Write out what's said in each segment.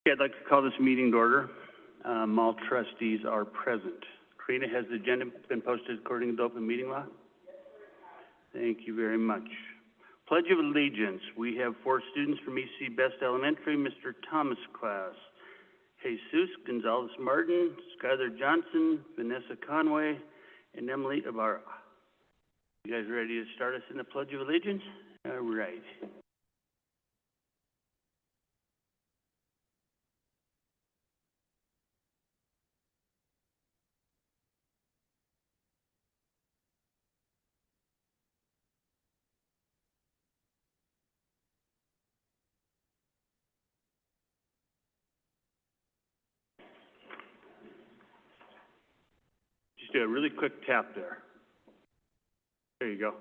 Okay, I'd like to call this meeting to order. All trustees are present. Karina, has the agenda been posted according to the open meeting law? Thank you very much. Pledge of Allegiance. We have 4 students from EC Best Elementary, Mr. Thomas class. Jesus Gonzalez Martin, Skylar Johnson, Vanessa Conway, and Emily Ibarra. You guys ready to start us in the Pledge of Allegiance? All right. Just do a really quick tap there. There you go.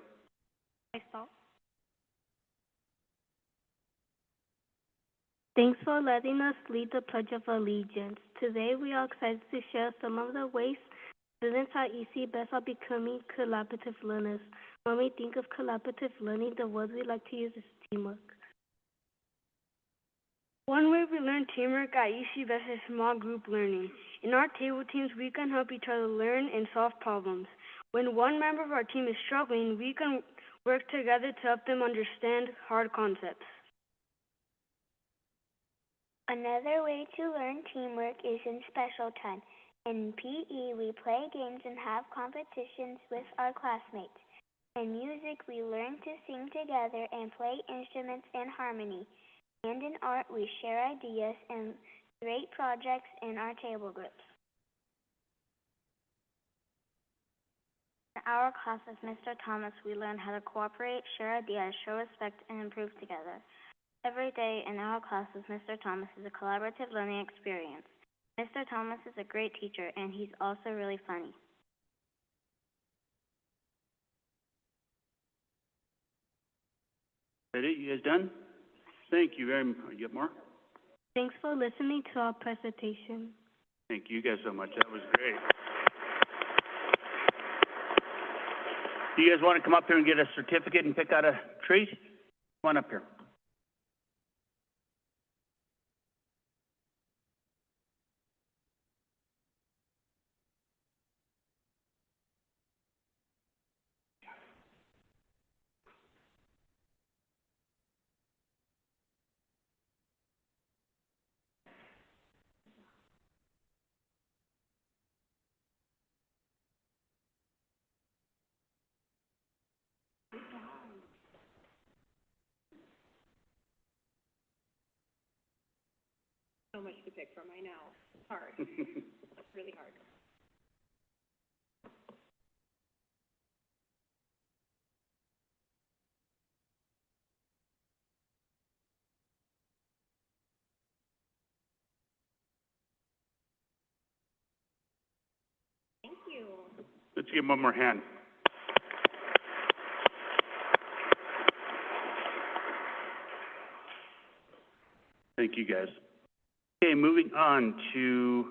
Thanks for letting us lead the Pledge of Allegiance. Today we are excited to share some of the ways students at EC Best are becoming collaborative learners. When we think of collaborative learning, the word we like to use is teamwork. One way we learn teamwork at EC Best is small group learning. In our table teams, we can help each other learn and solve problems. When one member of our team is struggling, we can work together to help them understand hard concepts. Another way to learn teamwork is in special time. In PE, we play games and have competitions with our classmates. In music, we learn to sing together and play instruments in harmony. And in art, we share ideas and create projects in our table groups. In our class with Mr. Thomas, we learn how to cooperate, share ideas, show respect, and improve together. Every day in our class with Mr. Thomas is a collaborative learning experience. Mr. Thomas is a great teacher, and he's also really funny. Is that it? You guys done? Thank you very much. You got more? Thanks for listening to our presentation. Thank you guys so much. That was great. Do you guys want to come up here and get a certificate and pick out a tree? Come on up here. So much to pick from, I know. It's hard. It's really hard. Thank you. Let's give him one more hand. Thank you guys. Okay, moving on to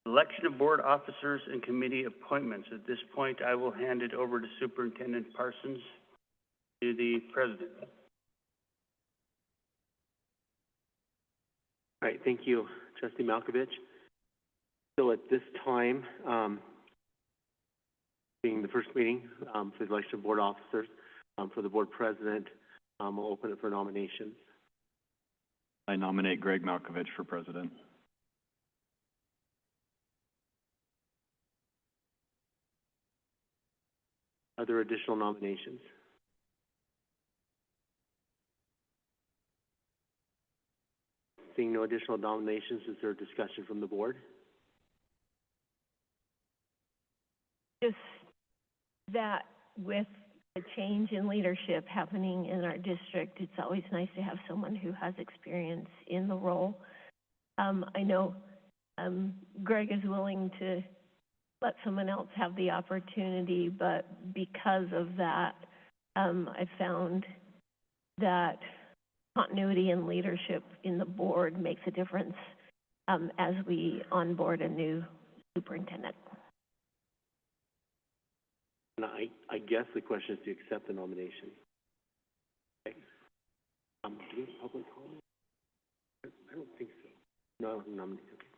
election of board officers and committee appointments. At this point, I will hand it over to Superintendent Parsons, to the president. All right, thank you, Trustee Malkovich. So at this time, being the first meeting for the election of board officers, for the board president, we'll open it for nominations. I nominate Greg Malkovich for president. Are there additional nominations? Seeing no additional nominations, is there a discussion from the board? Just that with the change in leadership happening in our district, it's always nice to have someone who has experience in the role. I know Greg is willing to let someone else have the opportunity, but because of that, I found that continuity and leadership in the board makes a difference as we onboard a new superintendent. And I guess the question is to accept the nomination. Okay. Do we have public comment? I don't think so. No, nominate, okay.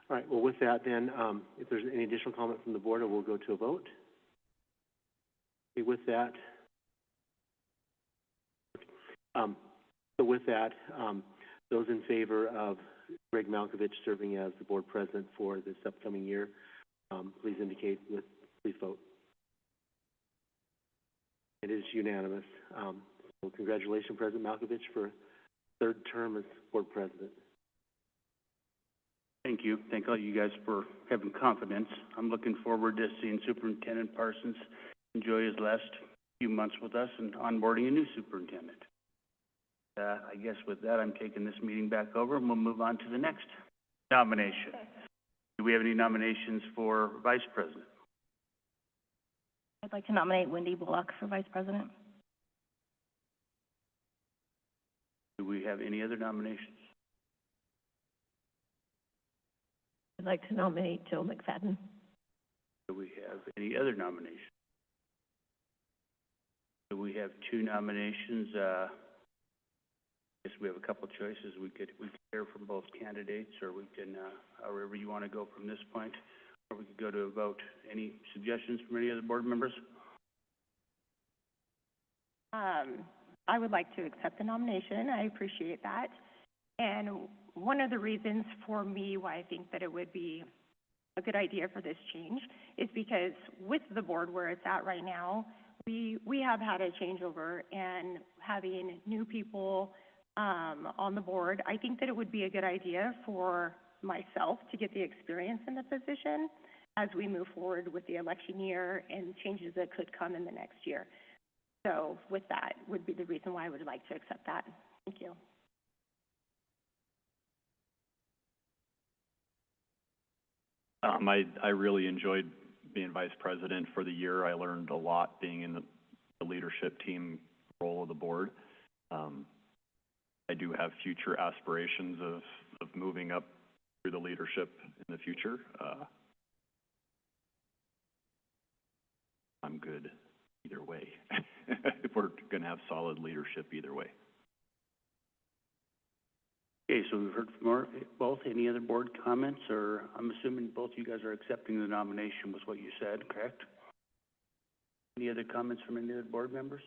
All right, well, with that then, if there's any additional comment from the board, we'll go to a vote. Okay, with that, those in favor of Greg Malkovich serving as the board president for this upcoming year, please indicate please vote. It is unanimous. So congratulations, President Malkovich, for third term as board president. Thank you. Thank all you guys for having confidence. I'm looking forward to seeing Superintendent Parsons enjoy his last few months with us and onboarding a new superintendent. I guess with that, I'm taking this meeting back over, and we'll move on to the next nomination. Do we have any nominations for Vice President? I'd like to nominate Wendy Bullock for Vice President. Do we have any other nominations? I'd like to nominate Joe McFadden. Do we have any other nominations? Do we have two nominations? I guess we have a couple choices. We could hear from both candidates, or we can, however you want to go from this point, or we could go to a vote. Any suggestions from any other board members? I would like to accept the nomination. I appreciate that. And one of the reasons for me why I think that it would be a good idea for this change is because with the board where it's at right now, we have had a changeover, and having new people on the board, I think that it would be a good idea for myself to get the experience in the position as we move forward with the election year and changes that could come in the next year. So with that would be the reason why I would like to accept that. Thank you. I really enjoyed being vice president for the year. I learned a lot being in the leadership team role of the board. I do have future aspirations of moving up through the leadership in the future. I'm good either way. We're going to have solid leadership either way. Okay, so we've heard from both. Any other board comments, or I'm assuming both you guys are accepting the nomination was what you said, correct? Any other comments from any other board members?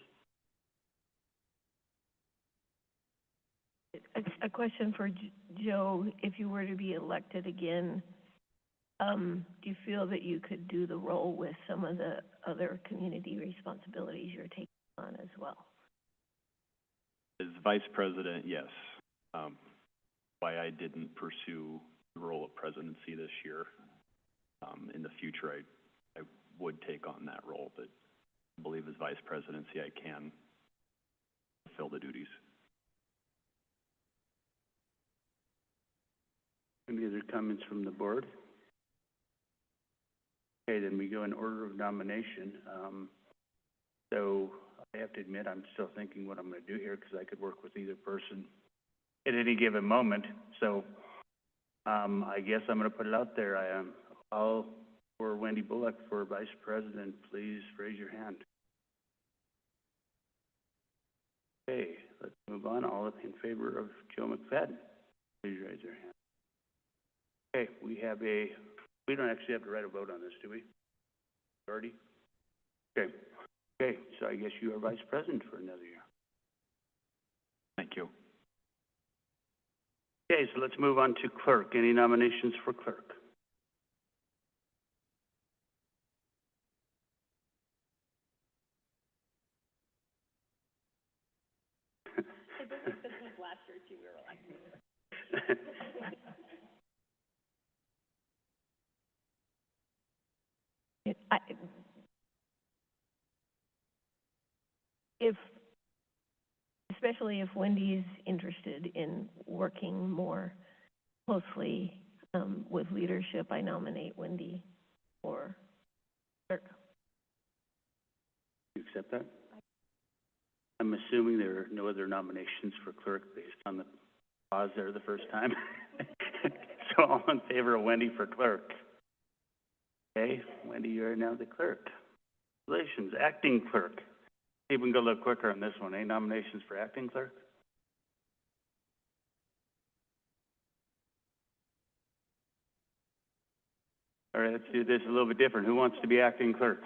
A question for Joe. If you were to be elected again, do you feel that you could do the role with some of the other community responsibilities you're taking on as well? As vice president, yes. Why I didn't pursue the role of presidency this year. In the future, I would take on that role, but I believe as vice presidency, I can fulfill the duties. Any other comments from the board? Okay, then we go in order of nomination. So I have to admit, I'm still thinking what I'm going to do here, because I could work with either person at any given moment. So I guess I'm going to put it out there. I am all for Wendy Bullock for vice president. Please raise your hand. Okay, let's move on. All in favor of Joe McFadden, please raise your hand. Okay, we don't actually have to write a vote on this, do we? Already? Okay. Okay, so I guess you are vice president for another year. Thank you. Okay, so let's move on to clerk. Any nominations for clerk? Last year too, we were elected. Especially if Wendy's interested in working more closely with leadership, I nominate Wendy for clerk. You accept that? I'm assuming there are no other nominations for clerk based on the pause there the first time. So all in favor of Wendy for clerk? Okay, Wendy, you are now the clerk. Congratulations, acting clerk. Even go a little quicker on this one. Any nominations for acting clerk? All right, let's do this a little bit different. Who wants to be acting clerk?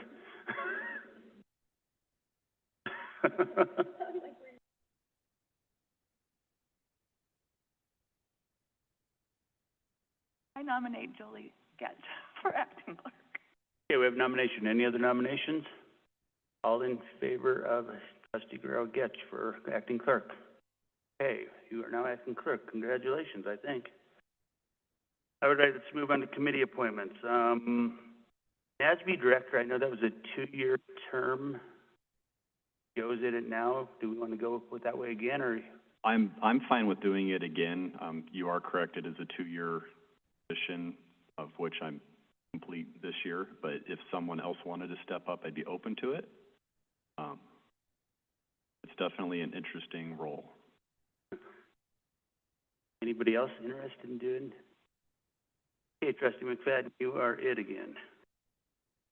I nominate Julie Getch for acting clerk. Okay, we have nomination. Any other nominations? All in favor of trustee Guerrero Getch for acting clerk? Okay, you are now acting clerk. Congratulations, I think. All right, let's move on to committee appointments. NASB director, I know that was a 2-year term. Joe's in it now. Do we want to go with that way again, or? I'm fine with doing it again. You are correct, it is a 2-year position, of which I'm complete this year, but if someone else wanted to step up, I'd be open to it. It's definitely an interesting role. Anybody else interested in doing? Okay, trustee McFadden, you are it again.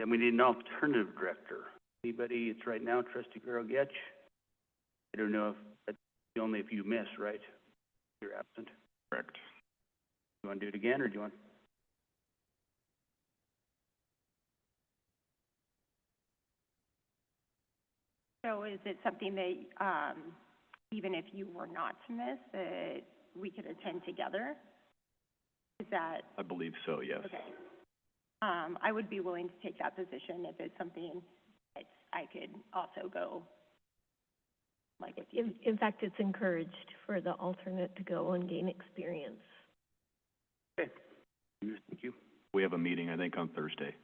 Then we need an alternative director. Anybody? It's right now trustee Guerrero Getch. I don't know if that's only if you miss, right? You're absent. Correct. You want to do it again, or do you want? So is it something that, even if you were not to miss, that we could attend together? Is that? I believe so, yes. Okay. I would be willing to take that position if it's something that I could also go, like with you. In fact, it's encouraged for the alternate to go and gain experience. Okay. Thank you. We have a meeting, I think, on Thursday.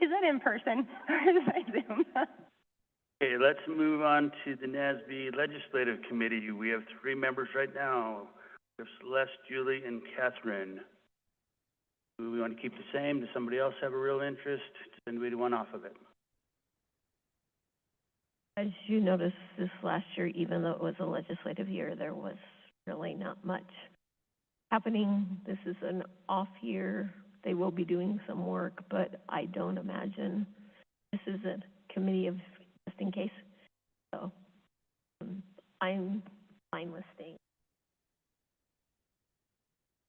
Is that in person or is that Zoom? Okay, let's move on to the NASB Legislative Committee. We have 3 members right now. We have Celeste, Julie, and Catherine. Do we want to keep the same? Does somebody else have a real interest? Does anybody want off of it? As you noticed this last year, even though it was a legislative year, there was really not much happening. This is an off year. They will be doing some work, but I don't imagine this is a committee of just in case. So I'm fine with staying.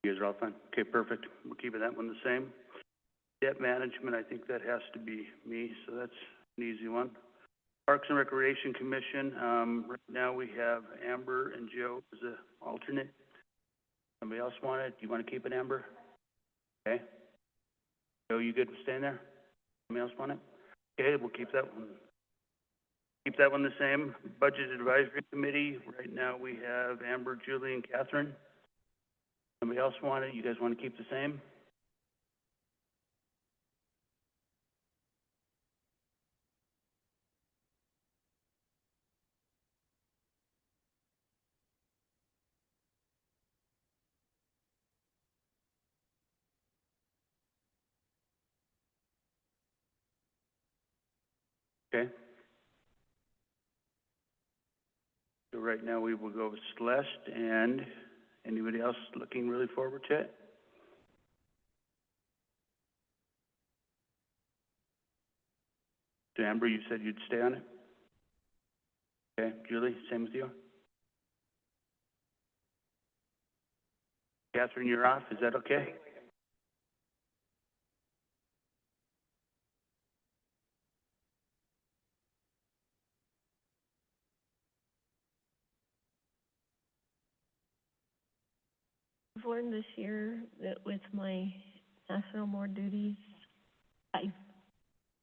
You guys are all fine? Okay, perfect. We'll keep that one the same. Debt management, I think that has to be me, so that's an easy one. Parks and Recreation Commission, right now we have Amber and Joe as an alternate. Somebody else want it? Do you want to keep it, Amber? Okay. Joe, you good with staying there? Somebody else want it? Okay, we'll keep that one. Keep that one the same. Budget Advisory Committee, right now we have Amber, Julie, and Catherine. Somebody else want it? You guys want to keep the same? Okay. So right now we will go with Celeste, and anybody else looking really forward to it? So Amber, you said you'd stay on it? Okay, Julie, same with you? Catherine, you're off, is that okay? I've learned this year that with my national board duties, I've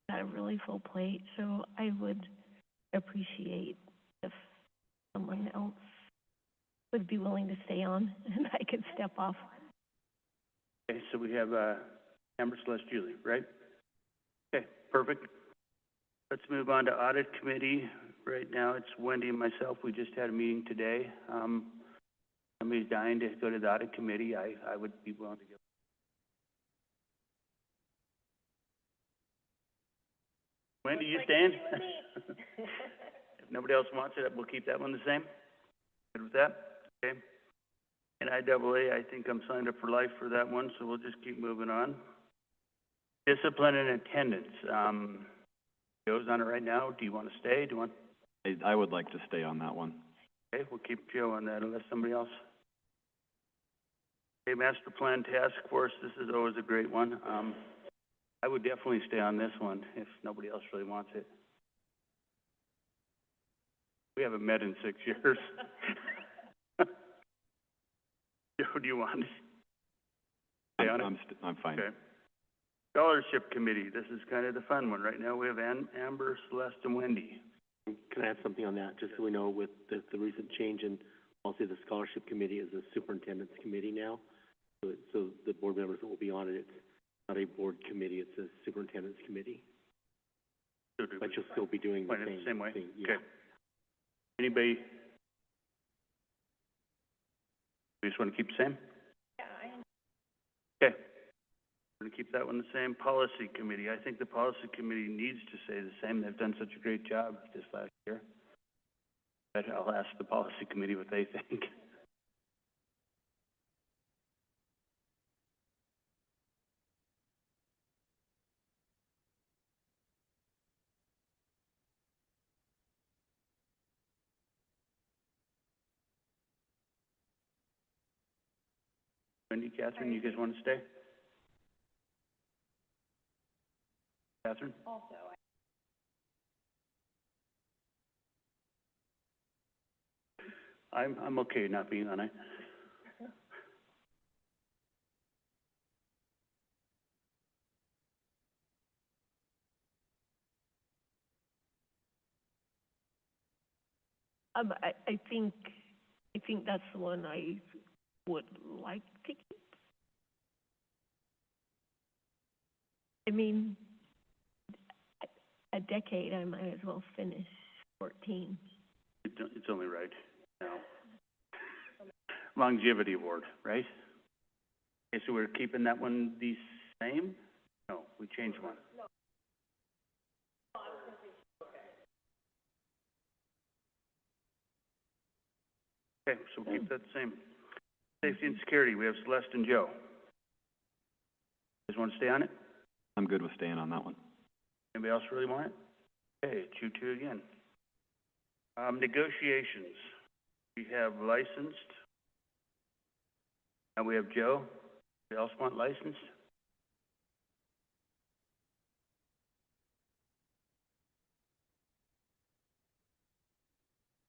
got a really full plate, so I would appreciate if someone else would be willing to stay on and I could step off. Okay, so we have Amber, Celeste, Julie, right? Okay, perfect. Let's move on to Audit Committee. Right now it's Wendy and myself. We just had a meeting today. Somebody's dying to go to the Audit Committee. I would be willing to go. Wendy, you staying? If nobody else wants it, we'll keep that one the same. Good with that? Okay. And IAA, I think I'm signed up for life for that one, so we'll just keep moving on. Discipline and attendance. Joe's on it right now. Do you want to stay? Do you want? I would like to stay on that one. Okay, we'll keep Joe on that unless somebody else. Okay, Master Plan Task Force, this is always a great one. I would definitely stay on this one if nobody else really wants it. We haven't met in 6 years. Joe, do you want to stay on it? I'm fine. Okay. Scholarship Committee, this is kind of the fun one. Right now we have Amber, Celeste, and Wendy. Can I add something on that, just so we know with the recent change in policy, the scholarship committee is a superintendent's committee now. So the board members that will be on it, it's not a board committee, it's a superintendent's committee. But you'll still be doing the same way? thing, yeah. Okay. Anybody? You just want to keep the same? Okay. We're going to keep that one the same. Policy Committee, I think the Policy Committee needs to stay the same. They've done such a great job this last year. But I'll ask the Policy Committee what they think. Wendy, Catherine, you guys want to stay? Catherine? Also, I'm okay not being on it. I think that's the one I would like to keep. I mean, a decade, I might as well finish 14. It's only right. No. Longevity Award, right? Okay, so we're keeping that one the same? No, we changed one. Okay, so we'll keep that the same. Safety and Security, we have Celeste and Joe. You guys want to stay on it? I'm good with staying on that one. Anybody else really want it? Okay, it's you two again. Negotiations, we have licensed, and we have Joe. Anybody else want licensed?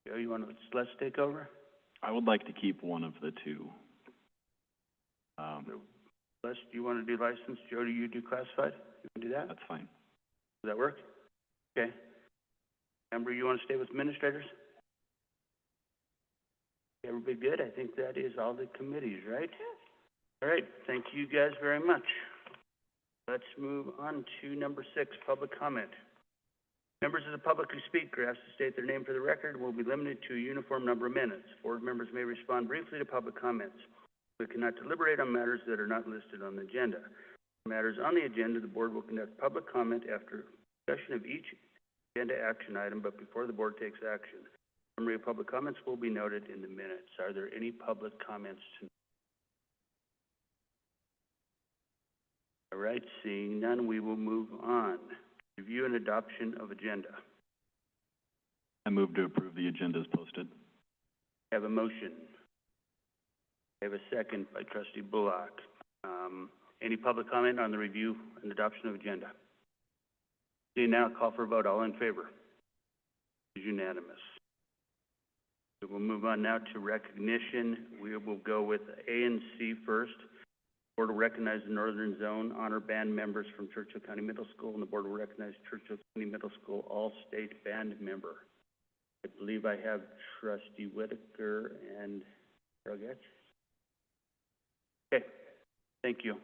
Joe, you want to let Celeste take over? I would like to keep one of the two. Celeste, do you want to do licensed? Joe, do you do classified? You want to do that? That's fine. Does that work? Okay. Amber, you want to stay with administrators? Everybody good? I think that is all the committees, right? All right, thank you guys very much. Let's move on to number 6, public comment. Members of the public who speak are asked to state their name for the record and will be limited to a uniform number of minutes. Board members may respond briefly to public comments. We cannot deliberate on matters that are not listed on the agenda. Matters on the agenda, the board will conduct public comment after discussion of each agenda action item, but before the board takes action. Summary of public comments will be noted in the minutes. Are there any public comments tonight? All right, seeing none, we will move on. Review and adoption of agenda. I move to approve the agenda as posted. I have a motion. I have a second by Trustee Bullock. Any public comment on the review and adoption of agenda? Seeing now, call for a vote. All in favor? It is unanimous. We'll move on now to recognition. We will go with A and C first. The board will recognize the Northern Zone Honor Band members from Churchill County Middle School, and the board will recognize Churchill County Middle School All-State Band member. I believe I have Trustee Whitaker and Rogach. Okay, thank you.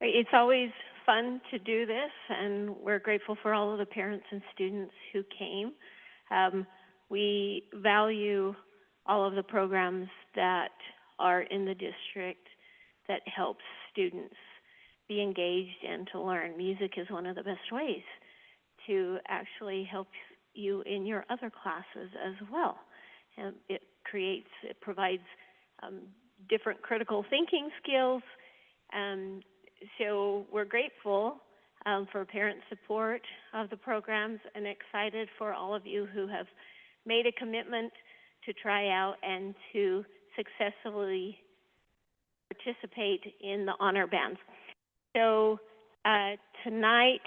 It's always fun to do this, and we're grateful for all of the parents and students who came. We value all of the programs that are in the district that helps students be engaged and to learn. Music is one of the best ways to actually help you in your other classes as well. And it provides different critical thinking skills. So we're grateful for parent support of the programs, and excited for all of you who have made a commitment to try out and to successfully participate in the honor bands. So tonight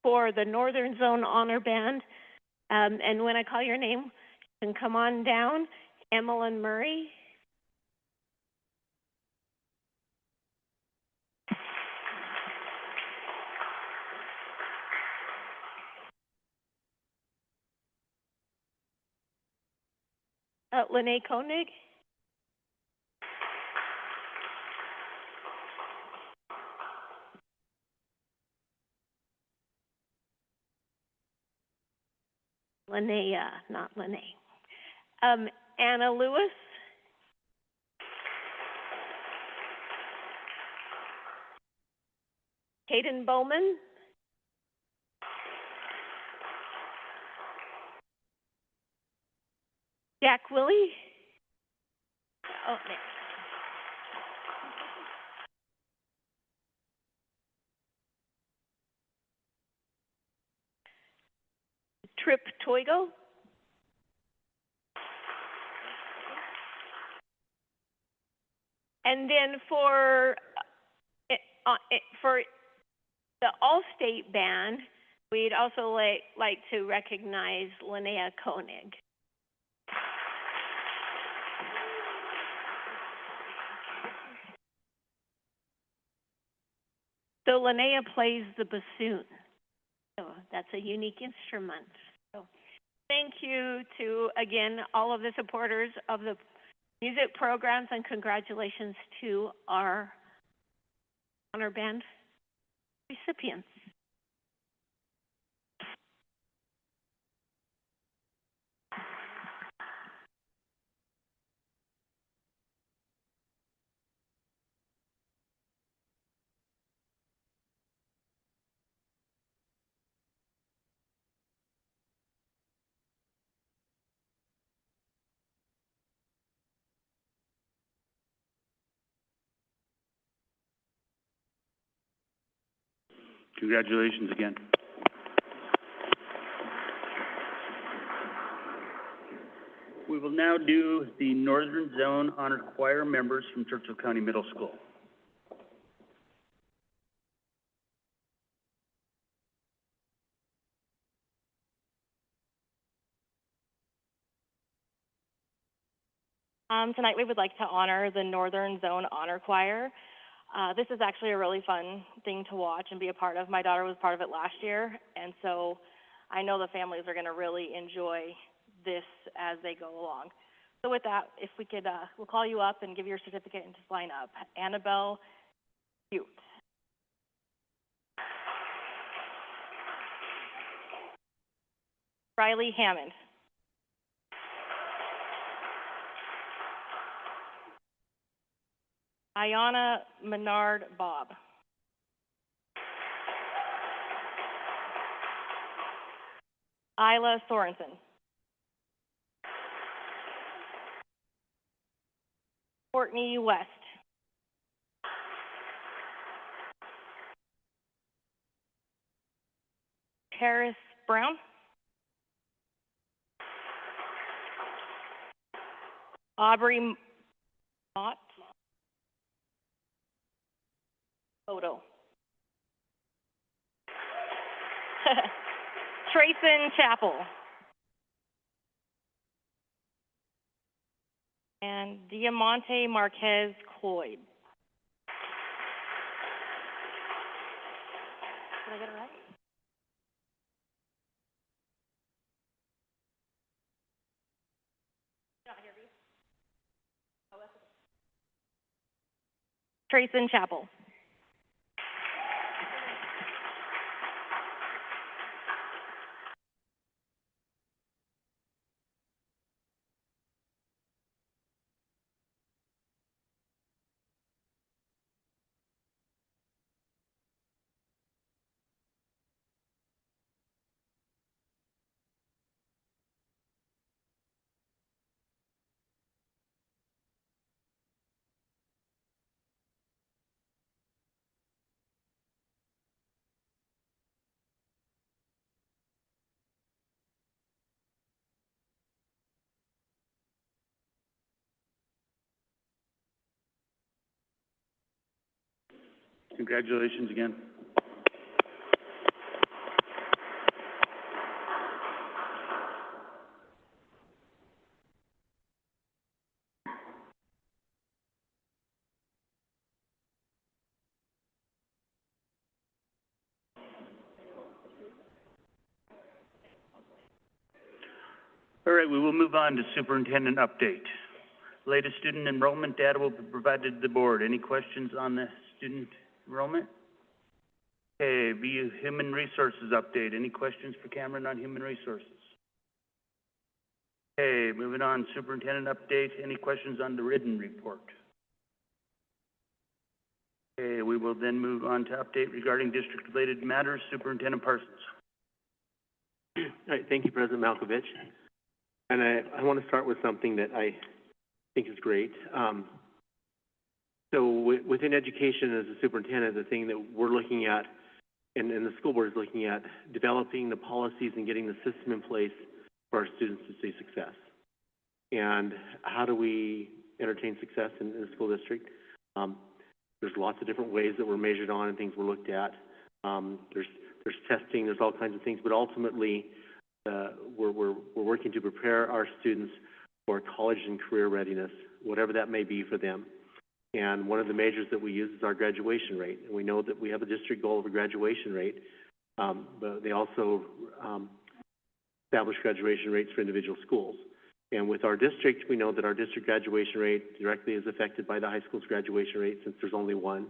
for the Northern Zone Honor Band, and when I call your name, you can come on down. Emmeline Murray. Lene Koenig. Linnea, not Lene. Anna Lewis. Hayden Bowman. Jack Willie. Oh, no. Trip Toigo. And then for the All-State Band, we'd also like to recognize Linnea Koenig. So Linnea plays the bassoon. So that's a unique instrument. So thank you to, again, all of the supporters of the music programs, and congratulations to our honor band recipients. Congratulations again. We will now do the Northern Zone Honor Choir members from Churchill County Middle School. Tonight we would like to honor the Northern Zone Honor Choir. This is actually a really fun thing to watch and be a part of. My daughter was part of it last year, and so I know the families are going to really enjoy this as they go along. So with that, if we could, we'll call you up and give your certificate and just line up. Annabelle Butte. Riley Hammond. Ayana Menard Bob. Isla Sorensen. Courtney West. Paris Brown. Aubrey Mott. Photo. Trayson Chapel. And Diamante Marquez Cloyd. Did I get it right? Trayson Chapel. Congratulations again. All right, we will move on to superintendent update. Latest student enrollment data will be provided to the board. Any questions on the student enrollment? Okay, view human resources update. Any questions for Cameron on human resources? Okay, moving on, superintendent update. Any questions on the written report? Okay, we will then move on to update regarding district-related matters. Superintendent Parsons. All right, thank you, President Malkovich. And I want to start with something that I think is great. Within education as a superintendent, the thing that we're looking at, and the school board is looking at, developing the policies and getting the system in place for our students to see success. And how do we entertain success in the school district? There's lots of different ways that we're measured on and things we're looked at. There's testing, there's all kinds of things, but ultimately, we're working to prepare our students for college and career readiness, whatever that may be for them. And one of the measures that we use is our graduation rate. And we know that we have a district goal of a graduation rate, but they also establish graduation rates for individual schools. And with our district, we know that our district graduation rate directly is affected by the high school's graduation rate, since there's only one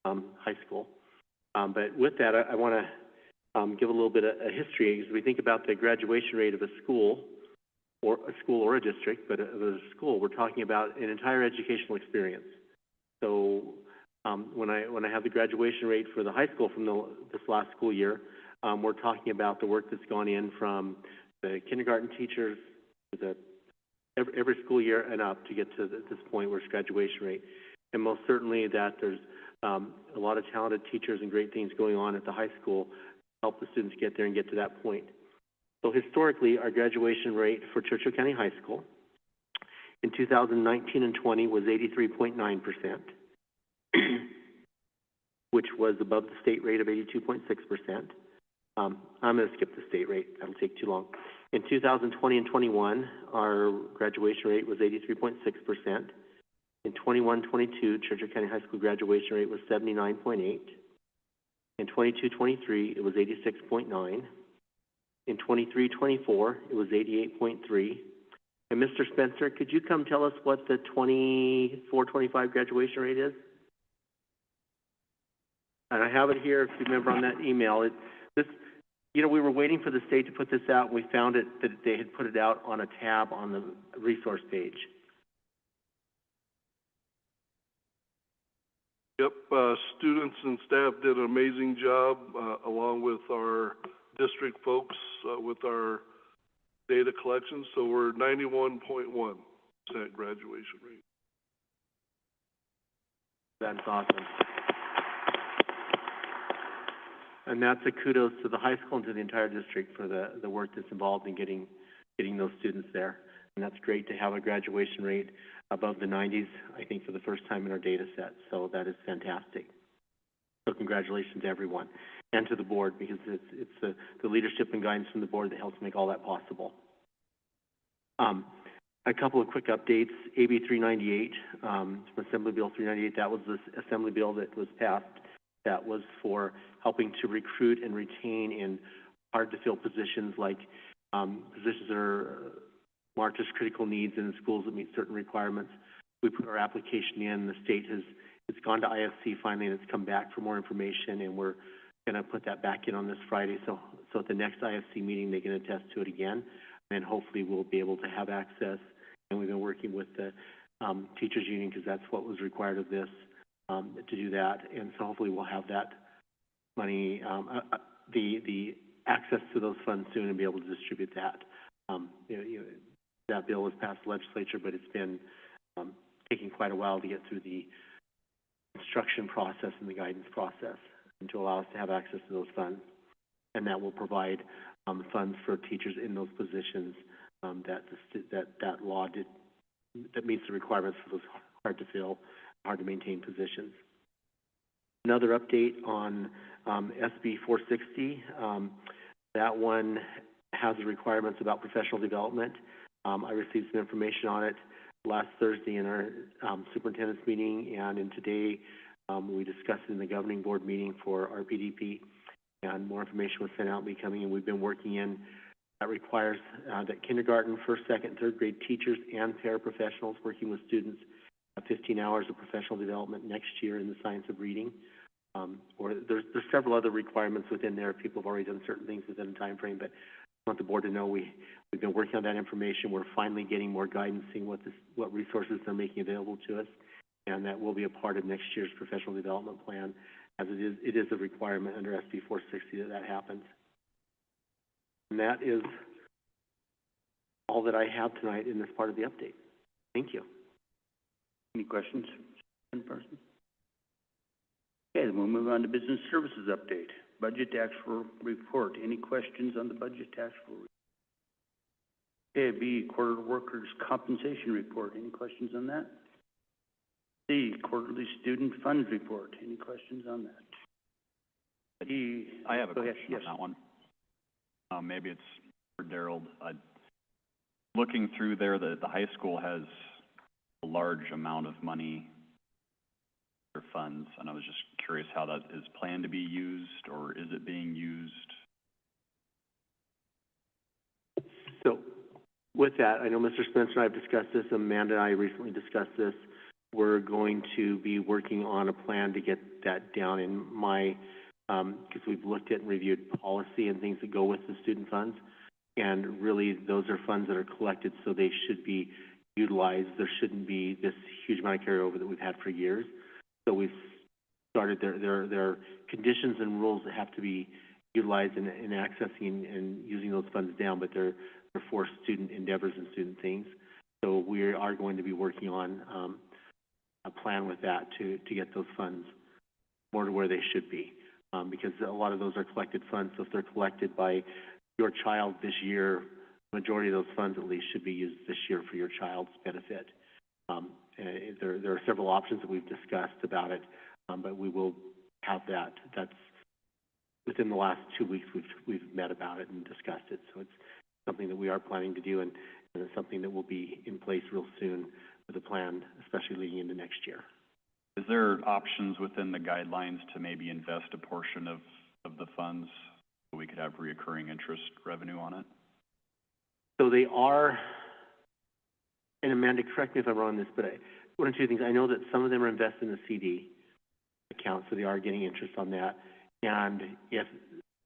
high school. But with that, I want to give a little bit of a history. As we think about the graduation rate of a school or a district, but of a school, we're talking about an entire educational experience. So when I have the graduation rate for the high school from this last school year, we're talking about the work that's gone in from the kindergarten teachers to every school year and up to get to this point where it's graduation rate. And most certainly that there's a lot of talented teachers and great things going on at the high school to help the students get there and get to that point. So historically, our graduation rate for Churchill County High School in 2019 and 20 was 83.9%, which was above the state rate of 82.6%. I'm going to skip the state rate. That'll take too long. In 2020 and 21, our graduation rate was 83.6%. In 21-22, Churchill County High School graduation rate was 79.8. In 22-23, it was 86.9. In 23-24, it was 88.3. And Mr. Spencer, could you come tell us what the 24-25 graduation rate is? And I have it here, if you remember on that email. We were waiting for the state to put this out, and we found it that they had put it out on a tab on the resource page. Yep, students and staff did an amazing job, along with our district folks, with our data collection. So we're 91.1% graduation rate. That's awesome. And that's a kudos to the high school and to the entire district for the work that's involved in getting those students there. And that's great to have a graduation rate above the 90s, I think, for the first time in our data set. So that is fantastic. So congratulations to everyone and to the board, because it's the leadership and guidance from the board that helps make all that possible. A couple of quick updates. AB 398, from Assembly Bill 398, that was the Assembly bill that was passed. That was for helping to recruit and retain in hard-to-fill positions, like positions that are marked as critical needs in schools that meet certain requirements. We put our application in. The state it's gone to IFC finally, and it's come back for more information, and we're going to put that back in on this Friday. So at the next IFC meeting, they can attest to it again, and hopefully we'll be able to have access. And we've been working with the teachers union, because that's what was required of this, to do that. And so hopefully we'll have that money, the access to those funds soon, and be able to distribute that. That bill was passed the legislature, but it's been taking quite a while to get through the instruction process and the guidance process, and to allow us to have access to those funds. And that will provide funds for teachers in those positions that law that meets the requirements for those hard to fill, hard to maintain positions. Another update on SB 460. That one has the requirements about professional development. I received some information on it last Thursday in our superintendent's meeting, and in today we discussed it in the governing board meeting for our PDP, and more information was sent out and be coming, and we've been working in. That requires that kindergarten, first, second, and third grade teachers and paraprofessionals working with students have 15 hours of professional development next year in the science of reading. Or there's several other requirements within there. People have already done certain things within the time frame, but I want the board to know we've been working on that information. We're finally getting more guidance, seeing what resources they're making available to us, and that will be a part of next year's professional development plan, as it is a requirement under SB 460 that happens. And that is all that I have tonight in this part of the update. Thank you. Any questions? Person? Okay, then we'll move on to business services update. Budget actual report. Any questions on the budget actual report? Okay, B, quarter workers' compensation report. Any questions on that? C, quarterly student funds report. Any questions on that? D, I have a go ahead. question Yes. on that one. Maybe it's for Darrell. Looking through there, the high school has a large amount of money for funds, and I was just curious how that is planned to be used, or is it being used? So, with that, I know Mr. Spencer and I have discussed this, Amanda and I recently discussed this. We're going to be working on a plan to get that down in my, because we've looked at and reviewed policy and things that go with the student funds, and really those are funds that are collected, so they should be utilized. There shouldn't be this huge amount of carryover that we've had for years. So we've started, there are conditions and rules that have to be utilized in accessing and using those funds down, but they're for student endeavors and student things. So we are going to be working on a plan with that to get those funds more to where they should be, because a lot of those are collected funds. So if they're collected by your child this year, the majority of those funds at least should be used this year for your child's benefit. There are several options that we've discussed about it, but we will have that. That's within the last 2 weeks we've met about it and discussed it. So it's something that we are planning to do, and it's something that will be in place real soon with a plan, especially leading into next year. Is there options within the guidelines to maybe invest a portion of the funds so we could have reoccurring interest revenue on it? So they are, and Amanda, correct me if I'm wrong on this, but one or two things. I know that some of them are invested in the CD account, so they are getting interest on that. And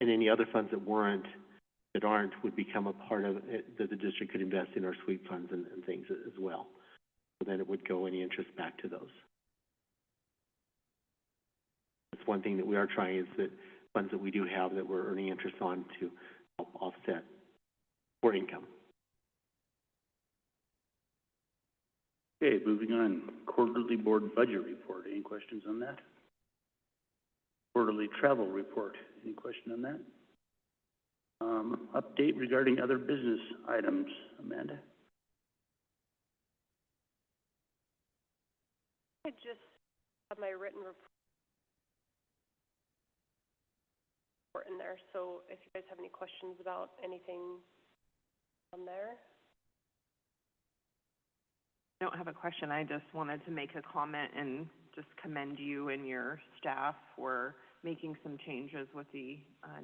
any other funds that aren't would become a part of it, that the district could invest in our sweep funds and things as well. So then it would go any interest back to those. That's one thing that we are trying, is that funds that we do have that we're earning interest on to help offset for income. Okay, moving on. Quarterly board budget report. Any questions on that? Quarterly travel report. Any question on that? Update regarding other business items. Amanda? I just have my written report in there, so if you guys have any questions about anything on there. I don't have a question. I just wanted to make a comment and just commend you and your staff for making some changes with the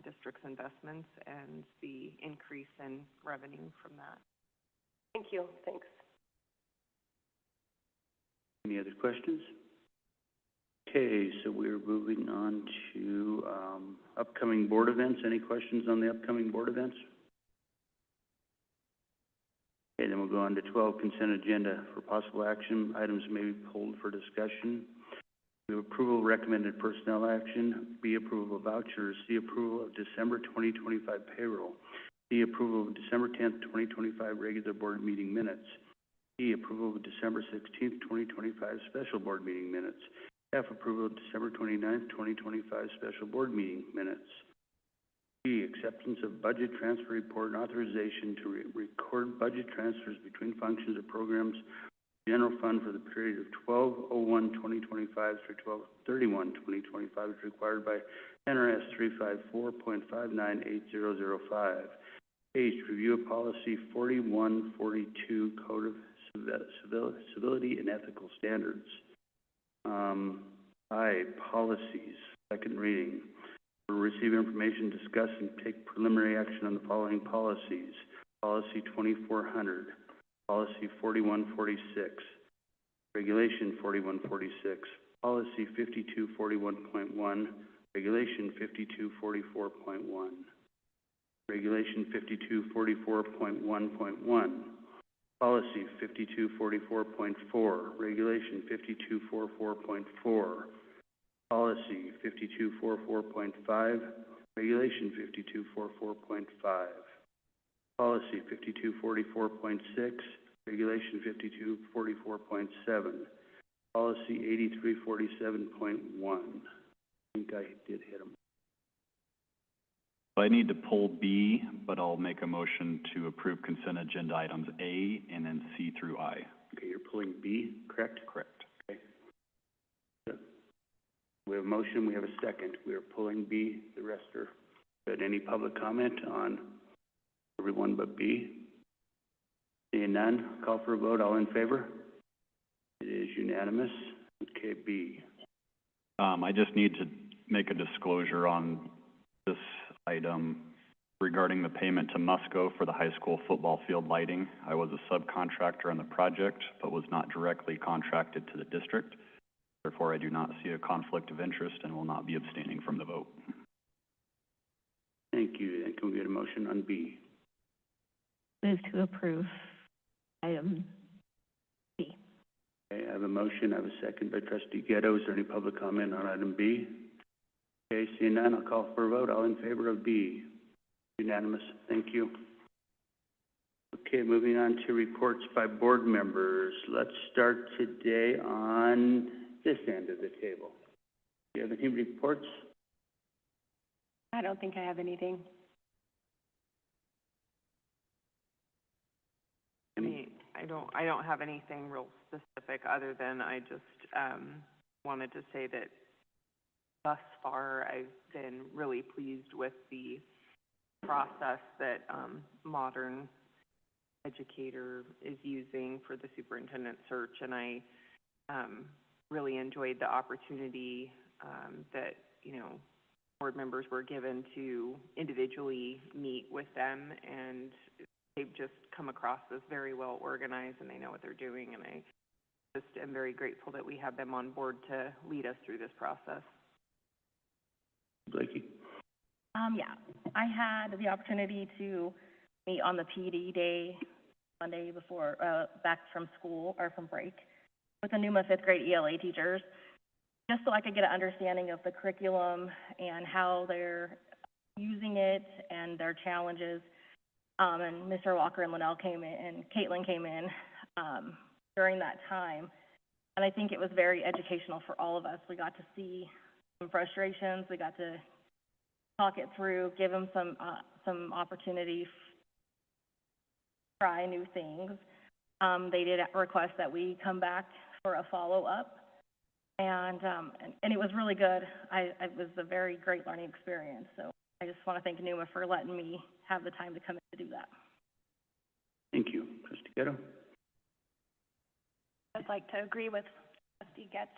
district's investments and the increase in revenue from that. Thank you. Thanks. Any other questions? Okay, so we're moving on to upcoming board events. Any questions on the upcoming board events? Okay, then we'll go on to 12, consent agenda. For possible action, items may be pulled for discussion. We have approval of recommended personnel action, B, approval of vouchers, C, approval of December 2025 payroll, D, approval of December 10th, 2025 regular board meeting minutes, E, approval of December 16th, 2025 special board meeting minutes, F, approval of December 29th, 2025 special board meeting minutes, G, acceptance of budget transfer report and authorization to record budget transfers between functions or programs general fund for the period of 12/01/2025 through 12/31/2025 as required by NRS 354.598005. H, review of policy 4142, Code of Civility and Ethical Standards. I, policies, second reading. We'll receive information, discuss, and take preliminary action on the following policies. Policy 2400, Policy 4146, Regulation 4146, Policy 5241.1, Regulation 5244.1, Regulation 5244.1.1, Policy 5244.4, Regulation 5244.4, Policy 5244.5, Regulation 5244.5, Policy 5244.6, Regulation 5244.7, Policy 8347.1. I think I did hit them. I need to pull B, but I'll make a motion to approve consent agenda items A and then C through I. Okay, you're pulling B, correct? Correct. Okay. Good. We have a motion, we have a second. We are pulling B, the rest are good. Any public comment on everyone but B? Seeing none, call for a vote. All in favor? It is unanimous. Okay, B. I just need to make a disclosure on this item regarding the payment to Musco for the high school football field lighting. I was a subcontractor on the project, but was not directly contracted to the district. Therefore, I do not see a conflict of interest and will not be abstaining from the vote. Thank you. And can we get a motion on B? Move to approve item B. Okay, I have a motion. I have a second by Trustee Ghetto. Is there any public comment on item B? Okay, seeing none, I'll call for a vote. All in favor of B? Unanimous. Thank you. Okay, moving on to reports by board members. Let's start today on this end of the table. Do you have any reports? I don't think I have anything. I don't have anything real specific other than I just, wanted to say that thus far I've been really pleased with the process that, Modern Educator is using for the superintendent search, and I, really enjoyed the opportunity, that, board members were given to individually meet with them, and they've just come across as very well organized and they know what they're doing, and I just am very grateful that we have them on board to lead us through this process. Blakey? Yeah, I had the opportunity to meet on the PD day, Monday before, back from school, or from break, with the NUMA 5th grade ELA teachers, just so I could get an understanding of the curriculum and how they're using it and their challenges. And Mr. Walker and Linnell came in, and Caitlin came in during that time. And I think it was very educational for all of us. We got to see some frustrations. We got to talk it through, give them some opportunity to try new things. They did request that we come back for a follow-up, and it was really good. It was a very great learning experience. So I just want to thank NUMA for letting me have the time to come in to do that. Thank you. Trustee Ghetto? I'd like to agree with Trustee Getch.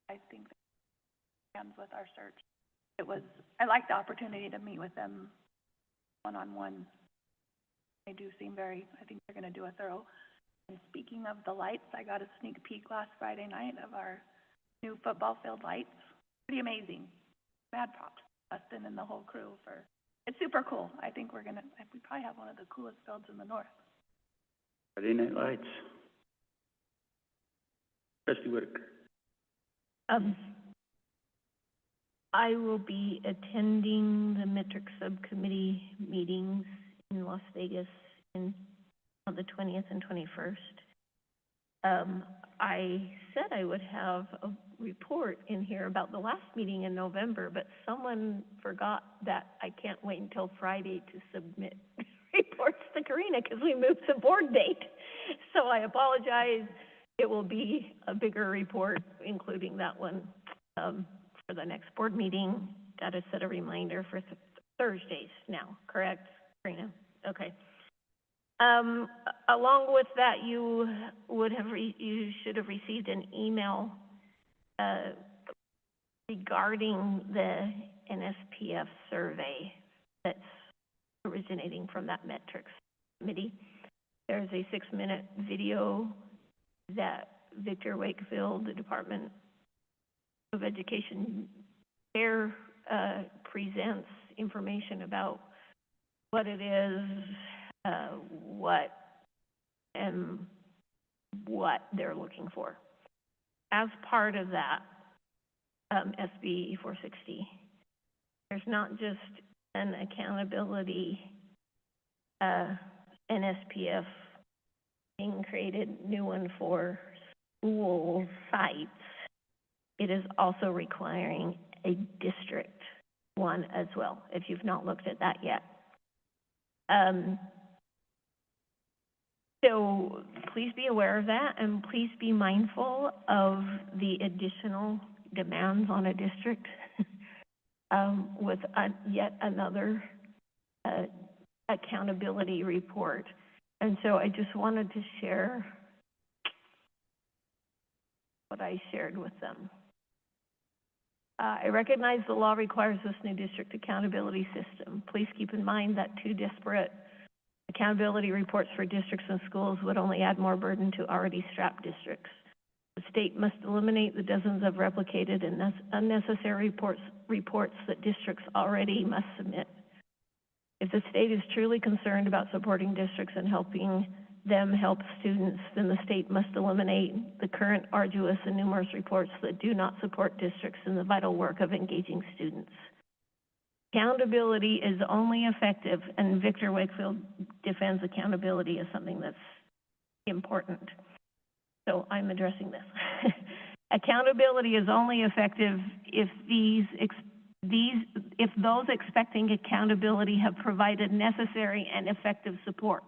I think that hands with our search. I like the opportunity to meet with them one-on-one. They do seem I think they're going to do a thorough. And speaking of the lights, I got a sneak peek last Friday night of our new football field lights. Pretty amazing. Mad props, Dustin and the whole crew it's super cool. I think we probably have one of the coolest fields in the north. Friday Night Lights. Trustee Whitaker? I will be attending the metric subcommittee meetings in Las Vegas on the 20th and 21st. I said I would have a report in here about the last meeting in November, but someone forgot that I can't wait until Friday to submit reports to Karina because we moved the board date. So I apologize it will be a bigger report, including that one, for the next board meeting. Got to set a reminder for Thursdays now, correct, Karina? Okay. Along with that, you should have received an email regarding the NSPF survey that's originating from that metrics committee. There's a 6-minute video that Victor Wakefield, the Department of Education Chair, presents information about what it is, what they're looking for. As part of that, SB 460, there's not just an accountability NSPF being created, new one for school sites. It is also requiring a district one as well, if you've not looked at that yet. So please be aware of that, and please be mindful of the additional demands on a district with yet another accountability report. And so I just wanted to share what I shared with them. I recognize the law requires this new district accountability system. Please keep in mind that 2 disparate accountability reports for districts and schools would only add more burden to already strapped districts. The state must eliminate the dozens of replicated and unnecessary reports that districts already must submit. If the state is truly concerned about supporting districts and helping them help students, then the state must eliminate the current arduous and numerous reports that do not support districts in the vital work of engaging students. Accountability is only effective, and Victor Wakefield defends accountability as something that's important. So I'm addressing this. Accountability is only effective if if those expecting accountability have provided necessary and effective support.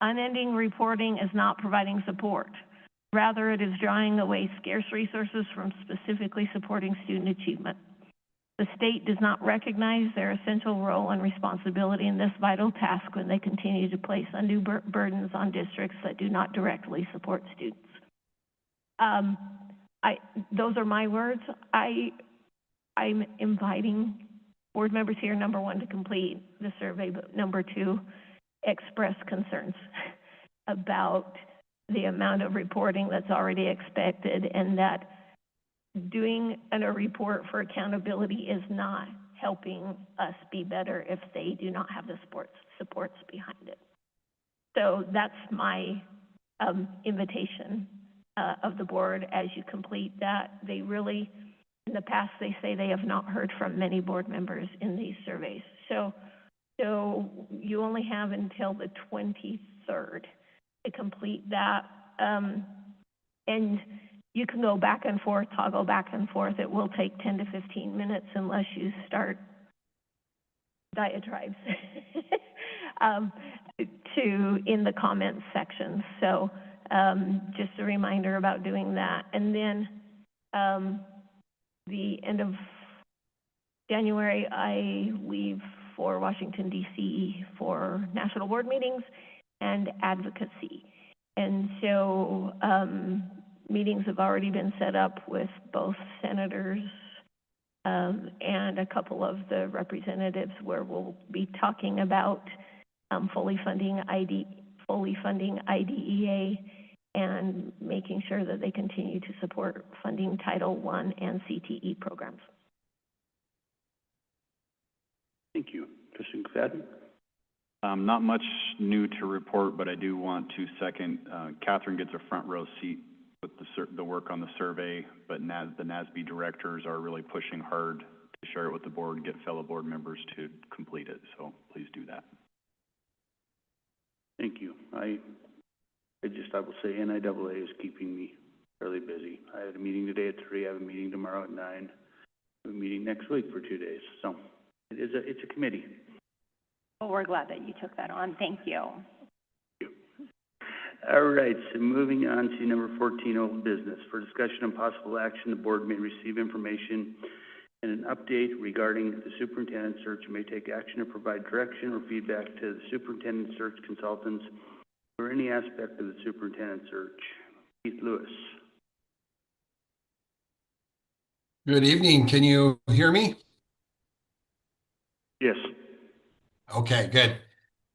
Unending reporting is not providing support. Rather, it is drawing away scarce resources from specifically supporting student achievement. The state does not recognize their essential role and responsibility in this vital task when they continue to place undue burdens on districts that do not directly support students. Those are my words. I'm inviting board members here, number 1, to complete the survey, but number 2, express concerns about the amount of reporting that's already expected, and that doing a report for accountability is not helping us be better if they do not have the supports behind it. So that's my invitation of the board as you complete that. They really, in the past, they say they have not heard from many board members in these surveys. So you only have until the 23rd to complete that. And you can go back and forth, toggle back and forth. It will take 10 to 15 minutes unless you start diatribes in the comments section. So just a reminder about doing that. And then the end of January, I leave for Washington, D.C. for national board meetings and advocacy. And so meetings have already been set up with both senators and a couple of the representatives where we'll be talking about fully funding IDEA and making sure that they continue to support funding Title I and CTE programs. Thank you. Trustee McFadden? Not much new to report, but I do want to second, Catherine gets a front row seat with the work on the survey, but the NASB directors are really pushing hard to share it with the board and get fellow board members to complete it, so please do that. Thank you. I will say NIAA is keeping me fairly busy. I had a meeting today at 3, I have a meeting tomorrow at 9, I have a meeting next week for 2 days, so it's a committee. Well, we're glad that you took that on. Thank you. Thank you. All right, so moving on to number 14, old business. For discussion and possible action, the board may receive information and an update regarding the superintendent search and may take action or provide direction or feedback to the superintendent search consultants or any aspect of the superintendent search. Keith Lewis. Good evening. Can you hear me? Yes. Okay, good.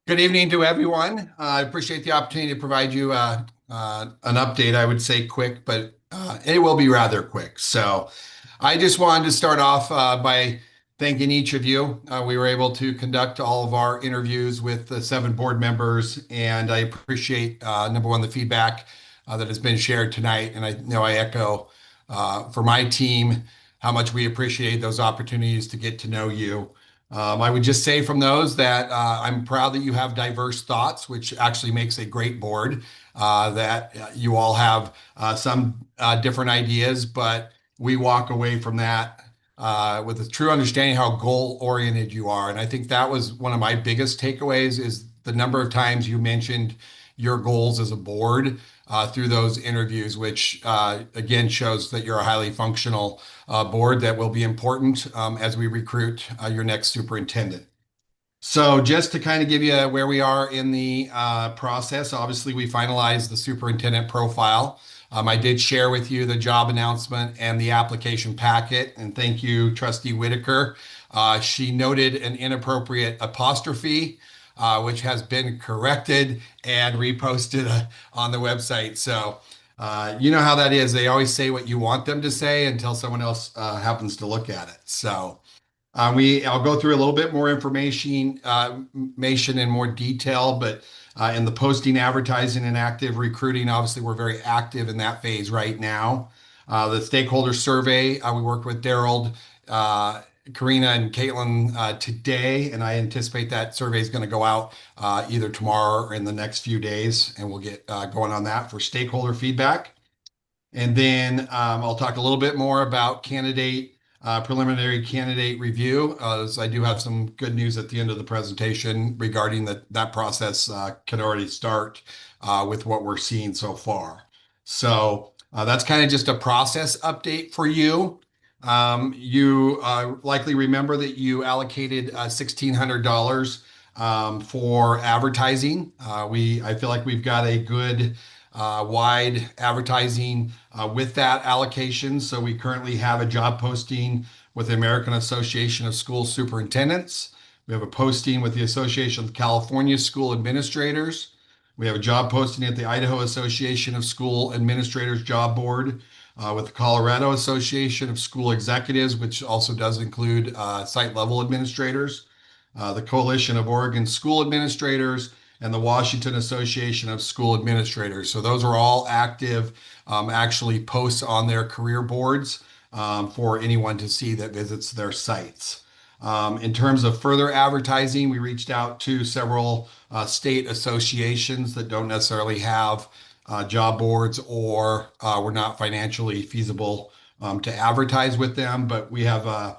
Good evening to everyone. I appreciate the opportunity to provide you an update. I would say quick, but it will be rather quick. So I just wanted to start off by thanking each of you. We were able to conduct all of our interviews with the 7 board members, and I appreciate, number one, the feedback that has been shared tonight. And I know I echo for my team how much we appreciate those opportunities to get to know you. I would just say from those that I'm proud that you have diverse thoughts, which actually makes a great board, that you all have some different ideas, but we walk away from that with a true understanding how goal-oriented you are. And I think that was one of my biggest takeaways is the number of times you mentioned your goals as a board through those interviews, which again shows that you're a highly functional board that will be important as we recruit your next superintendent. So just to kind of give you where we are in the process, obviously we finalized the superintendent profile. I did share with you the job announcement and the application packet, and thank you, Trustee Whitaker. She noted an inappropriate apostrophe, which has been corrected and reposted on the website. So you know how that is. They always say what you want them to say until someone else happens to look at it. So I'll go through a little bit more information in more detail, but in the posting, advertising, and active recruiting, obviously we're very active in that phase right now. The stakeholder survey, we worked with Daryl, Karina, and Caitlin today, and I anticipate that survey is going to go out either tomorrow or in the next few days, and we'll get going on that for stakeholder feedback. And then I'll talk a little bit more about preliminary candidate review, as I do have some good news at the end of the presentation regarding that process can already start with what we're seeing so far. So that's kind of just a process update for you. You likely remember that you allocated $1,600 for advertising. I feel like we've got a good wide advertising with that allocation. So we currently have a job posting with the American Association of School Superintendents. We have a posting with the Association of California School Administrators. We have a job posting at the Idaho Association of School Administrators Job Board with the Colorado Association of School Executives, which also does include site level administrators, the Coalition of Oregon School Administrators, and the Washington Association of School Administrators. So those are all active, actually posts on their career boards for anyone to see that visits their sites. In terms of further advertising, we reached out to several state associations that don't necessarily have job boards or were not financially feasible to advertise with them, but we have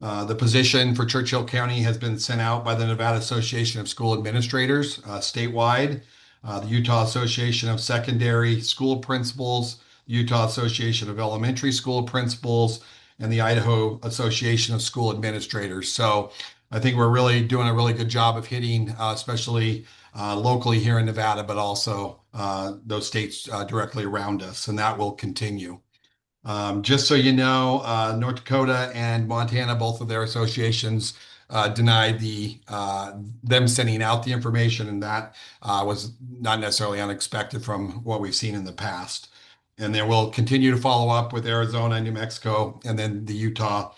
the position for Churchill County has been sent out by the Nevada Association of School Administrators statewide, the Utah Association of Secondary School Principals, the Utah Association of Elementary School Principals, and the Idaho Association of School Administrators. So I think we're really doing a really good job of hitting, especially locally here in Nevada, but also those states directly around us, and that will continue. Just so you know, North Dakota and Montana, both of their associations denied them sending out the information, and that was not necessarily unexpected from what we've seen in the past. And then we'll continue to follow up with Arizona, New Mexico, and then the Utah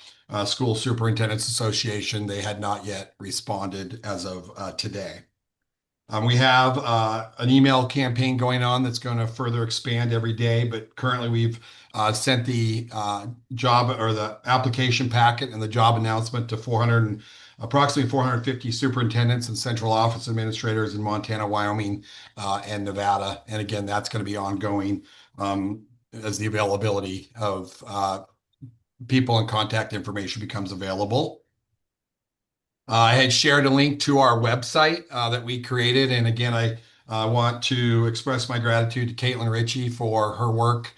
School Superintendents Association. They had not yet responded as of today. We have an email campaign going on that's going to further expand every day, but currently we've sent the job or the application packet and the job announcement to approximately 450 superintendents and central office administrators in Montana, Wyoming, and Nevada. And again, that's going to be ongoing as the availability of people and contact information becomes available. I had shared a link to our website that we created. And again, I I want to express my gratitude to Caitlin Ritchie for her work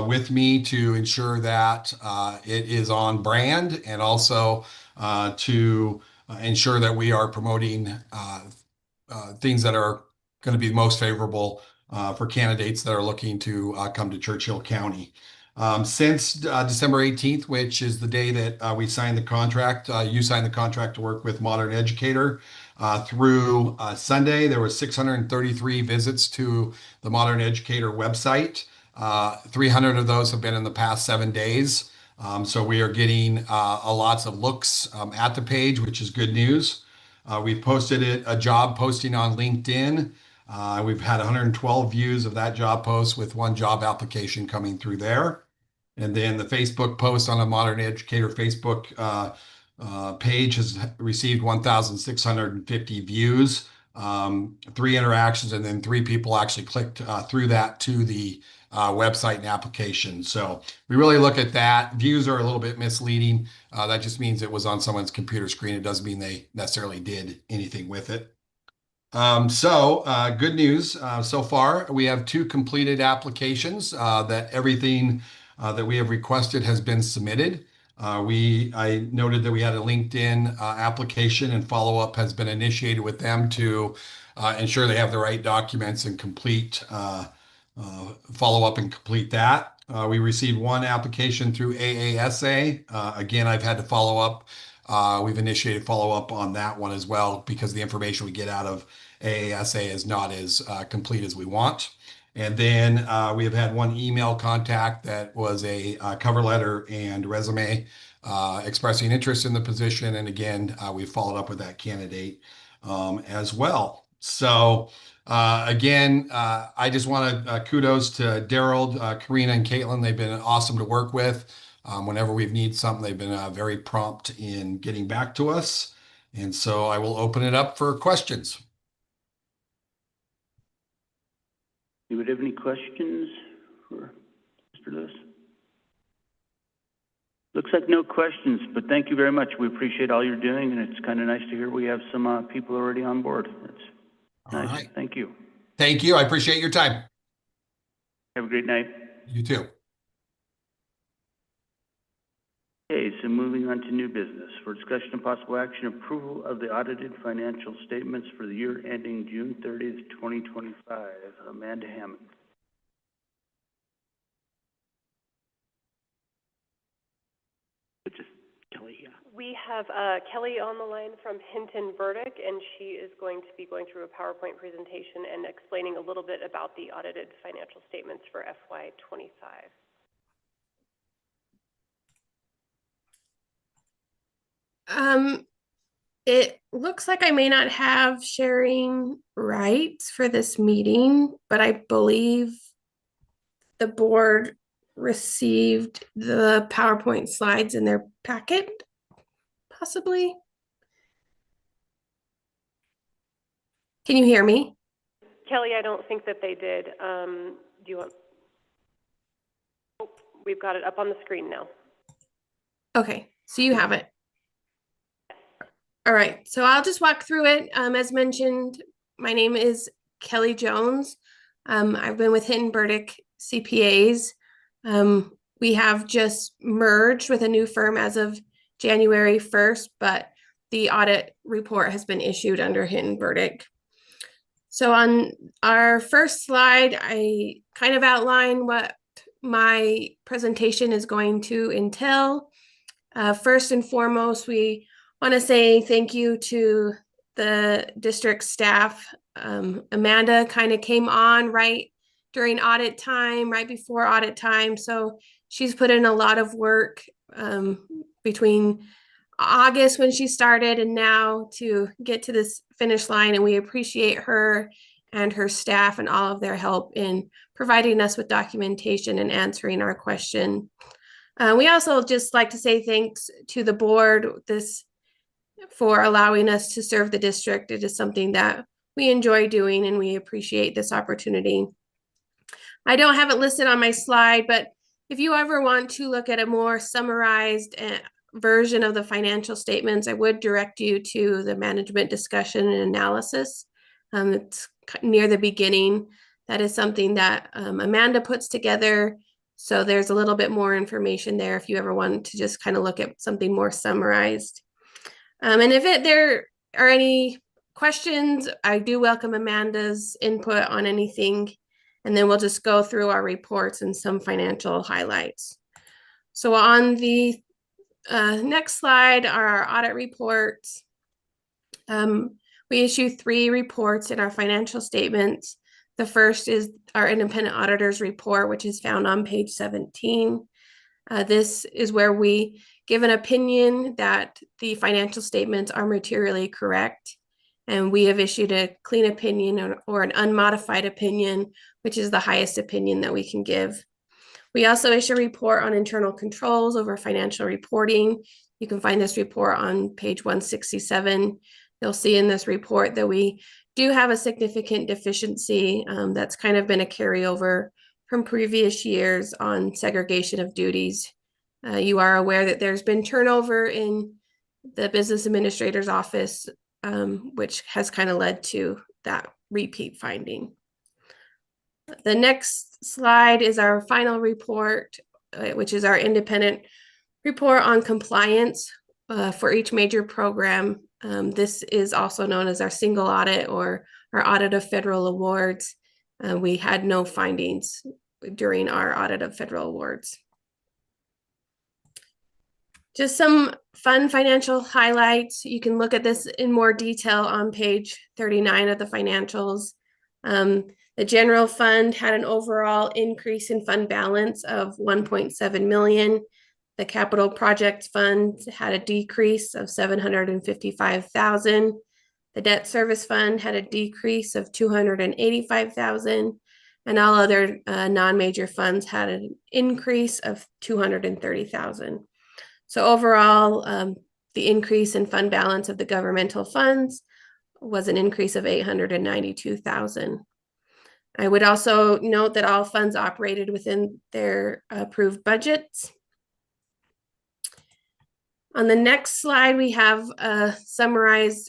with me to ensure that it is on brand, and also to ensure that we are promoting things that are going to be most favorable for candidates that are looking to come to Churchill County. Since December 18th, which is the day that we signed the contract, you signed the contract to work with Modern Educator. Through Sunday, there was 633 visits to the Modern Educator website. 300 of those have been in the past 7 days. So we are getting lots of looks at the page, which is good news. We've posted a job posting on LinkedIn. We've had 112 views of that job post, with one job application coming through there. And then the Facebook post on a Modern Educator Facebook page has received 1,650 views, 3 interactions, and then 3 people actually clicked through that to the website and application. So we really look at that. Views are a little bit misleading. That just means it was on someone's computer screen. It doesn't mean they necessarily did anything with it. Good news. So far, we have 2 completed applications that everything that we have requested has been submitted. I noted that we had a LinkedIn application, and follow-up has been initiated with them to ensure they have the right documents and complete follow up and complete that. We received 1 application through AASA. Again, I've had to follow up. We've initiated follow up on that one as well, because the information we get out of AASA is not as complete as we want. And then we have had 1 email contact that was a cover letter and resume expressing interest in the position. And again, we followed up with that candidate as well. So again, I just want to kudos to Daryl, Karina, and Caitlin. They've been awesome to work with. Whenever we've needed something, they've been very prompt in getting back to us. And so I will open it up for questions. Anybody have any questions for Mr. Lewis? Looks like no questions, but thank you very much. We appreciate all you're doing, and it's kind of nice to hear we have some people already on board. That's nice. Right. Thank you. Thank you. I appreciate your time. Have a great night. You too. Okay, so moving on to new business. For discussion and possible action, approval of the audited financial statements for the year ending June 30th, 2025. Amanda Hammond. Just Kelly, yeah. We have Kelly on the line from Hinton Burdick, and she is going to be going through a PowerPoint presentation and explaining a little bit about the audited financial statements for FY25. It looks like I may not have sharing rights for this meeting, but I believe the board received the PowerPoint slides in their packet, possibly. Can you hear me? Kelly, I don't think that they did. Do you want? Oh, we've got it up on the screen now. Okay, so you have it. All right, so I'll just walk through it. As mentioned, my name is Kelly Jones. I've been with Hinton Burdick CPAs. We have just merged with a new firm as of January 1st, but the audit report has been issued under Hinton Burdick. So on our first slide, I kind of outline what my presentation is going to entail. First and foremost, we want to say thank you to the district staff. Amanda kind of came on right during audit time, right before audit time. So she's put in a lot of work between August when she started and now to get to this finish line. And we appreciate her and her staff and all of their help in providing us with documentation and answering our question. We also just like to say thanks to the board for allowing us to serve the district. It is something that we enjoy doing and we appreciate this opportunity. I don't have it listed on my slide, but if you ever want to look at a more summarized version of the financial statements, I would direct you to the management discussion and analysis. It's near the beginning. That is something that Amanda puts together. So there's a little bit more information there if you ever want to just kind of look at something more summarized. And if there are any questions, I do welcome Amanda's input on anything. And then we'll just go through our reports and some financial highlights. So on the next slide are our audit reports. We issue 3 reports in our financial statements. The first is our independent auditor's report, which is found on page 17. This is where we give an opinion that the financial statements are materially correct. And we have issued a clean opinion or an unmodified opinion, which is the highest opinion that we can give. We also issue a report on internal controls over financial reporting. You can find this report on page 167. You'll see in this report that we do have a significant deficiency that's kind of been a carryover from previous years on segregation of duties. You are aware that there's been turnover in the business administrator's office, which has kind of led to that repeat finding. The next slide is our final report, which is our independent report on compliance for each major program. This is also known as our single audit or our audit of federal awards. We had no findings during our audit of federal awards. Just some fun financial highlights. You can look at this in more detail on page 39 of the financials. The general fund had an overall increase in fund balance of 1.7 million. The capital projects fund had a decrease of 755,000. The debt service fund had a decrease of 285,000, and all other non-major funds had an increase of 230,000. So overall, the increase in fund balance of the governmental funds was an increase of 892,000. I would also note that all funds operated within their approved budgets. On the next slide, we have a summarization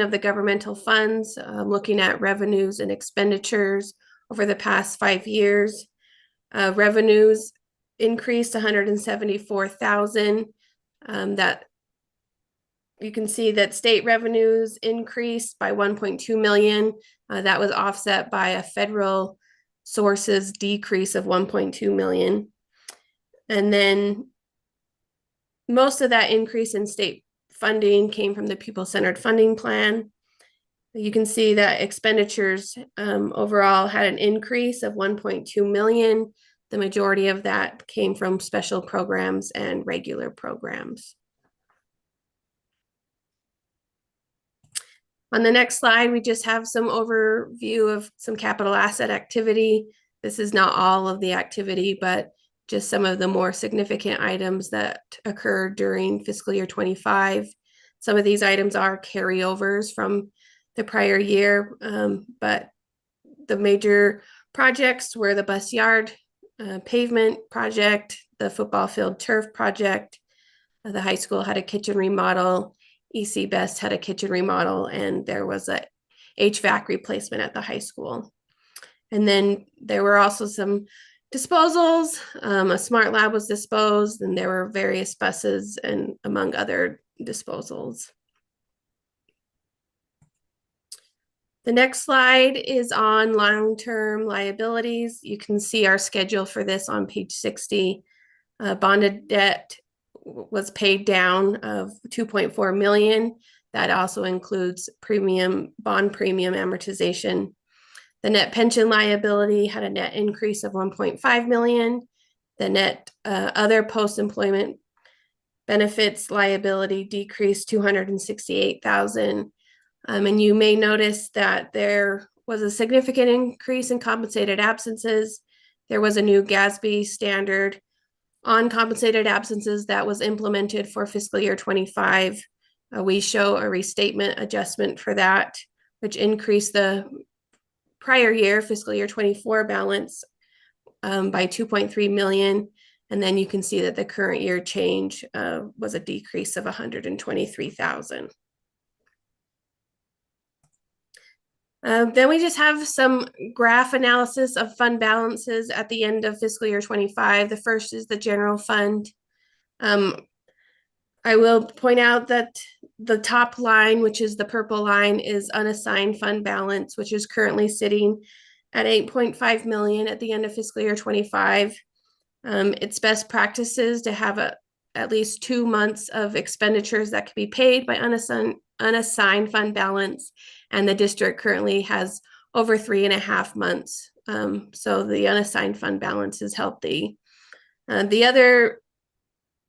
of the governmental funds, looking at revenues and expenditures over the past 5 years. Revenues increased 174,000. That you can see that state revenues increased by 1.2 million. That was offset by a federal sources decrease of 1.2 million. And then most of that increase in state funding came from the pupil-centered funding plan. You can see that expenditures overall had an increase of 1.2 million. The majority of that came from special programs and regular programs. On the next slide, we just have some overview of some capital asset activity. This is not all of the activity, but just some of the more significant items that occurred during fiscal year 25. Some of these items are carryovers from the prior year, but the major projects were the bus yard pavement project, the football field turf project, the high school had a kitchen remodel, EC Best had a kitchen remodel, and there was a HVAC replacement at the high school. And then there were also some disposals. A smart lab was disposed, and there were various buses and among other disposals. The next slide is on long-term liabilities. You can see our schedule for this on page 60. Bonded debt was paid down of 2.4 million. That also includes bond premium amortization. The net pension liability had a net increase of 1.5 million. The net other post-employment benefits liability decreased 268,000. And you may notice that there was a significant increase in compensated absences. There was a new GASB standard on compensated absences that was implemented for fiscal year 25. We show a restatement adjustment for that, which increased the prior year, fiscal year 24 balance by 2.3 million. And then you can see that the current year change was a decrease of 123,000. Then we just have some graph analysis of fund balances at the end of fiscal year 25. The first is the general fund. I will point out that the top line, which is the purple line, is unassigned fund balance, which is currently sitting at 8.5 million at the end of fiscal year 25. It's best practices to have at least 2 months of expenditures that can be paid by unassigned fund balance, and the district currently has over 3.5 months. So the unassigned fund balance is healthy. The other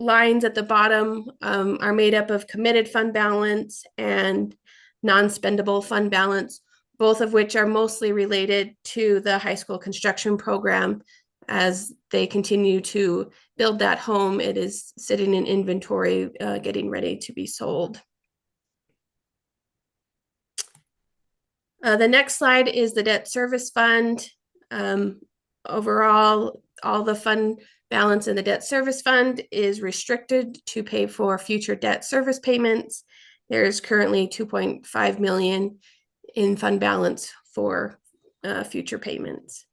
lines at the bottom are made up of committed fund balance and non-spendable fund balance, both of which are mostly related to the high school construction program. As they continue to build that home, it is sitting in inventory, getting ready to be sold. The next slide is the debt service fund. Overall, all the fund balance in the debt service fund is restricted to pay for future debt service payments. There is currently 2.5 million in fund balance for future payments.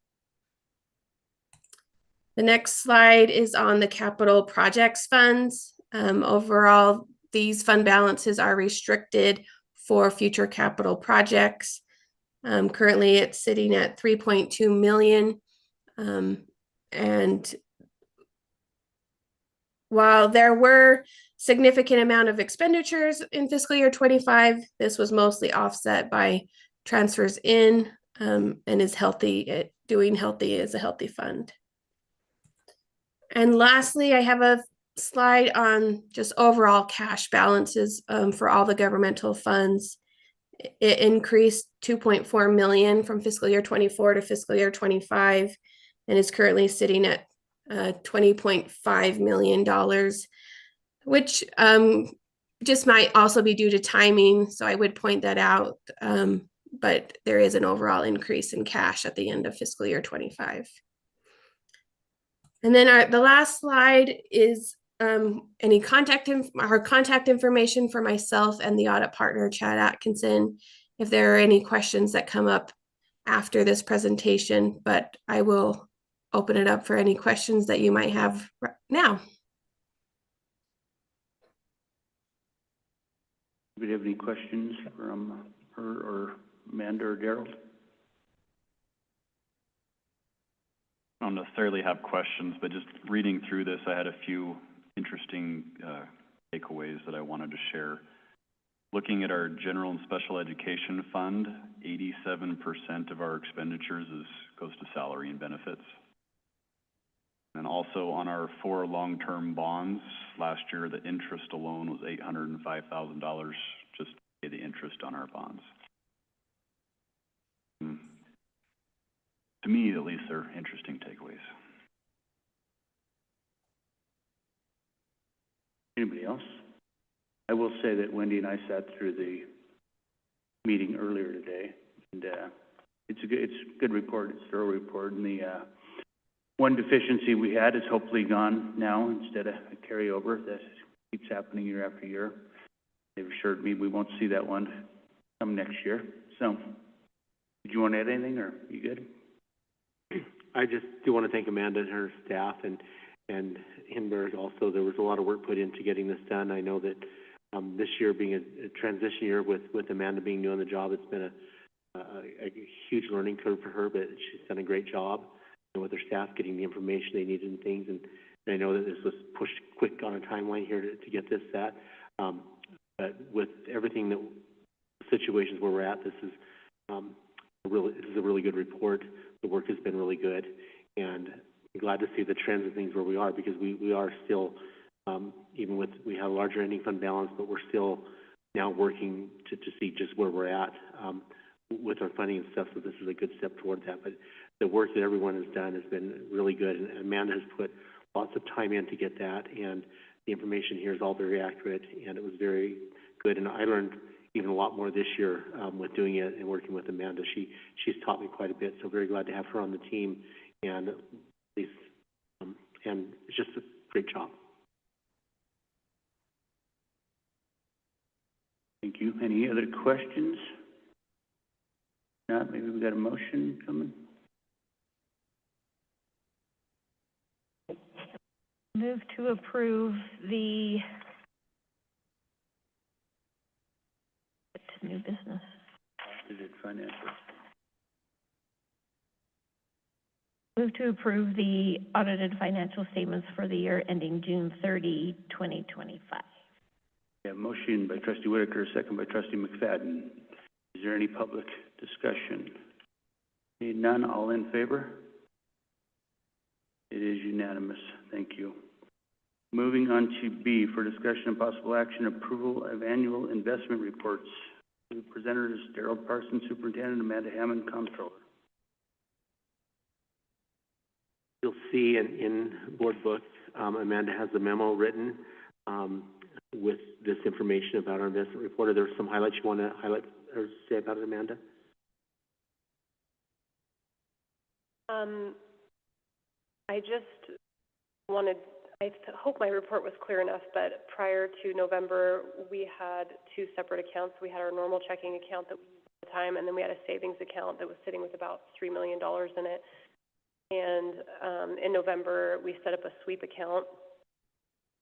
The next slide is on the capital projects funds. Overall, these fund balances are restricted for future capital projects. Currently, it's sitting at 3.2 million. And while there were significant amount of expenditures in fiscal year 25, this was mostly offset by transfers in and is healthy. Doing healthy is a healthy fund. And lastly, I have a slide on just overall cash balances for all the governmental funds. It increased 2.4 million from fiscal year 24 to fiscal year 25 and is currently sitting at $20.5 million, which just might also be due to timing. So I would point that out. But there is an overall increase in cash at the end of fiscal year 25. And then the last slide is any contact information for myself and the audit partner, Chad Atkinson, if there are any questions that come up after this presentation, but I will open it up for any questions that you might have now. Do you have any questions from her or Amanda or Daryl? I don't necessarily have questions, but just reading through this, I had a few interesting takeaways that I wanted to share. Looking at our general and special education fund, 87% of our expenditures goes to salary and benefits. And also on our 4 long-term bonds, last year the interest alone was $805,000 just to pay the interest on our bonds. To me, at least, they're interesting takeaways. Anybody else? I will say that Wendy and I sat through the meeting earlier today, and it's a good report. It's a thorough report, and the one deficiency we had is hopefully gone now instead of a carryover that keeps happening year after year. They've assured me we won't see that one come next year. So, did you want to add anything, or are you good? I just do want to thank Amanda and her staff and Hinberg also. There was a lot of work put into getting this done. I know that this year being a transition year with Amanda being new on the job, it's been a huge learning curve for her, but she's done a great job with her staff getting the information they needed and things. And I know that this was pushed quick on a timeline here to get this set. But with everything that situations where we're at, this is a really good report. The work has been really good, and I'm glad to see the trends and things where we are, because we are still, even with, we have a larger ending fund balance, but we're still now working to see just where we're at with our funding and stuff, so this is a good step toward that. But the work that everyone has done has been really good, and Amanda has put lots of time in to get that, and the information here is all very accurate, and it was very good, and I learned even a lot more this year with doing it and working with Amanda. She's taught me quite a bit, so very glad to have her on the team, and it's just a great job. Thank you. Any other questions? Not, maybe we got a motion coming? Move to approve the new business. Is it financial? Move to approve the audited financial statements for the year ending June 30, 2025. Yeah, motion by trustee Whitaker, second by trustee McFadden. Is there any public discussion? Seeing none, all in favor? It is unanimous. Thank you. Moving on to B, for discussion and possible action, approval of annual investment reports. The presenter is Darrell Parsons, Superintendent, Amanda Hammond, Comptroller. You'll see in board book, Amanda has a memo written with this information about our investment report. Are there some highlights you want to highlight or say about it, Amanda? I just wanted, I hope my report was clear enough, but prior to November, we had two separate accounts. We had our normal checking account that we used all the time, and then we had a savings account that was sitting with about $3 million in it. And in November, we set up a sweep account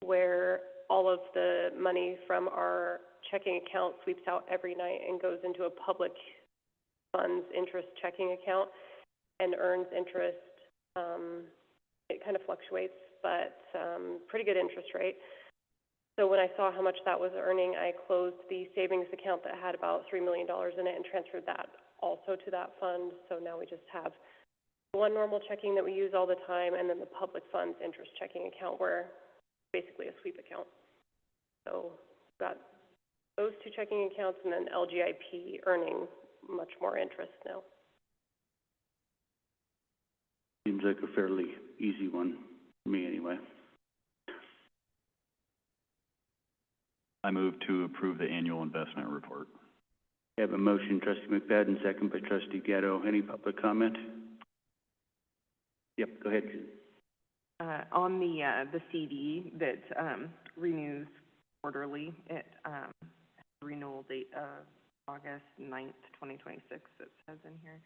where all of the money from our checking account sweeps out every night and goes into a public funds interest checking account and earns interest. It kind of fluctuates, but pretty good interest rate. So when I saw how much that was earning, I closed the savings account that had about $3 million in it and transferred that also to that fund. So now we just have one normal checking that we use all the time, and then the public funds interest checking account, where basically a sweep account. So we've got those two checking accounts, and then LGIP earning much more interest now. Seems like a fairly easy one for me anyway. I move to approve the annual investment report. I have a motion, trustee McFadden, second by trustee Gatto. Any public comment? Yep, go ahead. On the CD that renews quarterly, it has a renewal date of August 9th, 2026, it says in here.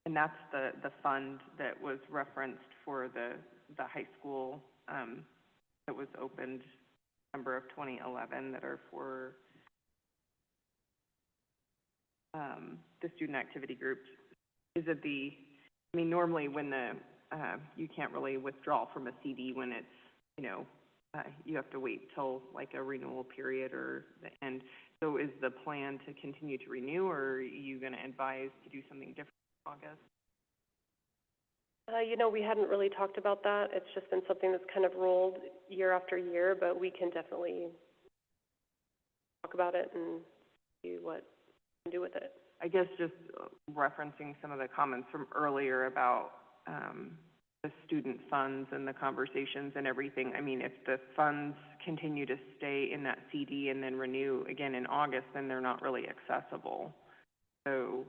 And that's the fund that was referenced for the high school that was opened December of 2011, that are for the student activity groups. Is it I mean, normally when you can't really withdraw from a CD when it's, you have to wait till like a renewal period or the end. So is the plan to continue to renew, or are you going to advise to do something different in August? We hadn't really talked about that. It's just been something that's kind of rolled year after year, but we can definitely talk about it and see what we can do with it. I guess just referencing some of the comments from earlier about the student funds and the conversations and everything. I mean, if the funds continue to stay in that CD and then renew again in August, then they're not really accessible. So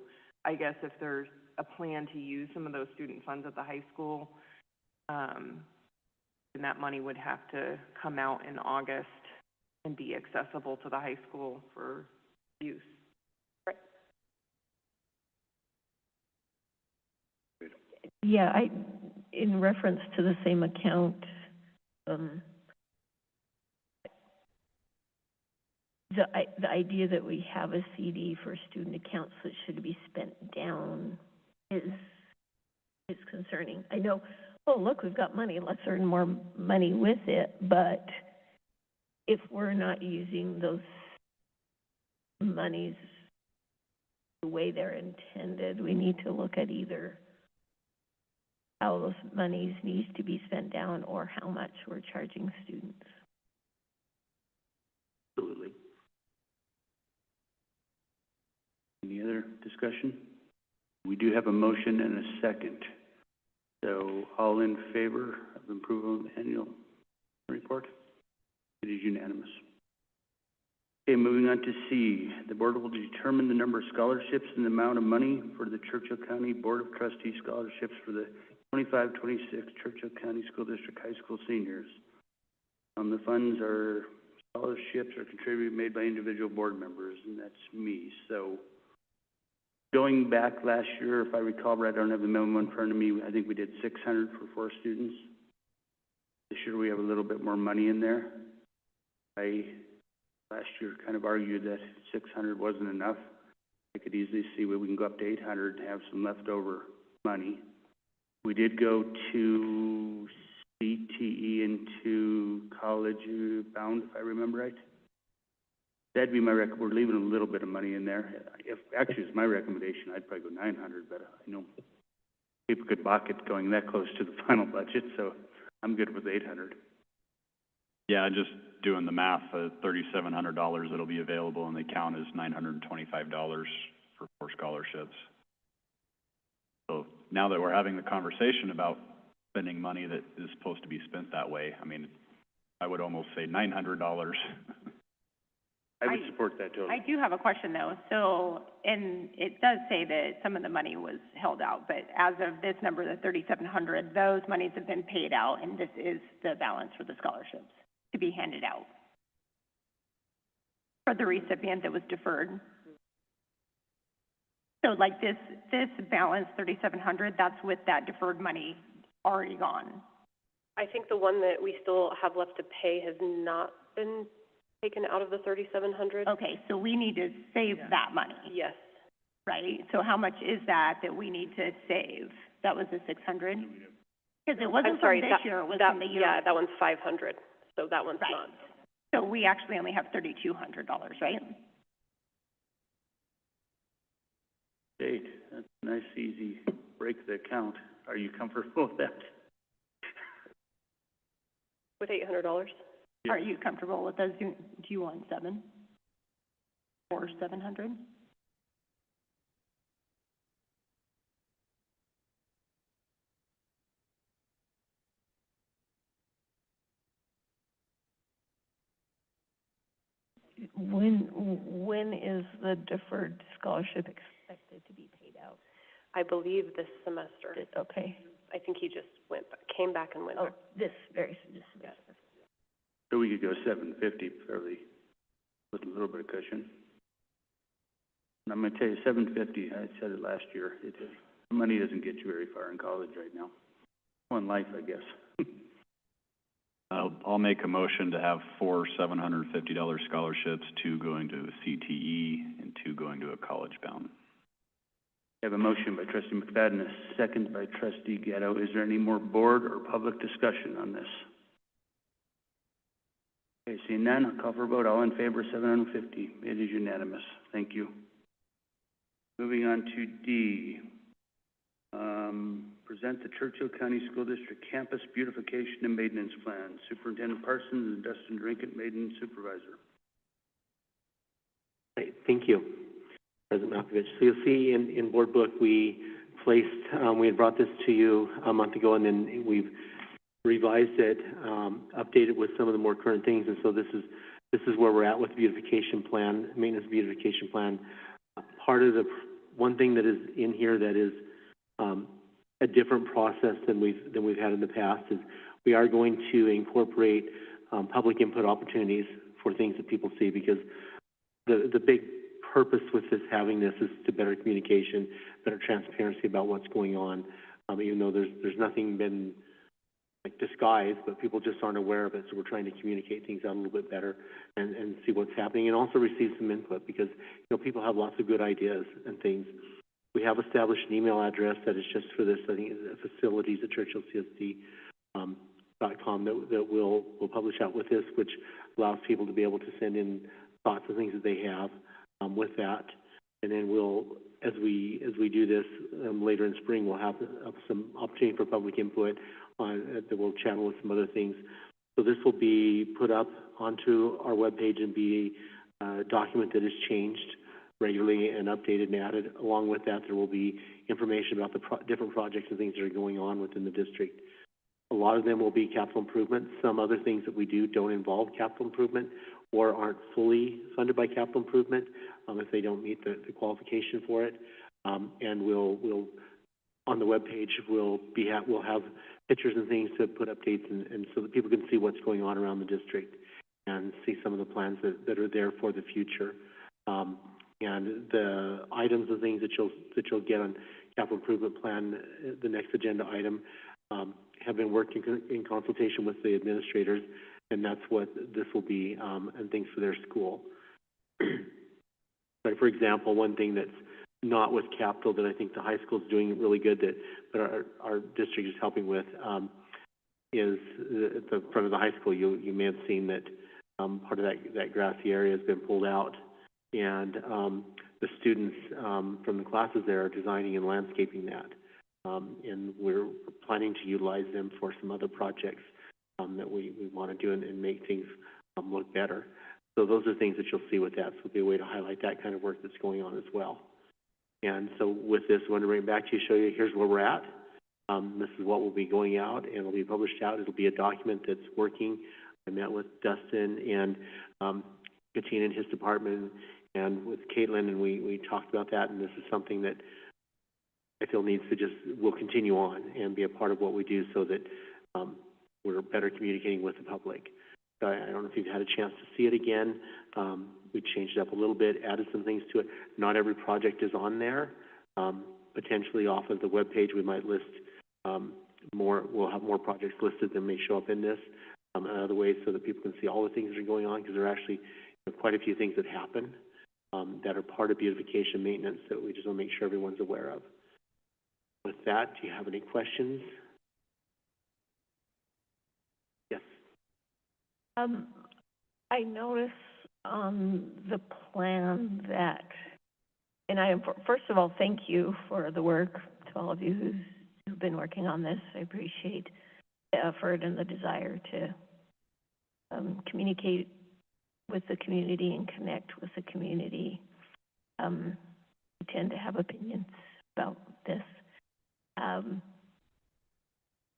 I guess if there's a plan to use some of those student funds at the high school, then that money would have to come out in August and be accessible to the high school for use. Yeah, in reference to the same account, the idea that we have a CD for student accounts that should be spent down is concerning. I know, oh, look, we've got money, let's earn more money with it, but if we're not using those monies the way they're intended, we need to look at either how those monies needs to be spent down or how much we're charging students. Absolutely. Any other discussion? We do have a motion and a second. So all in favor of approval of the annual report? It is unanimous. Okay, moving on to C. The board will determine the number of scholarships and the amount of money for the Churchill County Board of Trustees scholarships for the 25-26 Churchill County School District High School seniors. The funds are scholarships are contributed made by individual board members, and that's me. So Going back last year, if I recall right, I don't have the memo in front of me, I think we did 600 for 4 students. This year we have a little bit more money in there. I, last year, kind of argued that 600 wasn't enough. I could easily see where we can go up to 800 and have some leftover money. We did go to CTE and to college bound, if I remember right. That'd be my we're leaving a little bit of money in there. If actually it's my recommendation, I'd probably go 900, but I know people could balk it going that close to the final budget, so I'm good with 800. Yeah, just doing the math, $3,700 that'll be available in the account is $925 for 4 scholarships. So now that we're having the conversation about spending money that is supposed to be spent that way, I mean, I would almost say $900. I would support that totally. I do have a question though. So, and it does say that some of the money was held out, but as of this number, the 3,700, those monies have been paid out, and this is the balance for the scholarships to be handed out for the recipient that was deferred. So, like this balance, 3,700, that's with that deferred money already gone. I think the one that we still have left to pay has not been taken out of the 3,700. Okay, so we need to save that money. Yes. Right? So how much is that we need to save? That was the 600? Because it wasn't from this year, it was from the year. Yeah, that one's 500, so that one's Right. not. So we actually only have $3,200, right? Great, that's a nice, easy break the account. Are you comfortable with that? With $800? Yes. Are you comfortable with those? Do you want 7 or 700? When is the deferred scholarship expected to be paid out? I believe this semester. Okay. I think he just came back and went back. This semester. So we could go 750 fairly, with a little bit of cushion. And I'm gonna tell you, 750, I said it last year, money doesn't get you very far in college right now. Well, in life, I guess. I'll make a motion to have 4 $750 scholarships, 2 going to CTE and 2 going to a college bound. I have a motion by Trustee McFadden, a second by Trustee Gatto. Is there any more board or public discussion on this? Okay, seeing none, I'll call for a vote. All in favor, 750. It is unanimous. Thank you. Moving on to D. Present the Churchill County School District Campus Beautification and Maintenance Plan. Superintendent Parsons and Dustin Drinkett, Maintenance Supervisor. Right, thank you, President Malkovich. So you'll see in Board Book, we placed, we had brought this to you a month ago, and then we've revised it, updated with some of the more current things, and so this is where we're at with the beautification plan, maintenance beautification plan. Part of the one thing that is in here that is a different process than we've had in the past is we are going to incorporate public input opportunities for things that people see, because the big purpose with having this is to better communication, better transparency about what's going on. Even though there's nothing been like disguised, but people just aren't aware of it, so we're trying to communicate things out a little bit better and see what's happening, and also receive some input, because people have lots of good ideas and things. We have established an email address that is just for this. I think it's facilities at ChurchillCSD.com that we'll publish out with this, which allows people to be able to send in thoughts and things that they have with that. And then we'll, as we do this later in spring, we'll have some opportunity for public input that we'll channel with some other things. So this will be put up onto our webpage and be a document that is changed regularly and updated and added. Along with that, there will be information about the different projects and things that are going on within the district. A lot of them will be capital improvements. Some other things that we do don't involve capital improvement or aren't fully funded by capital improvement if they don't meet the qualification for it. And we'll on the webpage we'll have pictures and things to put updates and so that people can see what's going on around the district and see some of the plans that are there for the future. And the items and things that you'll get on capital improvement plan, the next agenda item, have been worked in consultation with the administrators, and that's what this will be, and things for their school. But for example, one thing that's not with capital that I think the high school is doing really good but our district is helping with, is at the front of the high school. You may have seen that part of that grassy area has been pulled out, and the students from the classes there are designing and landscaping that, and we're planning to utilize them for some other projects that we want to do and make things look better. So those are things that you'll see with that. So it'll be a way to highlight that kind of work that's going on as well. And so with this, I want to bring it back to you, show you here's where we're at. This is what will be going out, and it'll be published out. It'll be a document that's working. I met with Dustin and Katina in his department and with Caitlin, and we talked about that, and this is something that I feel will continue on and be a part of what we do so that we're better communicating with the public. So I don't know if you've had a chance to see it again. We changed it up a little bit, added some things to it. Not every project is on there. Potentially off of the webpage, we might list more. We'll have more projects listed than may show up in this, and other ways so that people can see all the things that are going on, because there are actually quite a few things that happen that are part of beautification maintenance that we just want to make sure everyone's aware of. With that, do you have any questions? Yes. I notice on the plan that, and first of all, thank you for the work to all of you who've been working on this. I appreciate the effort and the desire to communicate with the community and connect with the community. We tend to have opinions about this.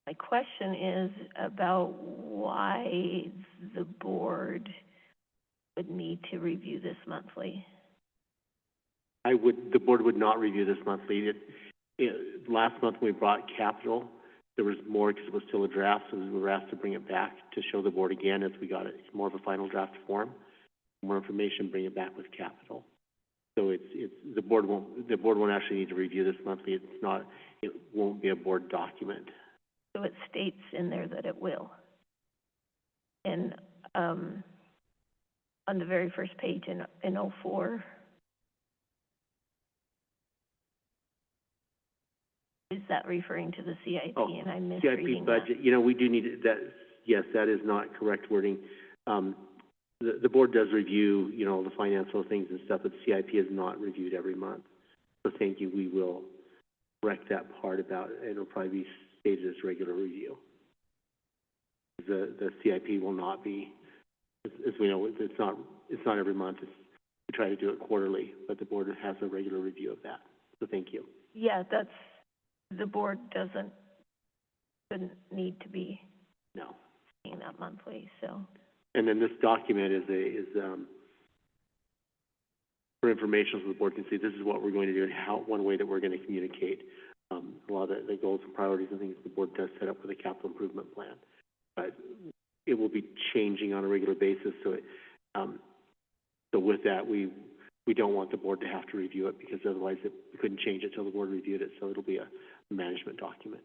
My question is about why the board would need to review this monthly. The board would not review this monthly. Last month when we brought capital, there was more because it was still a draft, so we were asked to bring it back to show the board again as we got it more of a final draft form. More information, bring it back with capital. So the board won't actually need to review this monthly. It won't be a board document. So it states in there that it will. And on the very first page in 04, is that referring to the CIP? And I'm misreading CIP budget. That. We do need that. Yes, that is not correct wording. The board does review, the financial things and stuff, but CIP is not reviewed every month. So thank you. We will correct that part about it. It'll probably be stated as regular review. The CIP will not be, as we know, it's not every month. We try to do it quarterly, but the board has a regular review of that. So thank you. Yeah, the board shouldn't need to be seeing that monthly. So. And then this document is for information so the board can see this is what we're going to do and one way that we're going to communicate a lot of the goals and priorities and things the board does set up for the capital improvement plan. But it will be changing on a regular basis. So with that, we don't want the board to have to review it because otherwise we couldn't change it until the board reviewed it. So it'll be a management document.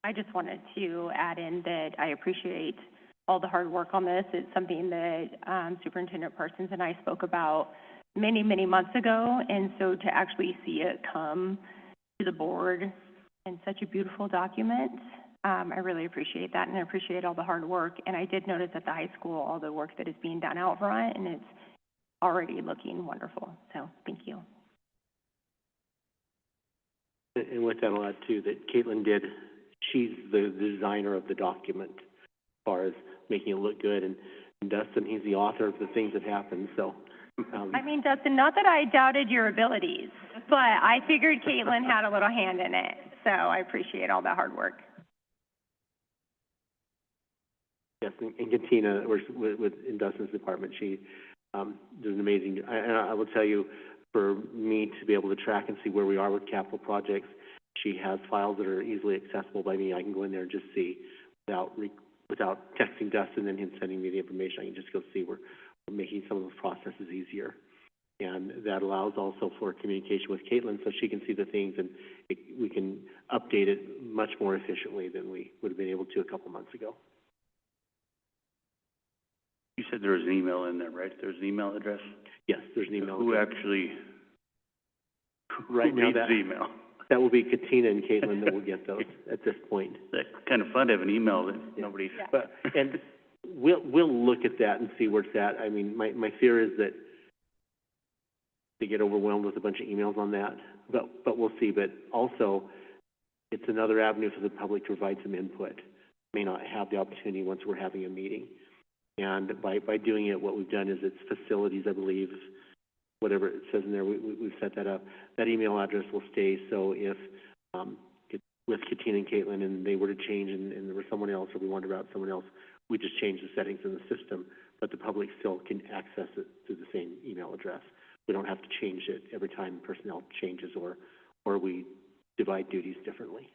I just wanted to add in that I appreciate all the hard work on this. It's something that Superintendent Parsons and I spoke about many, many months ago, and so to actually see it come to the board in such a beautiful document, I really appreciate that, and I appreciate all the hard work. And I did notice at the high school all the work that is being done out front, and it's already looking wonderful. So thank you. And with that, I'll add too that Caitlin she's the designer of the document as far as making it look good, and Dustin, he's the author of the things that happen. So Dustin, not that I doubted your abilities, but I figured Caitlin had a little hand in it, so I appreciate all that hard work. Yes, and Katina, in Dustin's department, she does an amazing, and I will tell you, for me to be able to track and see where we are with capital projects, she has files that are easily accessible by me. I can go in there and just see without texting Dustin and him sending me the information. I can just go see where making some of those processes easier. And that allows also for communication with Caitlin so she can see the things and we can update it much more efficiently than we would have been able to a couple months ago. You said there was an email in there, right? There's an email address? Yes, there's an email Who address. actually Right now reads that, the email? that will be Katina and Caitlin that will get those at this point. That's kind of fun to have an email that nobody... But, and we'll look at that and see where it's at. I mean, my fear is that they get overwhelmed with a bunch of emails on that, but we'll see. But also, it's another avenue for the public to provide some input. May not have the opportunity once we're having a meeting. And by doing it, what we've done is it's facilities, I believe, whatever it says in there, we've set that up. That email address will stay, so if with Katina and Caitlin and they were to change and there was someone else or we wanted to route someone else, we just change the settings in the system, but the public still can access it through the same email address. We don't have to change it every time personnel changes or we divide duties differently.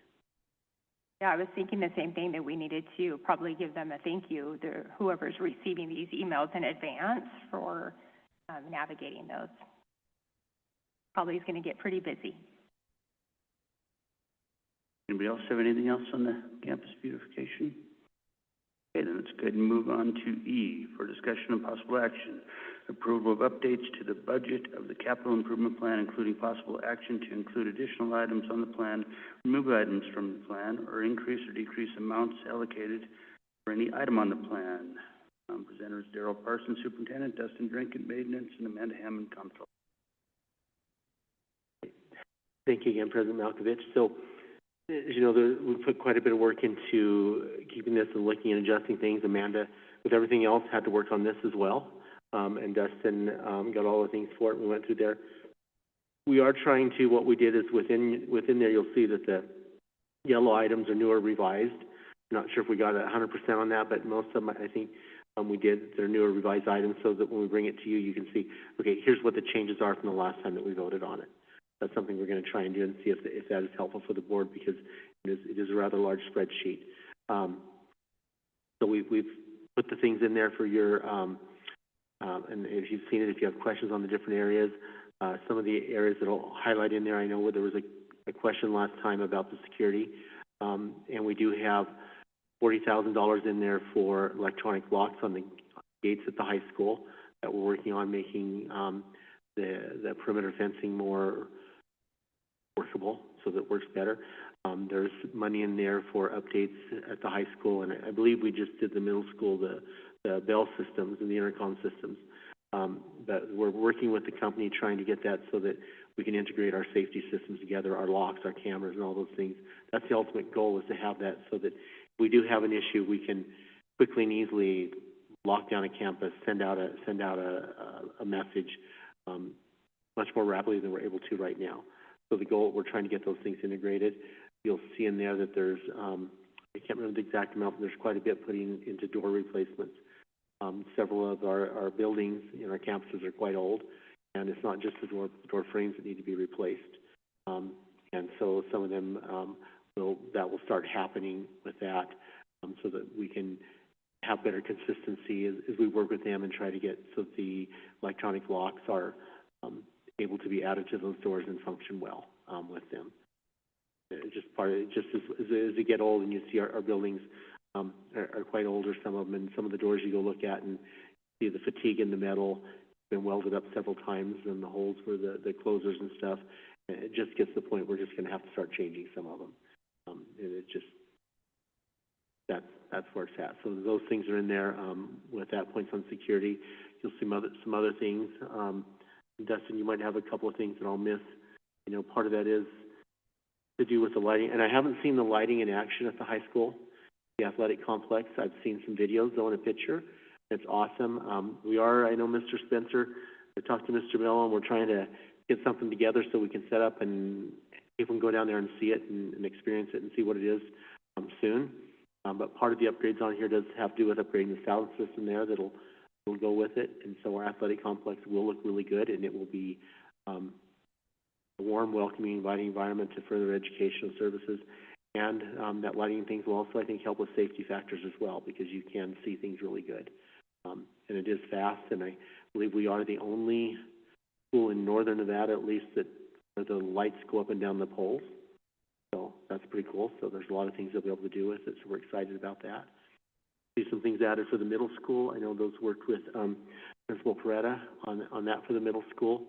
Yeah, I was thinking the same thing, that we needed to probably give them a thank you, whoever's receiving these emails in advance for navigating those. Probably is going to get pretty busy. Anybody else have anything else on the campus beautification? Okay, then let's go ahead and move on to E for discussion and possible action. Approval of updates to the budget of the capital improvement plan, including possible action to include additional items on the plan, remove items from the plan, or increase or decrease amounts allocated for any item on the plan. Presenters Darrell Parsons, Superintendent, Dustin Drinkin, Maintenance, and Amanda Hammond, Comptroller. Thank you again, President Malkovich. So, as you know, we've put quite a bit of work into keeping this and looking and adjusting things. Amanda, with everything else, had to work on this as well. And Dustin got all the things for it. We went through there. We are trying to, what we did is within there, you'll see that the yellow items are new or revised. I'm not sure if we got 100% on that, but most of them, I think, we did. They're new or revised items so that when we bring it to you, you can see, okay, here's what the changes are from the last time that we voted on it. That's something we're going to try and do and see if that is helpful for the board, because it is a rather large spreadsheet. So we've put the things in there for your, and if you've seen it, if you have questions on the different areas, some of the areas that I'll highlight in there, I know there was a question last time about the security, and we do have $40,000 in there for electronic locks on the gates at the high school that we're working on making the perimeter fencing more workable so that it works better. There's money in there for updates at the high school, and I believe we just did the middle school, the bell systems and the intercom systems. But we're working with the company trying to get that so that we can integrate our safety systems together, our locks, our cameras, and all those things. That's the ultimate goal, is to have that so that if we do have an issue, we can quickly and easily lock down a campus, send out a message much more rapidly than we're able to right now. So the goal, we're trying to get those things integrated. You'll see in there that there's, I can't remember the exact amount, but there's quite a bit putting into door replacements. Several of our buildings in our campuses are quite old, and it's not just the door frames that need to be replaced. And so some of them that will start happening with that, so that we can have better consistency as we work with them and try to get so the electronic locks are able to be added to those doors and function well with them. It's just part of it. Just as they get old and you see our buildings are quite older, some of them, and some of the doors you go look at and see the fatigue in the metal, been welded up several times, and the holes for the closers and stuff. And it just gets to the point we're just going to have to start changing some of them. And it just, that's where it's at. So those things are in there. With that, points on security, you'll see some other things. Dustin, you might have a couple of things that I'll miss. You know, part of that is to do with the lighting, and I haven't seen the lighting in action at the high school, the athletic complex. I've seen some videos, though, in a picture. It's awesome. I know Mr. Spencer, I talked to Mr. Mello, and we're trying to get something together so we can set up and people can go down there and see it and experience it and see what it is soon. But part of the upgrades on here does have to do with upgrading the sound system there that'll go with it. And so our athletic complex will look really good, and it will be a warm, welcoming, inviting environment to further educational services. And that lighting things will also, I think, help with safety factors as well, because you can see things really good. And it is fast, and I believe we are the only school in northern Nevada, at least, that where the lights go up and down the poles. So that's pretty cool. So there's a lot of things they'll be able to do with it, so we're excited about that. See some things added for the middle school. I know those worked with Principal Peretta on that for the middle school.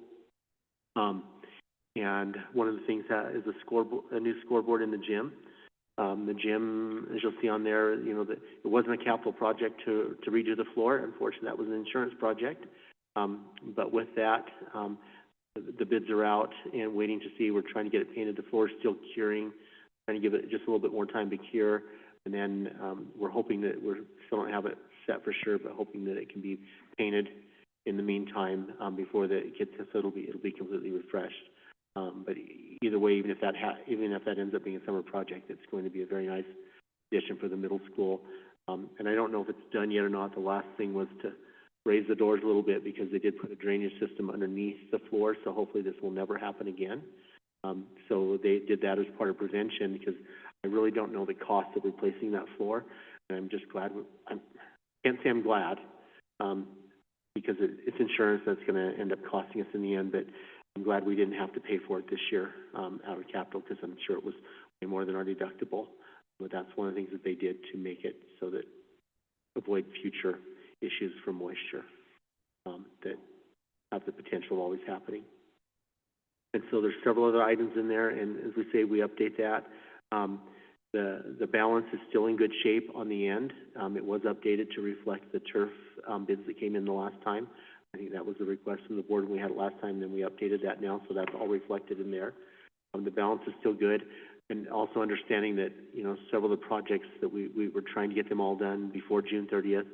And one of the things that is a new scoreboard in the gym. The gym, as you'll see on there, you know, it wasn't a capital project to redo the floor. Unfortunately, that was an insurance project. But with that, the bids are out and waiting to see. We're trying to get it painted. The floor is still curing, trying to give it just a little bit more time to cure. And then we're hoping that we still don't have it set for sure, but hoping that it can be painted in the meantime before it gets so it'll be completely refreshed. But either way, even if that ends up being a summer project, it's going to be a very nice addition for the middle school. And I don't know if it's done yet or not. The last thing was to raise the doors a little bit because they did put a drainage system underneath the floor, so hopefully this will never happen again. So they did that as part of prevention because I really don't know the cost of replacing that floor. And I'm just glad, I can't say I'm glad because it's insurance that's going to end up costing us in the end, but I'm glad we didn't have to pay for it this year out of capital because I'm sure it was way more than our deductible. But that's one of the things that they did to make it so that avoid future issues from moisture that have the potential of always happening. And so there's several other items in there, and as we say, we update that. The balance is still in good shape on the end. It was updated to reflect the turf bids that came in the last time. I think that was the request from the board when we had it last time, then we updated that now, so that's all reflected in there. The balance is still good, and also understanding that, you know, several of the projects that we were trying to get them all done before June 30th.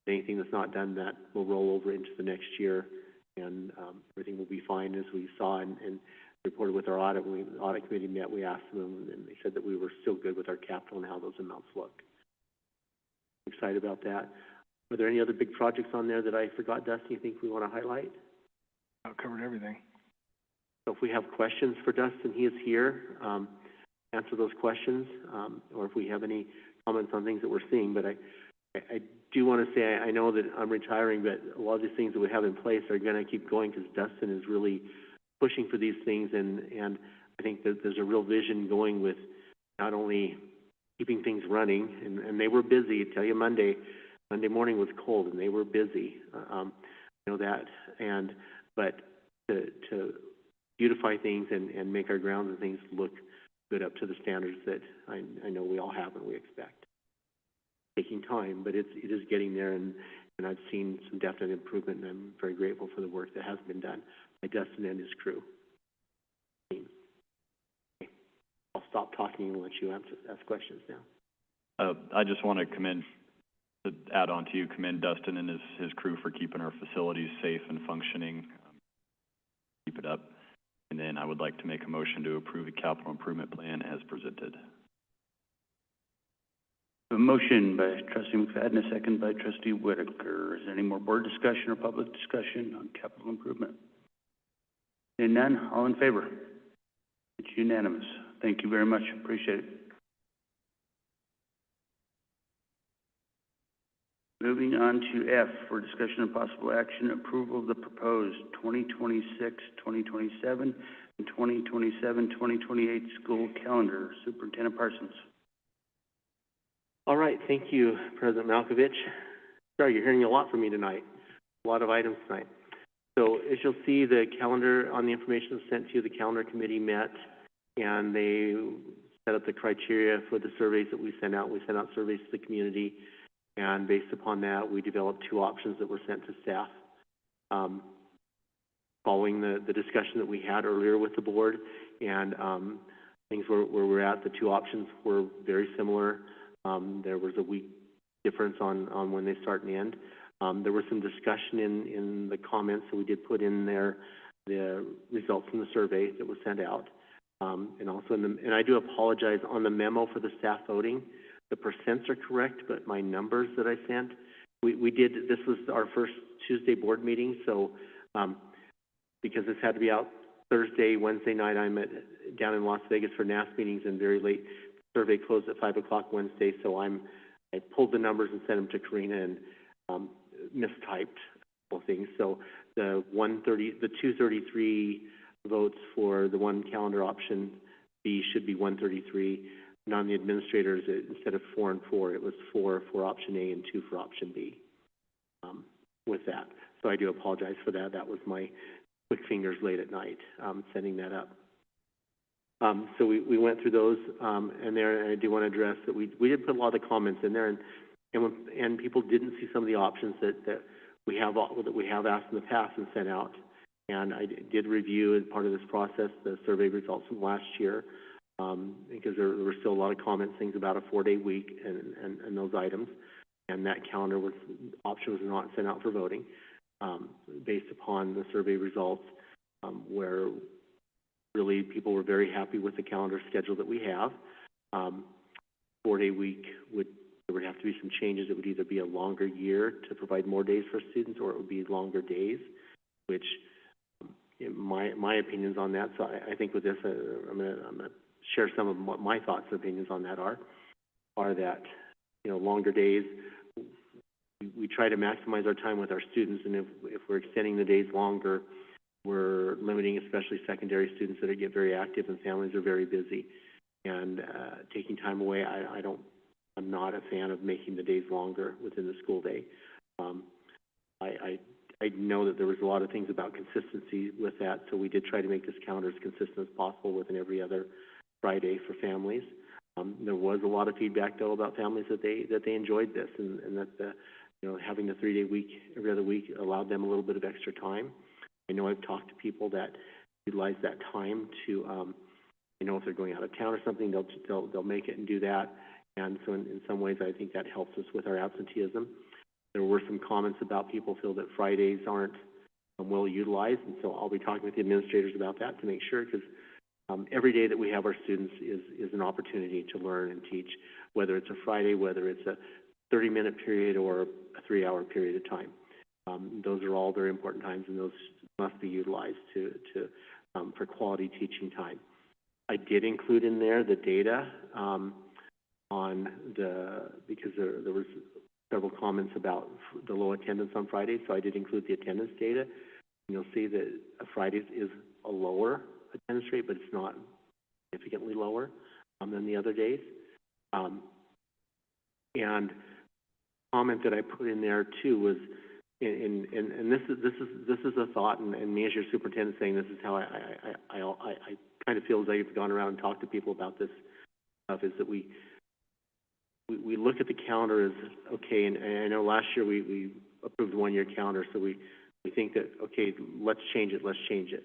Anything that's not done, that will roll over into the next year, and everything will be fine, as we saw and reported with our audit. When the audit committee met, we asked them, and they said that we were still good with our capital and how those amounts look. I'm excited about that. Are there any other big projects on there that I forgot, Dustin, you think we want to highlight? I've covered everything. So if we have questions for Dustin, he is here. Answer those questions, or if we have any comments on things that we're seeing. But I do want to say I know that I'm retiring, but a lot of these things that we have in place are going to keep going because Dustin is really pushing for these things, and I think that there's a real vision going with not only keeping things running, and they were busy. I tell you, Monday morning was cold, and they were busy. You know that, but to beautify things and make our grounds and things look good up to the standards that I know we all have and we expect. Taking time, but it is getting there, and I've seen some definite improvement, and I'm very grateful for the work that has been done by Dustin and his crew. Okay. I'll stop talking and let you ask questions now. I just want to add on to you, commend Dustin and his crew for keeping our facilities safe and functioning. Keep it up. And then I would like to make a motion to approve the capital improvement plan as presented. A motion by Trustee McFadden, a second by Trustee Whitaker. Is there any more board discussion or public discussion on capital improvement? Seeing none, all in favor? It's unanimous. Thank you very much. Appreciate it. Moving on to F for discussion of possible action, approval of the proposed 2026, 2027, and 2027-2028 school calendar. Superintendent Parsons. All right, thank you, President Malkovich. Sorry, you're hearing a lot from me tonight. A lot of items tonight. So as you'll see, the calendar on the information sent to you, the calendar committee met, and they set up the criteria for the surveys that we sent out. We sent out surveys to the community, and based upon that, we developed two options that were sent to staff. Following the discussion that we had earlier with the board, and things where we're at, the two options were very similar. There was a week difference on when they start and end. There was some discussion in the comments, so we did put in there the results from the survey that was sent out. And also, and I do apologize, on the memo for the staff voting, the percents are correct, but my numbers that I sent, this was our first Tuesday board meeting, so because this had to be out Thursday, Wednesday night, I'm down in Las Vegas for NAS meetings and very late. Survey closed at 5 o'clock Wednesday, so I pulled the numbers and sent them to Karina, and mistyped a couple things. So the 233 votes for the one calendar option B should be 133. And on the administrators, instead of 4 and 4, it was 4 for option A and 2 for option B. With that, so I do apologize for that. That was my quick fingers late at night setting that up. So we went through those, and I do want to address that we did put a lot of comments in there, and people didn't see some of the options that we have asked in the past and sent out. And I did review as part of this process the survey results from last year, because there were still a lot of comments, things about a 4-day week and those items, and that calendar option was not sent out for voting, based upon the survey results, where really people were very happy with the calendar schedule that we have. 4-day week there would have to be some changes. It would either be a longer year to provide more days for students, or it would be longer days, which my opinions on that. So I think with this, I'm gonna share some of what my thoughts and opinions on that are that, longer days, we try to maximize our time with our students, and if we're extending the days longer, we're limiting especially secondary students that get very active and families are very busy. And taking time away, I'm not a fan of making the days longer within the school day. I know that there was a lot of things about consistency with that, so we did try to make this calendar as consistent as possible with an every other Friday for families. There was a lot of feedback though about families that they enjoyed this, and that having the 3-day week every other week allowed them a little bit of extra time. I know I've talked to people that utilize that time to, if they're going out of town or something, they'll make it and do that. And so in some ways, I think that helps us with our absenteeism. There were some comments about people feel that Fridays aren't well utilized, and so I'll be talking with the administrators about that to make sure, because every day that we have our students is an opportunity to learn and teach, whether it's a Friday, whether it's a 30-minute period or a 3-hour period of time. Those are all very important times, and those must be utilized for quality teaching time. I did include in there the data because there was several comments about the low attendance on Fridays, so I did include the attendance data. And you'll see that Fridays is a lower attendance rate, but it's not significantly lower than the other days. And comment that I put in there too was, and this is a thought, and me as your superintendent saying this is how I kind of feel as I've gone around and talked to people about this stuff, is that we look at the calendar as, okay, and I know last year we approved a 1-year calendar, so we think that, okay, let's change it.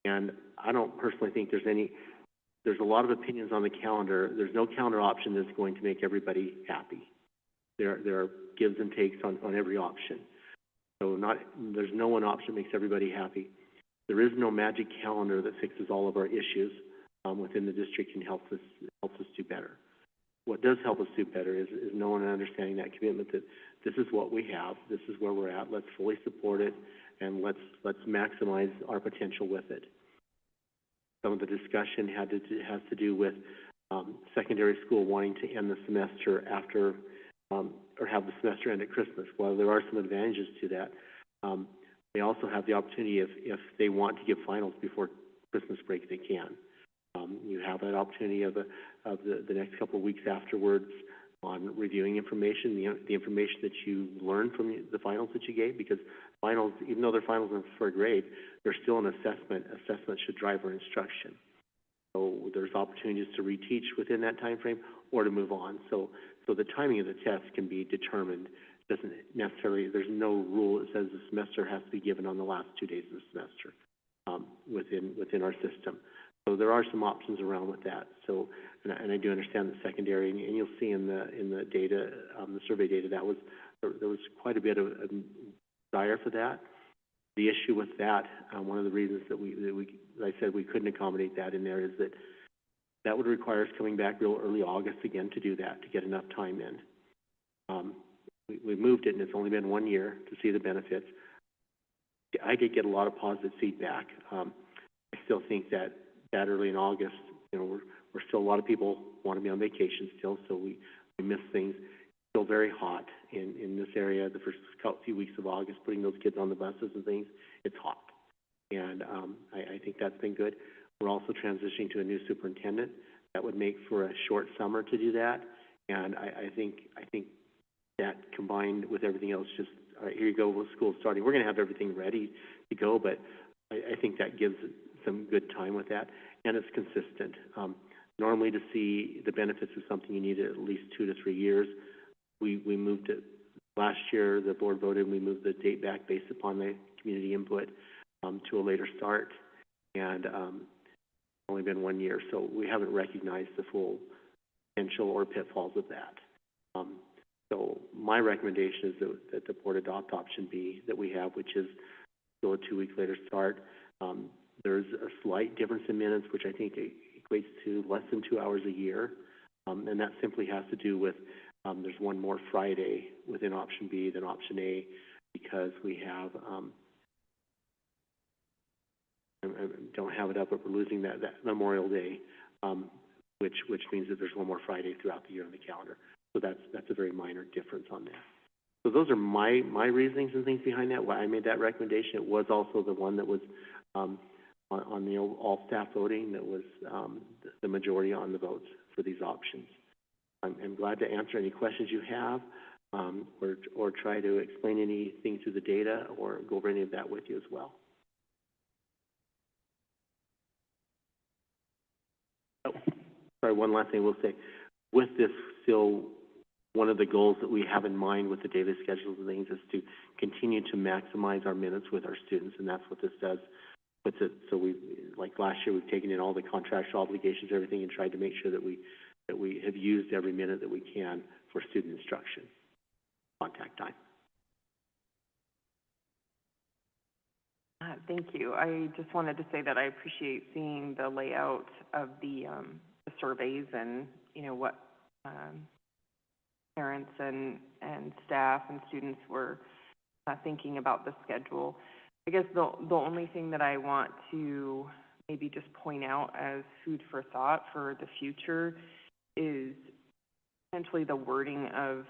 And I don't personally think there's a lot of opinions on the calendar. There's no calendar option that's going to make everybody happy. There are gives and takes on every option. So there's no one option that makes everybody happy. There is no magic calendar that fixes all of our issues within the district and helps us do better. What does help us do better is knowing and understanding that commitment that this is what we have, this is where we're at, let's fully support it, and let's maximize our potential with it. Some of the discussion has to do with secondary school wanting to end the semester after, or have the semester end at Christmas. While there are some advantages to that, they also have the opportunity, if they want to give finals before Christmas break, they can. You have that opportunity of the next couple of weeks afterwards on reviewing information, the information that you learned from the finals that you gave, because finals, even though they're finals for a grade, they're still an assessment. Assessment should drive our instruction. So there's opportunities to reteach within that time frame or to move on. So the timing of the test can be determined. Doesn't necessarily, there's no rule that says the semester has to be given on the last 2 days of the semester within our system. So there are some options around with that. So, and I do understand the secondary, and you'll see in the data, the survey data, there was quite a bit of desire for that. The issue with that, one of the reasons that I said we couldn't accommodate that in there, is that would require us coming back real early August again to do that, to get enough time in. We moved it, and it's only been 1 year to see the benefits. I did get a lot of positive feedback. I still think that early in August, we're still, a lot of people want to be on vacation still, so we miss things. still very hot in this area. The first few weeks of August, putting those kids on the buses and things, it's hot. And I think that's been good. We're also transitioning to a new superintendent. That would make for a short summer to do that. And I think that combined with everything else, just, all right, here you go with school starting. We're going to have everything ready to go, but I think that gives some good time with that. And it's consistent. Normally to see the benefits of something, you need at least 2 to 3 years. We moved it last year, the board voted, and we moved the date back based upon the community input to a later start. And only been 1 year, so we haven't recognized the full potential or pitfalls of that. So my recommendation is that the board adopt option B that we have, which is still a 2 week later start. There's a slight difference in minutes, which I think equates to less than 2 hours a year, and that simply has to do with there's one more Friday within option B than option A, because we have I don't have it up, but we're losing that Memorial Day, which means that there's one more Friday throughout the year on the calendar. So that's a very minor difference on that. So those are my reasonings and things behind that, why I made that recommendation. It was also the one that was on the all staff voting, that was the majority on the votes for these options. I'm glad to answer any questions you have, or try to explain anything through the data, or go over any of that with you as well. Oh, sorry, one last thing we'll say. With this, still, one of the goals that we have in mind with the daily schedules and things is to continue to maximize our minutes with our students, and that's what this does. Puts it so we, like last year, we've taken in all the contractual obligations, everything, and tried to make sure that we have used every minute that we can for student instruction, contact time. Thank you. I just wanted to say that I appreciate seeing the layout of the surveys and, you know, what parents and staff and students were thinking about the schedule. I guess the only thing that I want to maybe just point out as food for thought for the future is essentially the wording of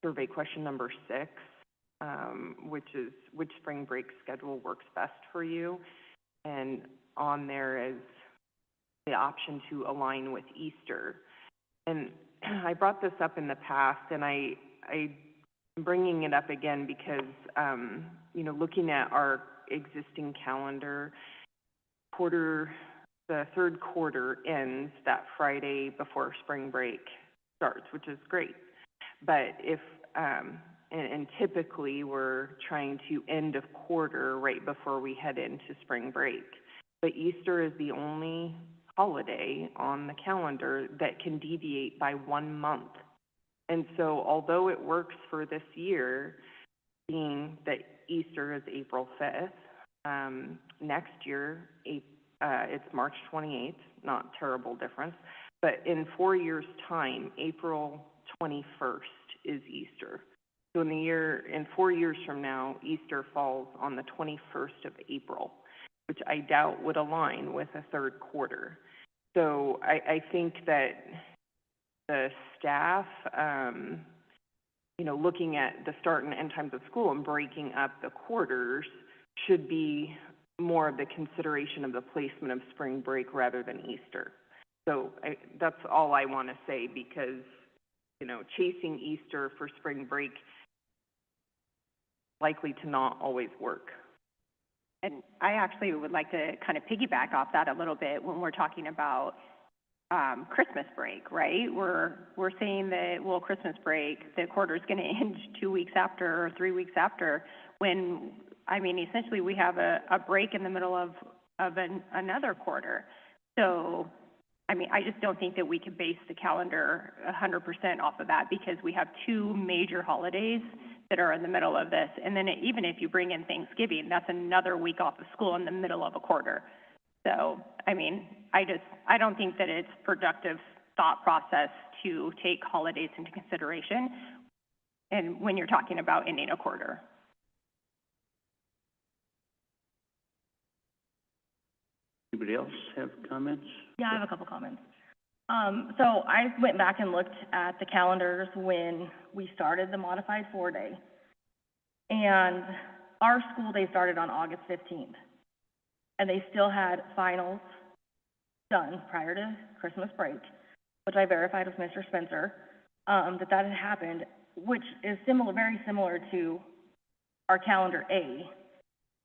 survey question number 6. Which is, which spring break schedule works best for you? And on there is the option to align with Easter. And I brought this up in the past, and I'm bringing it up again because, you know, looking at our existing calendar, the third quarter ends that Friday before spring break starts, which is great. But if, and typically we're trying to end of quarter right before we head into spring break. But Easter is the only holiday on the calendar that can deviate by 1 month. And so although it works for this year, being that Easter is April 5th, next year it's March 28th, not terrible difference. But in 4 years' time, April 21st is Easter. So in 4 years from now, Easter falls on the 21st of April, which I doubt would align with a third quarter. So I think that the staff, you know, looking at the start and end times of school and breaking up the quarters should be more of the consideration of the placement of spring break rather than Easter. So that's all I want to say, because, you know, chasing Easter for spring break likely to not always work. And I actually would like to kind of piggyback off that a little bit when we're talking about Christmas break, right? We're saying that, well, Christmas break, the quarter's going to end 2 weeks after or 3 weeks after, when, I mean, essentially we have a break in the middle of another quarter. So, I mean, I just don't think that we can base the calendar 100% off of that, because we have 2 major holidays that are in the middle of this. And then even if you bring in Thanksgiving, that's another week off of school in the middle of a quarter. So, I mean, I don't think that it's productive thought process to take holidays into consideration, and when you're talking about ending a quarter. Anybody else have comments? Yeah, I have a couple comments. So I went back and looked at the calendars when we started the modified 4-day. And our school day started on August 15th. And they still had finals done prior to Christmas break, which I verified with Mr. Spencer, that had happened, which is very similar to our calendar A.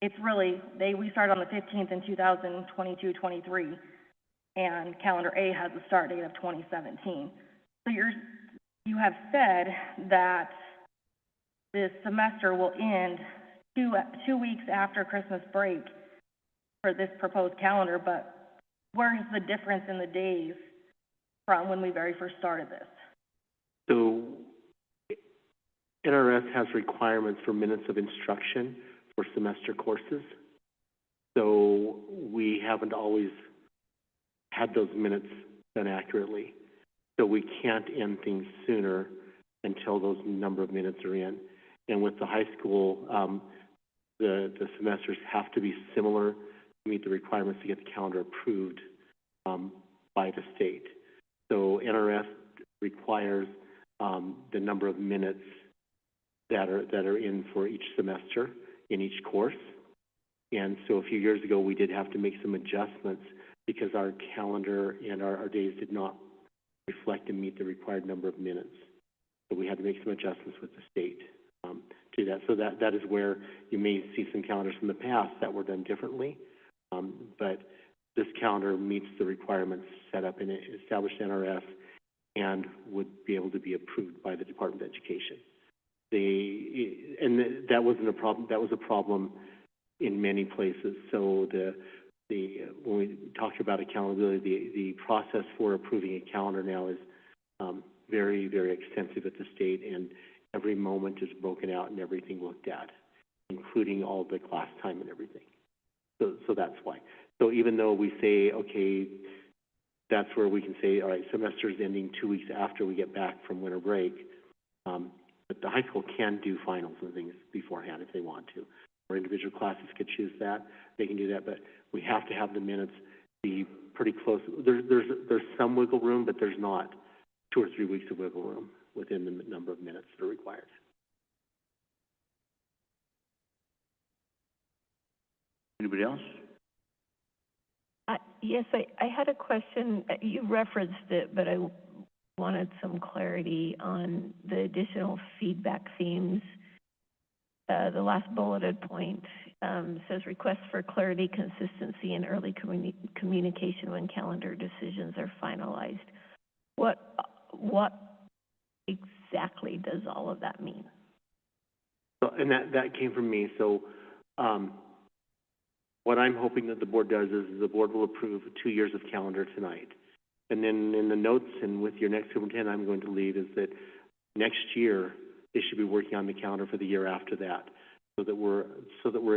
It's really, we started on the 15th in 2022-23, and calendar A has a start date of 2017. So you have said that this semester will end 2 weeks after Christmas break for this proposed calendar, but where's the difference in the days from when we very first started this? So NRS has requirements for minutes of instruction for semester courses. So we haven't always had those minutes done accurately. So we can't end things sooner until those number of minutes are in. And with the high school, the semesters have to be similar to meet the requirements to get the calendar approved by the state. So NRS requires the number of minutes that are in for each semester in each course. And so a few years ago, we did have to make some adjustments because our calendar and our days did not reflect and meet the required number of minutes. So we had to make some adjustments with the state to that. So that is where you may see some calendars from the past that were done differently. But this calendar meets the requirements set up in established NRS and would be able to be approved by the Department of Education. That wasn't a problem. That was a problem in many places. So when we talk about accountability, the process for approving a calendar now is very, very extensive at the state, and every moment is broken out and everything looked at, including all the class time and everything. So that's why. So even though we say, okay, that's where we can say, all right, semester's ending 2 weeks after we get back from winter break, but the high school can do finals and things beforehand if they want to. Or individual classes could choose that. They can do that, but we have to have the minutes be pretty close. There's some wiggle room, but there's not 2 or 3 weeks of wiggle room within the number of minutes that are required. Anybody else? Yes, I had a question. You referenced it, but I wanted some clarity on the additional feedback themes. The last bulleted point says request for clarity, consistency, and early communication when calendar decisions are finalized. What exactly does all of that mean? So, and that came from me. So what I'm hoping that the board does is the board will approve 2 years of calendar tonight. And then in the notes and with your next superintendent, I'm going to leave is that next year they should be working on the calendar for the year after that, so that we're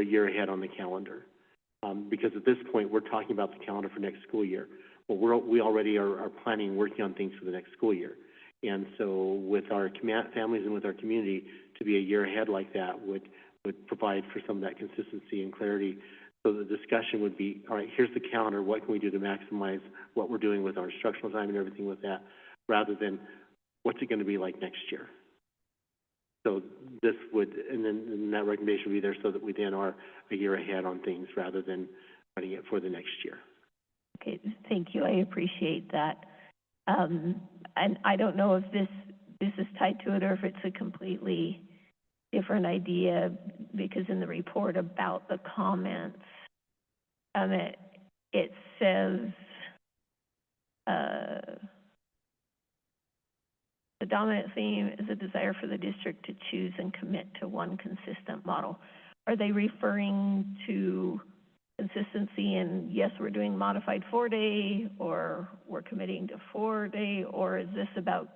a year ahead on the calendar. Because at this point we're talking about the calendar for next school year. Well, we already are planning and working on things for the next school year. And so with our families and with our community, to be a year ahead like that would provide for some of that consistency and clarity. So the discussion would be, all right, here's the calendar. What can we do to maximize what we're doing with our instructional time and everything with that, rather than what's it going to be like next year? So this would, and then that recommendation would be there so that we then are a year ahead on things rather than running it for the next year. Okay, thank you. I appreciate that. And I don't know if this is tied to it or if it's a completely different idea, because in the report about the comments, it says the dominant theme is a desire for the district to choose and commit to one consistent model. Are they referring to consistency in, yes, we're doing modified 4-day, or we're committing to 4-day, or is this about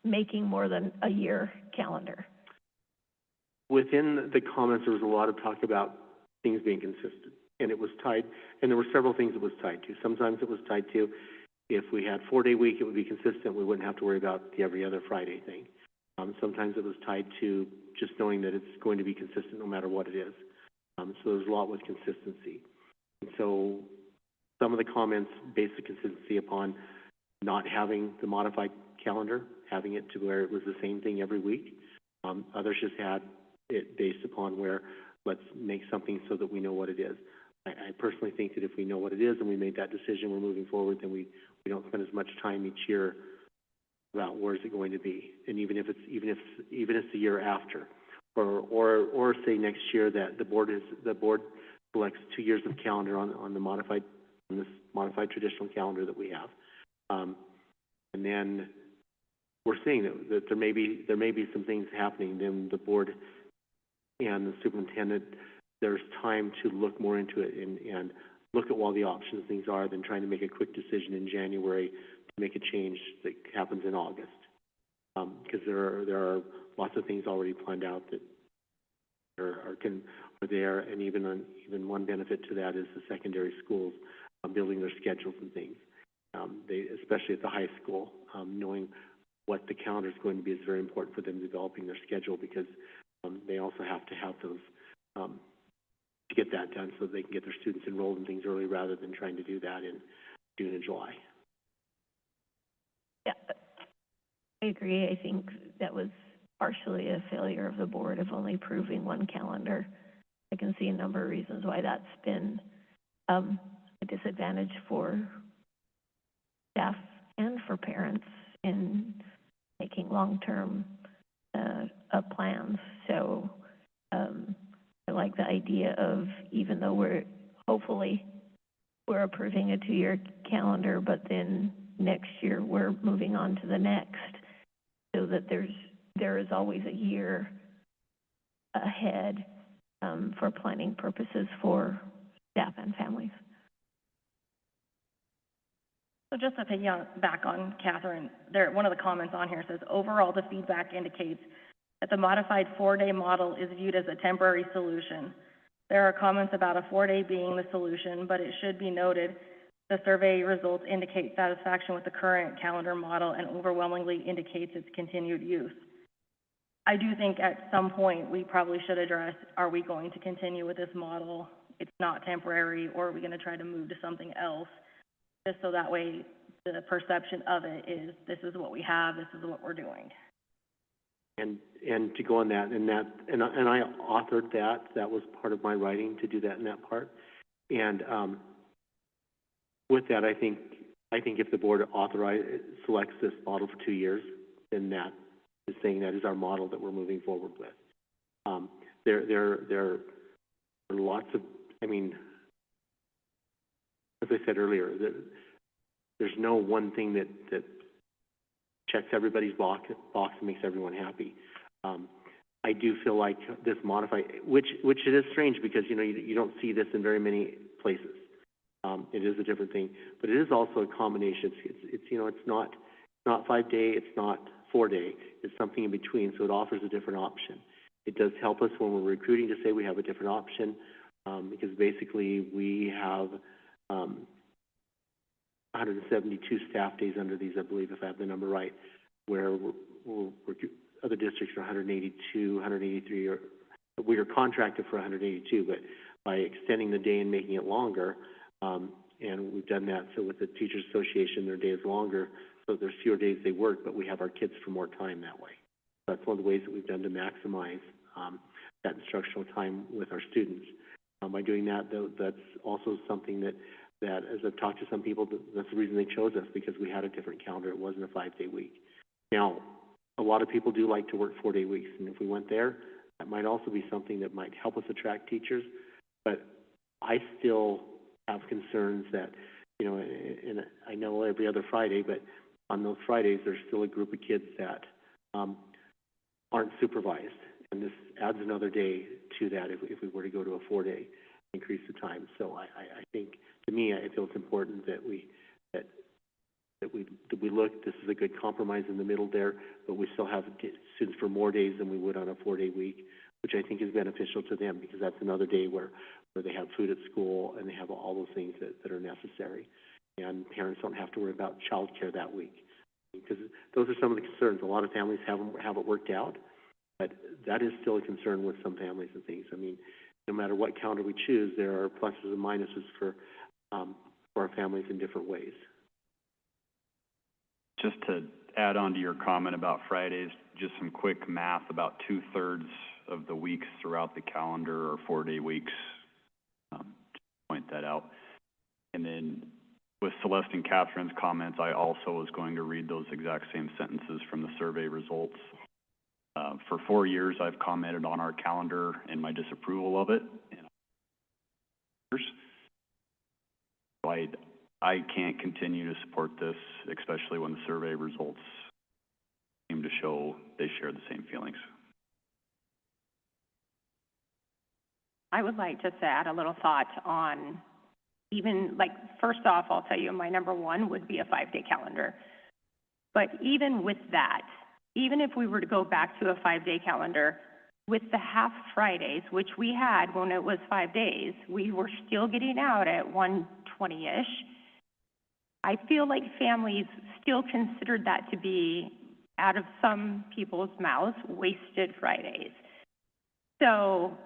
making more than a year calendar? Within the comments, there was a lot of talk about things being consistent, and it was tied, and there were several things it was tied to. Sometimes it was tied to, if we had 4-day week, it would be consistent. We wouldn't have to worry about the every other Friday thing. Sometimes it was tied to just knowing that it's going to be consistent no matter what it is. So there's a lot with consistency. And so some of the comments based the consistency upon not having the modified calendar, having it to where it was the same thing every week. Others just had it based upon where let's make something so that we know what it is. I personally think that if we know what it is and we made that decision, we're moving forward, then we don't spend as much time each year about where is it going to be. And even if it's the year after, or say next year that the board selects 2 years of calendar on this modified traditional calendar that we have. And then we're seeing that there may be some things happening. Then the board and the superintendent, there's time to look more into it and look at all the options things are than trying to make a quick decision in January to make a change that happens in August. Because there are lots of things already planned out that are there, and even one benefit to that is the secondary schools building their schedules and things. Especially at the high school, knowing what the calendar is going to be is very important for them developing their schedule, because they also have to have those to get that done so they can get their students enrolled in things early rather than trying to do that in June and July. Yeah, I agree. I think that was partially a failure of the board of only approving one calendar. I can see a number of reasons why that's been a disadvantage for staff and for parents in making long-term plans. So I like the idea of, even though we're approving a 2-year calendar, but then next year we're moving on to the next, so that there is always a year ahead for planning purposes for staff and families. So just to piggyback on Catherine, one of the comments on here says, overall, the feedback indicates that the modified 4-day model is viewed as a temporary solution. There are comments about a 4-day being the solution, but it should be noted the survey results indicate satisfaction with the current calendar model and overwhelmingly indicates its continued use. I do think at some point we probably should address, are we going to continue with this model? It's not temporary, or are we going to try to move to something else? Just so that way the perception of it is, this is what we have, this is what we're doing. And to go on that, and I authored that. That was part of my writing, to do that in that part. And with that, I think if the board selects this model for 2 years, then that is saying that is our model that we're moving forward with. There are lots of, I mean, as I said earlier, there's no one thing that checks everybody's box and makes everyone happy. I do feel like this modified, which it is strange, because you don't see this in very many places. It is a different thing, but it is also a combination. It's not 5-day, it's not 4-day. It's something in between, so it offers a different option. It does help us when we're recruiting to say we have a different option, because basically we have 172 staff days under these, I believe, if I have the number right, where other districts are 182, 183, or we are contracted for 182, but by extending the day and making it longer, and we've done that, so with the Teachers Association, their day is longer, so there's fewer days they work, but we have our kids for more time that way. That's one of the ways that we've done to maximize that instructional time with our students. By doing that, though, that's also something that as I've talked to some people, that's the reason they chose us, because we had a different calendar. It wasn't a 5-day week. Now, a lot of people do like to work 4-day weeks, and if we went there, that might also be something that might help us attract teachers. But I still have concerns that, and I know every other Friday, but on those Fridays, there's still a group of kids that aren't supervised, and this adds another day to that if we were to go to a 4-day increase the time. So I think, to me, I feel it's important that we look. This is a good compromise in the middle there, but we still have students for more days than we would on a 4-day week, which I think is beneficial to them, because that's another day where they have food at school and they have all those things that are necessary, and parents don't have to worry about childcare that week, because those are some of the concerns. A lot of families have it worked out, but that is still a concern with some families and things. I mean, no matter what calendar we choose, there are pluses and minuses for for our families in different ways. Just to add on to your comment about Fridays, just some quick math, about 2/3 of the weeks throughout the calendar are 4-day weeks. Just point that out. And then with Celeste and Catherine's comments, I also was going to read those exact same sentences from the survey results. For 4 years, I've commented on our calendar and my disapproval of it. So I can't continue to support this, especially when the survey results seem to show they share the same feelings. I would like just to add a little thought on even, like, first off, I'll tell you my number one would be a 5-day calendar. But even with that, even if we were to go back to a 5-day calendar, with the half Fridays, which we had when it was 5 days, we were still getting out at 1:20-ish. I feel like families still considered that to be, out of some people's mouths, wasted Fridays. So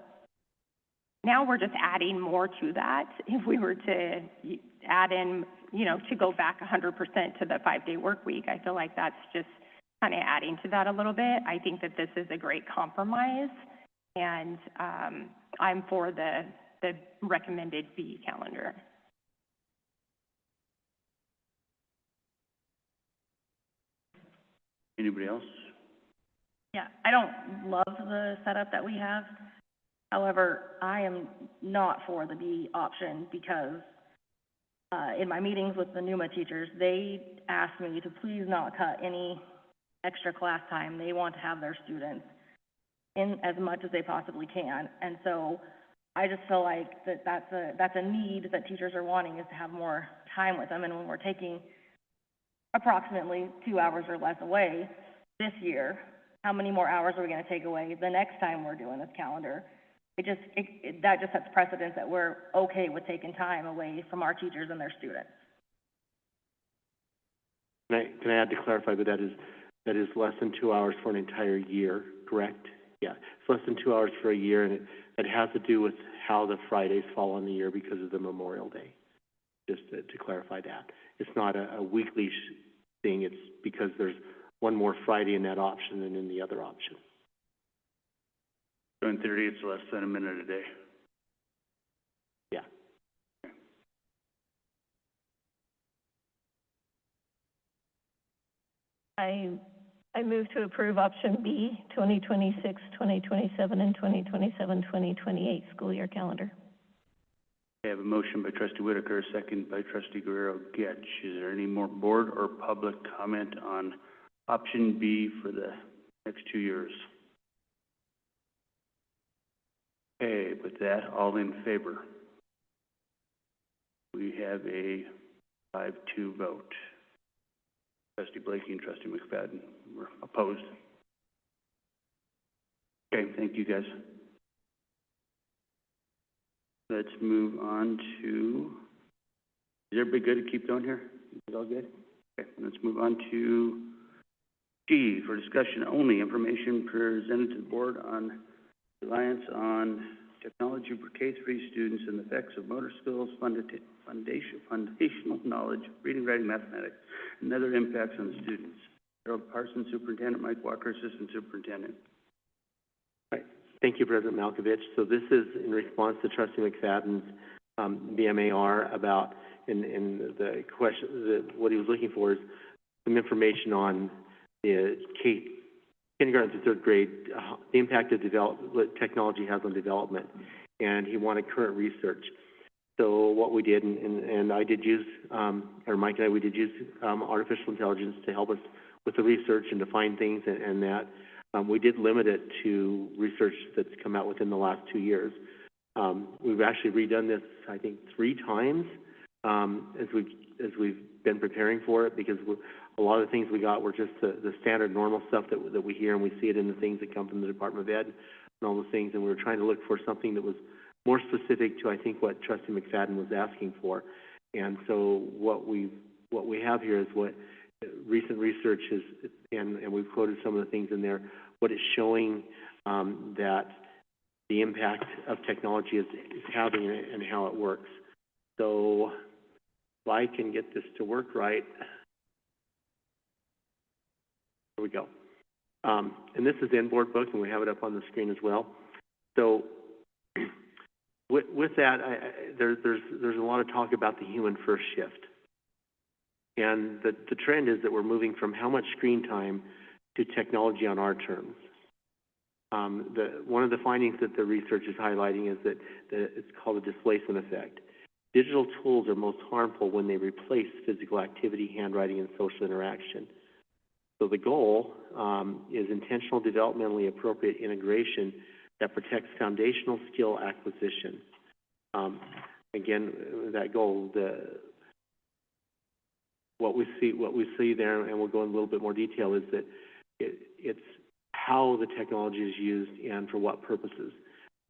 now we're just adding more to that. If we were to add in, you know, to go back 100% to the 5-day work week, I feel like that's just kind of adding to that a little bit. I think that this is a great compromise, and I'm for the recommended B calendar. Anybody else? Yeah, I don't love the setup that we have. However, I am not for the B option because in my meetings with the NUMA teachers, they asked me to please not cut any extra class time. They want to have their students in as much as they possibly can. And so I just feel like that's a need that teachers are wanting, is to have more time with them. And when we're taking approximately 2 hours or less away this year, how many more hours are we going to take away the next time we're doing this calendar? That just sets precedence that we're okay with taking time away from our teachers and their students. Can I add to clarify, but that is less than 2 hours for an entire year, correct? Yeah, it's less than 2 hours for a year, and it has to do with how the Fridays fall on the year because of the Memorial Day. Just to clarify that. It's not a weekly thing, it's because there's one more Friday in that option than in the other option. So in theory, it's less than a minute a day. Yeah. I move to approve option B, 2026, 2027, and 2027-2028 school year calendar. I have a motion by Trustee Whitaker, a second by Trustee Guerrero Getch. Is there any more board or public comment on option B for the next 2 years? Okay, with that, all in favor? We have a 5-2 vote. Trustee Blakey and Trustee McFadden were opposed. Okay, thank you guys. Let's move on to, is everybody good to keep going here? Is it all good? Okay, let's move on to G, for discussion only, information presented to the board on reliance on technology for K-3 students and the effects of motor skills, foundational knowledge, reading, writing, mathematics, and other impacts on the students. Harold Parsons, Superintendent, Mike Walker, Assistant Superintendent. Right. Thank you, President Malkovich. So this is in response to Trustee McFadden's BMAR about, in the question, what he was looking for is some information on the kindergarten to third grade, the impact of what technology has on development, and he wanted current research. So what we did, and I did use, or Mike and I, we did use artificial intelligence to help us with the research and to find things, and that we did limit it to research that's come out within the last 2 years. We've actually redone this, I think, 3 times as we've been preparing for it, because a lot of the things we got were just the standard normal stuff that we hear, and we see it in the things that come from the Department of Ed and all those things, and we were trying to look for something that was more specific to, I think, what Trustee McFadden was asking for. And so what we have here is what recent research is, and we've quoted some of the things in there, what it's showing that the impact of technology is having and how it works. So if I can get this to work right, here we go. And this is the Board book, and we have it up on the screen as well. So with that, there's a lot of talk about the human first shift. And the trend is that we're moving from how much screen time to technology on our terms. One of the findings that the research is highlighting is that it's called a displacement effect. Digital tools are most harmful when they replace physical activity, handwriting, and social interaction. So the goal is intentional, developmentally appropriate integration that protects foundational skill acquisition. Again, that goal, what we see there, and we'll go in a little bit more detail, is that it's how the technology is used and for what purposes.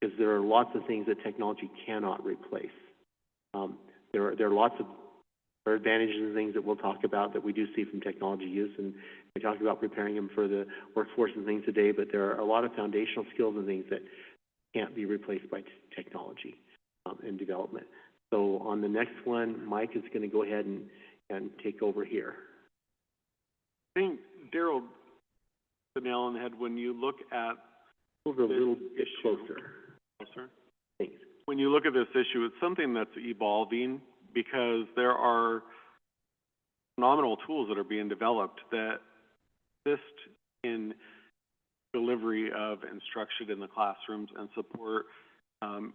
Because there are lots of things that technology cannot replace. There are lots of advantages and things that we'll talk about that we do see from technology use, and we talked about preparing them for the workforce and things today, but there are a lot of foundational skills and things that can't be replaced by technology and development. So on the next one, Mike is going to go ahead and take over here. I think, Daryl, the nail on the head when you look at over a little bit closer. Thanks. When you look at this issue, it's something that's evolving because there are phenomenal tools that are being developed that assist in delivery of instruction in the classrooms and support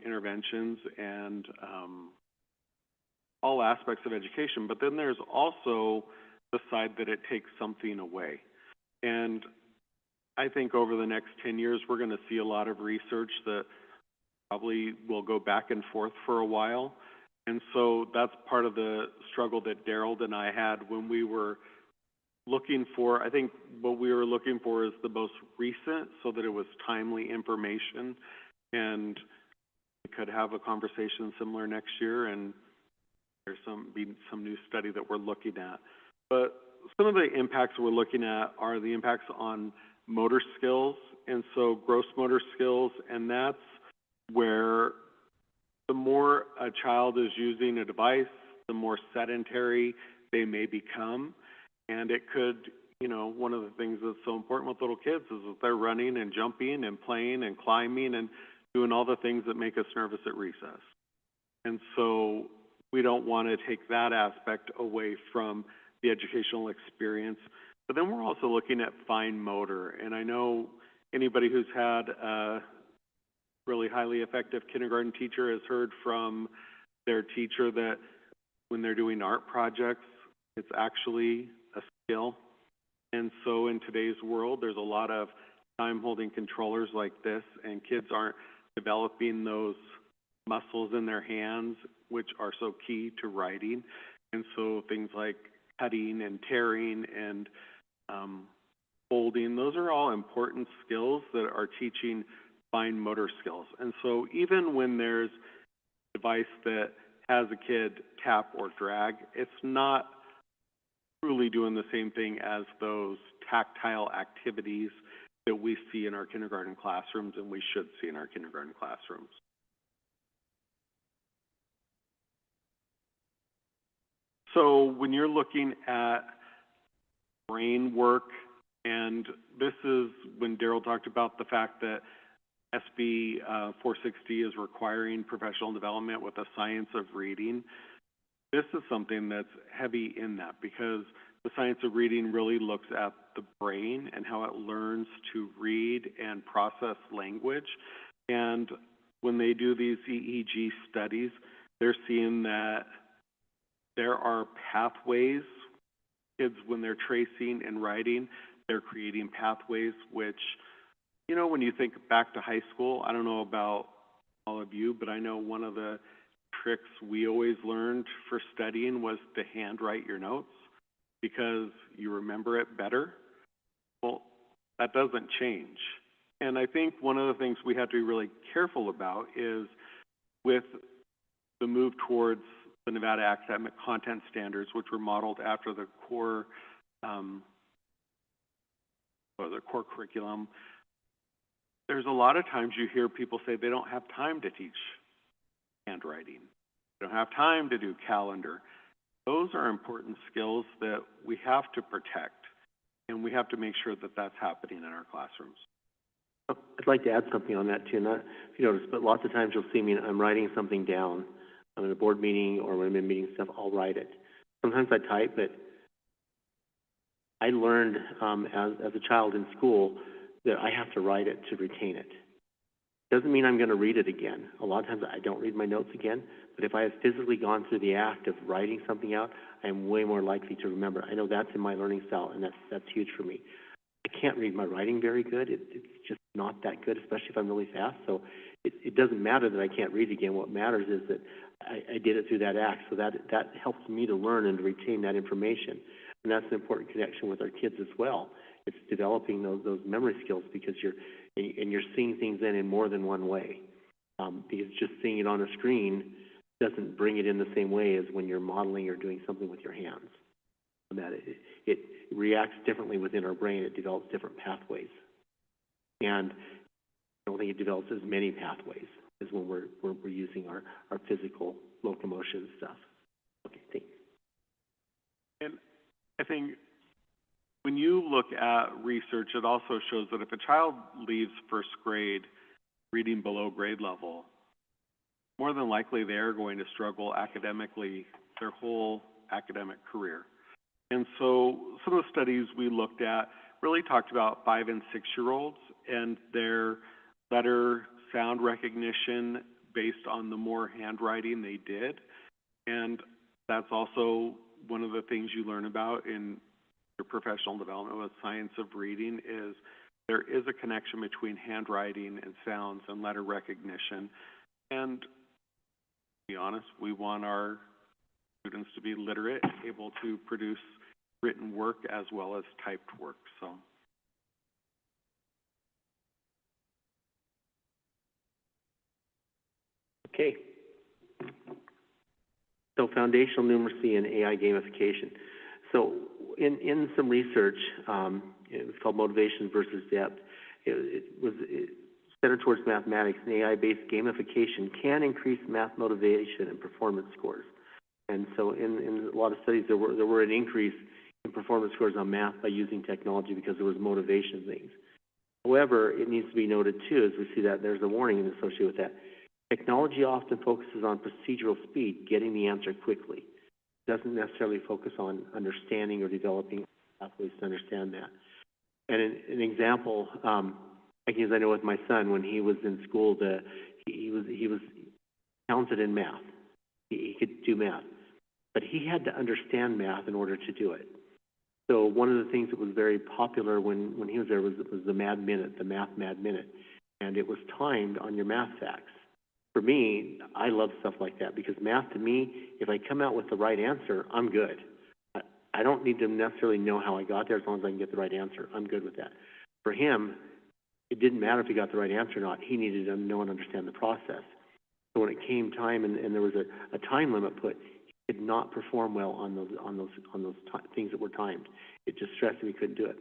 interventions and all aspects of education. But then there's also the side that it takes something away. And I think over the next 10 years, we're going to see a lot of research that probably will go back and forth for a while. And so that's part of the struggle that Daryl and I had when we were looking for, I think what we were looking for is the most recent so that it was timely information, and we could have a conversation similar next year, and there's some new study that we're looking at. But some of the impacts we're looking at are the impacts on motor skills, and so gross motor skills, and that's where the more a child is using a device, the more sedentary they may become. And it could, one of the things that's so important with little kids is that they're running and jumping and playing and climbing and doing all the things that make us nervous at recess. And so we don't want to take that aspect away from the educational experience. But then we're also looking at fine motor. And I know anybody who's had a really highly effective kindergarten teacher has heard from their teacher that when they're doing art projects, it's actually a skill. And so in today's world, there's a lot of time-holding controllers like this, and kids aren't developing those muscles in their hands, which are so key to writing. And so things like cutting and tearing and folding, those are all important skills that are teaching fine motor skills. And so even when there's a device that has a kid tap or drag, it's not truly doing the same thing as those tactile activities that we see in our kindergarten classrooms and we should see in our kindergarten classrooms. So when you're looking at brain work, and this is when Daryl talked about the fact that SB 460 is requiring professional development with a science of reading. This is something that's heavy in that because the science of reading really looks at the brain and how it learns to read and process language. And when they do these EEG studies, they're seeing that there are pathways. Kids, when they're tracing and writing, they're creating pathways which, when you think back to high school, I don't know about all of you, but I know one of the tricks we always learned for studying was to handwrite your notes because you remember it better. Well, that doesn't change. And I think one of the things we have to be really careful about is with the move towards the Nevada Academic Content Standards, which were modeled after the core curriculum, there's a lot of times you hear people say they don't have time to teach handwriting. They don't have time to do calendar. those are important skills that we have to protect, and we have to make sure that that's happening in our classrooms. I'd like to add something on that too, not if you notice, but lots of times you'll see me, I'm writing something down. I'm in a board meeting or when I'm in meeting stuff, I'll write it. Sometimes I type, but I learned as a child in school that I have to write it to retain it. Doesn't mean I'm going to read it again. A lot of times I don't read my notes again, but if I have physically gone through the act of writing something out, I'm way more likely to remember. I know that's in my learning style, and that's huge for me. I can't read my writing very good. It's just not that good, especially if I'm really fast. So it doesn't matter that I can't read again. What matters is that I did it through that act. So that helps me to learn and to retain that information. And that's an important connection with our kids as well. It's developing those memory skills because you're seeing things in more than one way. Because just seeing it on a screen doesn't bring it in the same way as when you're modeling or doing something with your hands. And that it reacts differently within our brain. It develops different pathways. And I don't think it develops as many pathways as when we're using our physical locomotion stuff. Okay, thanks. And I think when you look at research, it also shows that if a child leaves first grade reading below grade level, more than likely they're going to struggle academically their whole academic career. And so some of the studies we looked at really talked about 5- and 6-year-olds and their letter sound recognition based on the more handwriting they did. And that's also one of the things you learn about in your professional development with science of reading is there is a connection between handwriting and sounds and letter recognition. And to be honest, we want our students to be literate, able to produce written work as well as typed work. So. Okay. So foundational numeracy and AI gamification. So in some research, it was called motivation versus depth. It was centered towards mathematics, and AI-based gamification can increase math motivation and performance scores. And so in a lot of studies, there were an increase in performance scores on math by using technology because there was motivation things. However, it needs to be noted too, as we see that there's a warning associated with that. Technology often focuses on procedural speed, getting the answer quickly. It doesn't necessarily focus on understanding or developing pathways to understand that. And an example, I can use, I know with my son, when he was in school, he was talented in math. He could do math. But he had to understand math in order to do it. So one of the things that was very popular when he was there was the Mad Minute, the Math Mad Minute. And it was timed on your math facts. For me, I love stuff like that because math, to me, if I come out with the right answer, I'm good. I don't need to necessarily know how I got there as long as I can get the right answer. I'm good with that. For him, it didn't matter if he got the right answer or not. He needed to know and understand the process. So when it came time and there was a time limit put, he could not perform well on those things that were timed. It just stressed him he couldn't do it.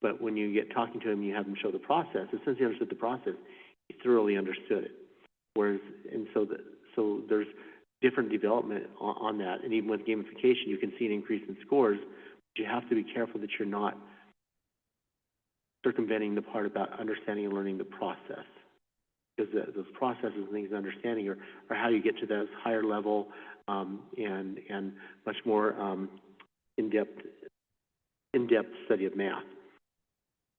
But when you get talking to him, you have him show the process. As soon as he understood the process, he thoroughly understood it. Whereas, so there's different development on that. And even with gamification, you can see an increase in scores, but you have to be careful that you're not circumventing the part about understanding and learning the process. Because those processes and things of understanding are how you get to that higher level and much more in-depth study of math.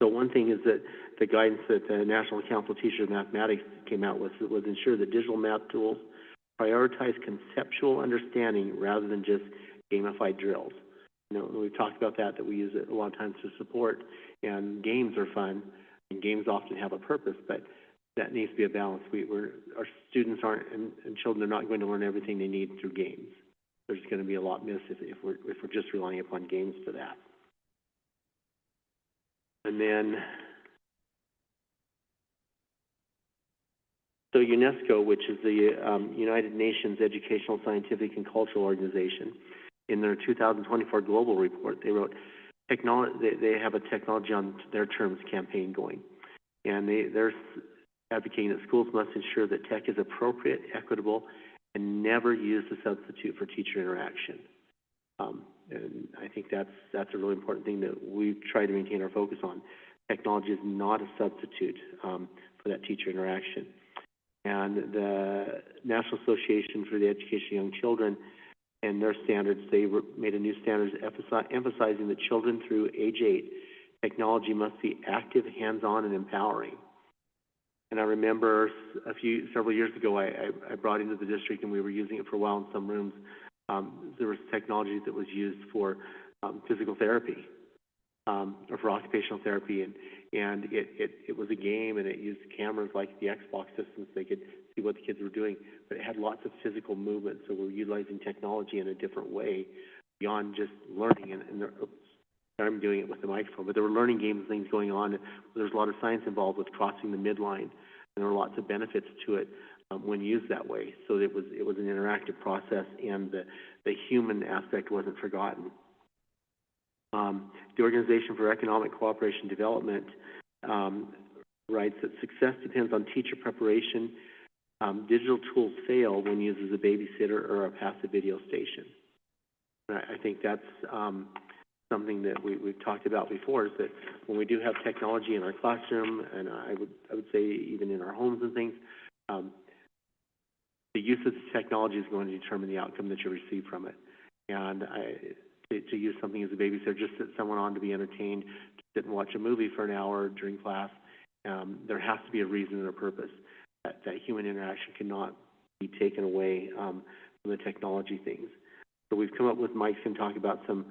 So one thing is that the guidance that the National Council of Teachers of Mathematics came out with was ensure that digital math tools prioritize conceptual understanding rather than just gamified drills. You know, we've talked about that we use it a lot of times to support, and games are fun, and games often have a purpose, but that needs to be a balance. Our students aren't, and children are not going to learn everything they need through games. There's going to be a lot missed if we're just relying upon games for that. And then, so UNESCO, which is the United Nations Educational, Scientific, and Cultural Organization, in their 2024 global report, they wrote, they have a technology on their terms campaign going. And they're advocating that schools must ensure that tech is appropriate, equitable, and never used as a substitute for teacher interaction. And I think that's a really important thing that we try to maintain our focus on. Technology is not a substitute for that teacher interaction. And the National Association for the Education of Young Children and their standards, they made a new standard emphasizing that children through age 8, technology must be active, hands-on, and empowering. And I remember several years ago, I brought into the district, and we were using it for a while in some rooms. There was technology that was used for physical therapy or for occupational therapy, and it was a game, and it used cameras like the Xbox systems. They could see what the kids were doing, but it had lots of physical movement. So we're utilizing technology in a different way beyond just learning. And I'm doing it with the microphone, but there were learning games and things going on. There was a lot of science involved with crossing the midline, and there were lots of benefits to it when used that way. So it was an interactive process, and the human aspect wasn't forgotten. The Organization for Economic Cooperation and Development writes that success depends on teacher preparation. Digital tools fail when used as a babysitter or a passive video station. And I think that's something that we've talked about before, is that when we do have technology in our classroom, and I would say even in our homes and things, the use of the technology is going to determine the outcome that you receive from it. And to use something as a babysitter, just sit someone on to be entertained, to sit and watch a movie for an hour during class, there has to be a reason and a purpose. That human interaction cannot be taken away from the technology things. So we've come up with, Mike's going to talk about some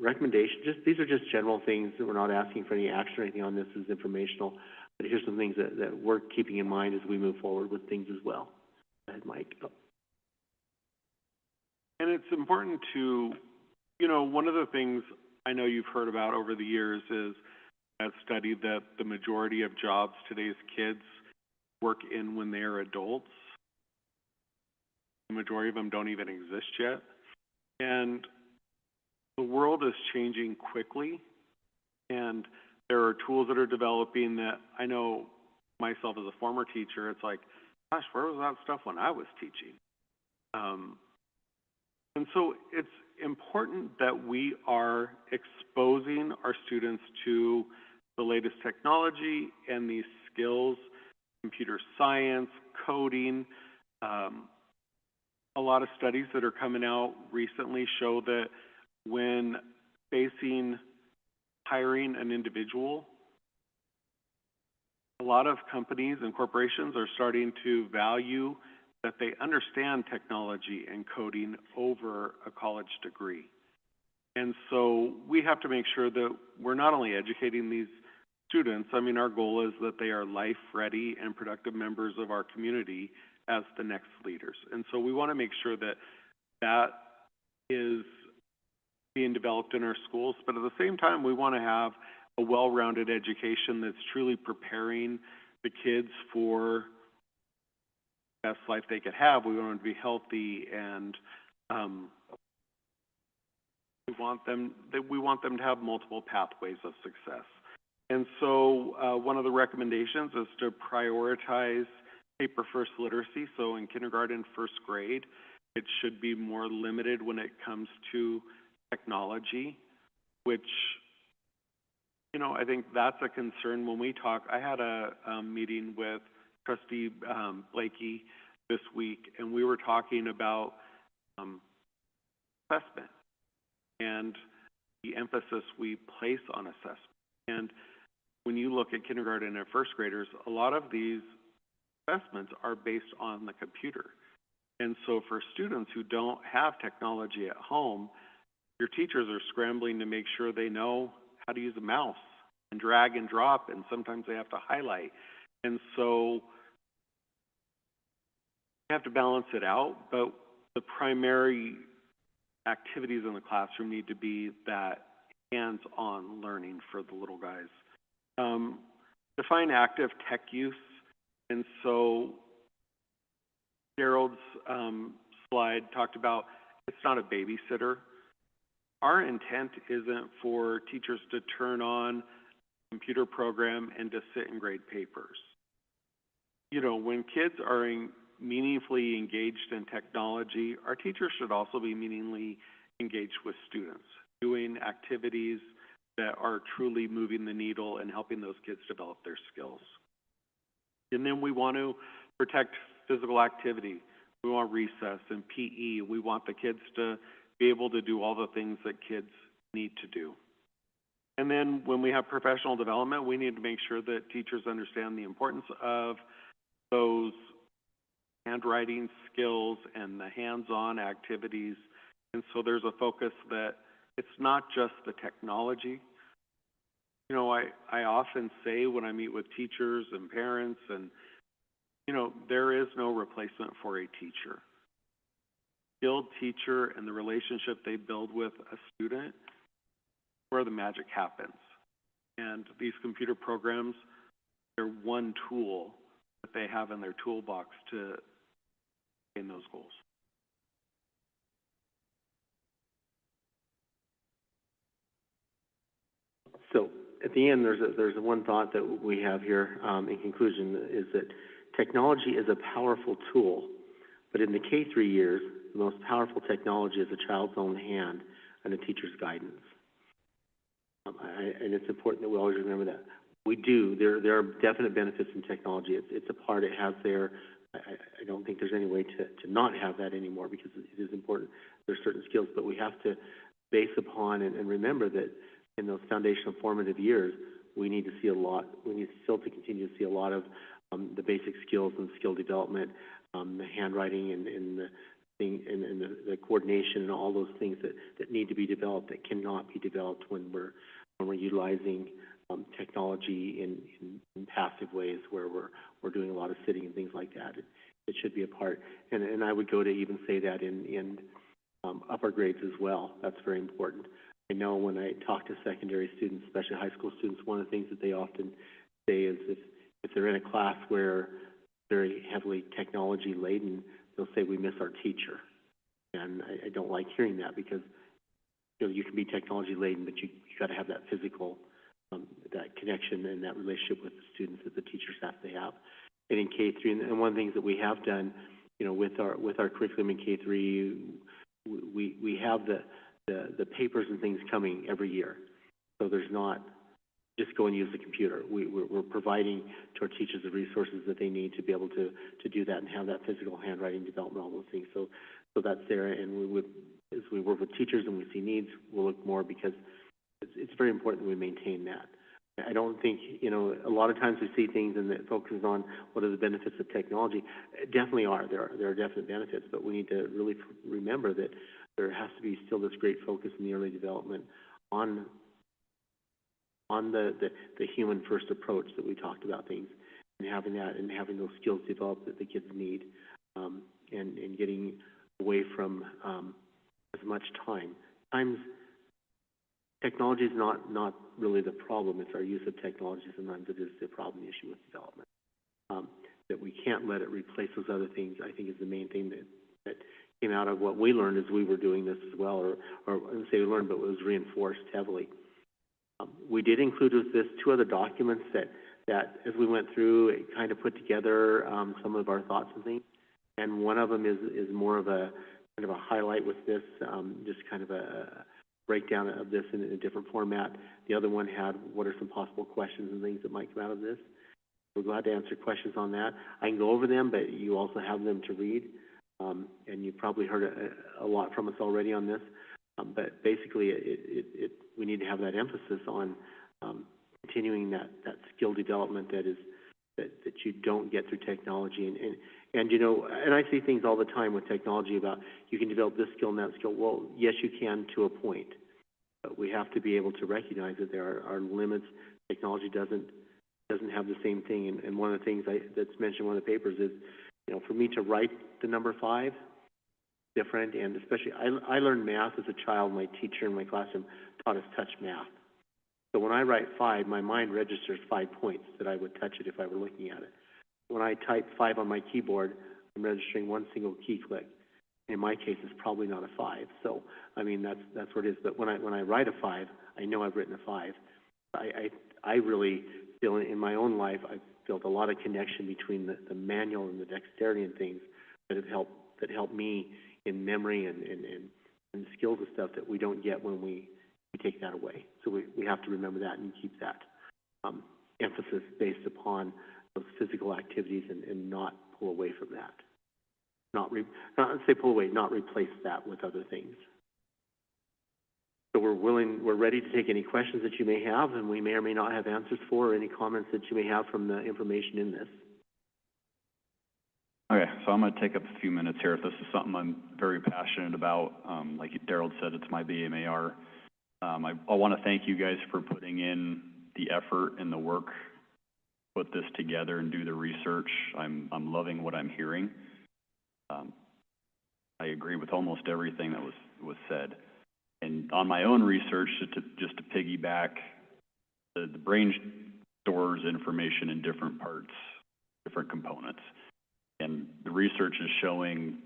recommendations. These are just general things that we're not asking for any action or anything on. This is informational. But here's some things that we're keeping in mind as we move forward with things as well. Go ahead, Mike. And it's important to, you know, one of the things I know you've heard about over the years is that study that the majority of jobs today's kids work in when they're adults. The majority of them don't even exist yet. And the world is changing quickly, and there are tools that are developing that I know myself as a former teacher, it's like, gosh, where was that stuff when I was teaching? And so it's important that we are exposing our students to the latest technology and these skills, computer science, coding. A lot of studies that are coming out recently show that when hiring an individual, a lot of companies and corporations are starting to value that they understand technology and coding over a college degree. And so we have to make sure that we're not only educating these students, I mean, our goal is that they are life-ready and productive members of our community as the next leaders. And so we want to make sure that that is being developed in our schools, but at the same time, we want to have a well-rounded education that's truly preparing the kids for the best life they could have. We want them to be healthy, and we want them to have multiple pathways of success. And so one of the recommendations is to prioritize paper-first literacy. So in kindergarten, first grade, it should be more limited when it comes to technology, which, you know, I think that's a concern when we talk. I had a meeting with Trustee Blakey this week, and we were talking about assessment and the emphasis we place on assessment. And when you look at kindergarten and first graders, a lot of these assessments are based on the computer. And so for students who don't have technology at home, your teachers are scrambling to make sure they know how to use a mouse and drag and drop, and sometimes they have to highlight. And so you have to balance it out, but the primary activities in the classroom need to be that hands-on learning for the little guys. Define active tech use. And so Gerald's slide talked about it's not a babysitter. Our intent isn't for teachers to turn on a computer program and to sit and grade papers. You know, when kids are meaningfully engaged in technology, our teachers should also be meaningfully engaged with students, doing activities that are truly moving the needle and helping those kids develop their skills. And then we want to protect physical activity. We want recess and PE. We want the kids to be able to do all the things that kids need to do. And then when we have professional development, we need to make sure that teachers understand the importance of those handwriting skills and the hands-on activities. And so there's a focus that it's not just the technology. You know, I often say when I meet with teachers and parents, and, you know, there is no replacement for a teacher. Skilled teacher and the relationship they build with a student, where the magic happens. And these computer programs, they're one tool that they have in their toolbox to attain those goals. So at the end, there's one thought that we have here in conclusion, is that technology is a powerful tool, but in the K-3 years, the most powerful technology is a child's own hand and a teacher's guidance. And it's important that we always remember that. There are definite benefits in technology. It's a part it has there. I don't think there's any way to not have that anymore, because it is important. There's certain skills, but we have to base upon and remember that in those foundational formative years, we need to see a lot. We need still to continue to see a lot of the basic skills and skill development, the handwriting and the thing and the coordination and all those things that need to be developed that cannot be developed when we're utilizing technology in passive ways where we're doing a lot of sitting and things like that. It should be a part, and I would go to even say that in upper grades as well. That's very important. I know when I talk to secondary students, especially high school students, one of the things that they often say is if they're in a class where very heavily technology laden, they'll say we miss our teacher, and I don't like hearing that, because you can be technology laden, but you got to have that physical, that connection and that relationship with the students that the teachers have to have. And in K-3, and one of the things that we have done, with our curriculum in K-3, we have the papers and things coming every year. So there's not just go and use the computer. We're providing to our teachers the resources that they need to be able to do that and have that physical handwriting development, all those things. So that's there, and as we work with teachers and we see needs, we'll look more, because it's very important that we maintain that. I don't think, a lot of times we see things and it focuses on what are the benefits of technology. Definitely are. There are definite benefits, but we need to really remember that there has to be still this great focus in the early development on the human first approach that we talked about things, and having that and having those skills developed that the kids need, and getting away from as much time. Technology is not really the problem. It's our use of technology. Sometimes it is the problem, the issue with development. That we can't let it replace those other things, I think, is the main thing that came out of what we learned as we were doing this as well, or I wouldn't say we learned, but it was reinforced heavily. We did include with this 2 other documents that as we went through, it kind of put together some of our thoughts and things. And one of them is more of a kind of a highlight with this, just kind of a breakdown of this in a different format. The other one had what are some possible questions and things that might come out of this. We're glad to answer questions on that. I can go over them, but you also have them to read. And you've probably heard a lot from us already on this. But basically, we need to have that emphasis on continuing that skill development that you don't get through technology. And I see things all the time with technology about you can develop this skill and that skill. Well, yes, you can to a point, but we have to be able to recognize that there are limits. Technology doesn't have the same thing. And one of the things that's mentioned in one of the papers is, for me to write the number 5, different, and especially I learned math as a child. My teacher in my classroom taught us touch math. So when I write 5, my mind registers 5 points that I would touch it if I were looking at it. When I type 5 on my keyboard, I'm registering one single key click. In my case, it's probably not a 5. So, I mean, that's what it is. But when I write a 5, I know I've written a 5. I really feel in my own life, I've built a lot of connection between the manual and the dexterity and things that help me in memory and and skills and stuff that we don't get when we take that away. So we have to remember that and keep that emphasis based upon those physical activities and not pull away from that. Not pull away, not replace that with other things. So we're ready to take any questions that you may have, and we may or may not have answers for, or any comments that you may have from the information in this. Okay, so I'm going to take up a few minutes here. This is something I'm very passionate about. Like Darrell said, it's my BMAR. I want to thank you guys for putting in the effort and the work, put this together and do the research. I'm loving what I'm hearing. I agree with almost everything that was said. And on my own research, just to piggyback, the brain stores information in different parts, different components. And the research is showing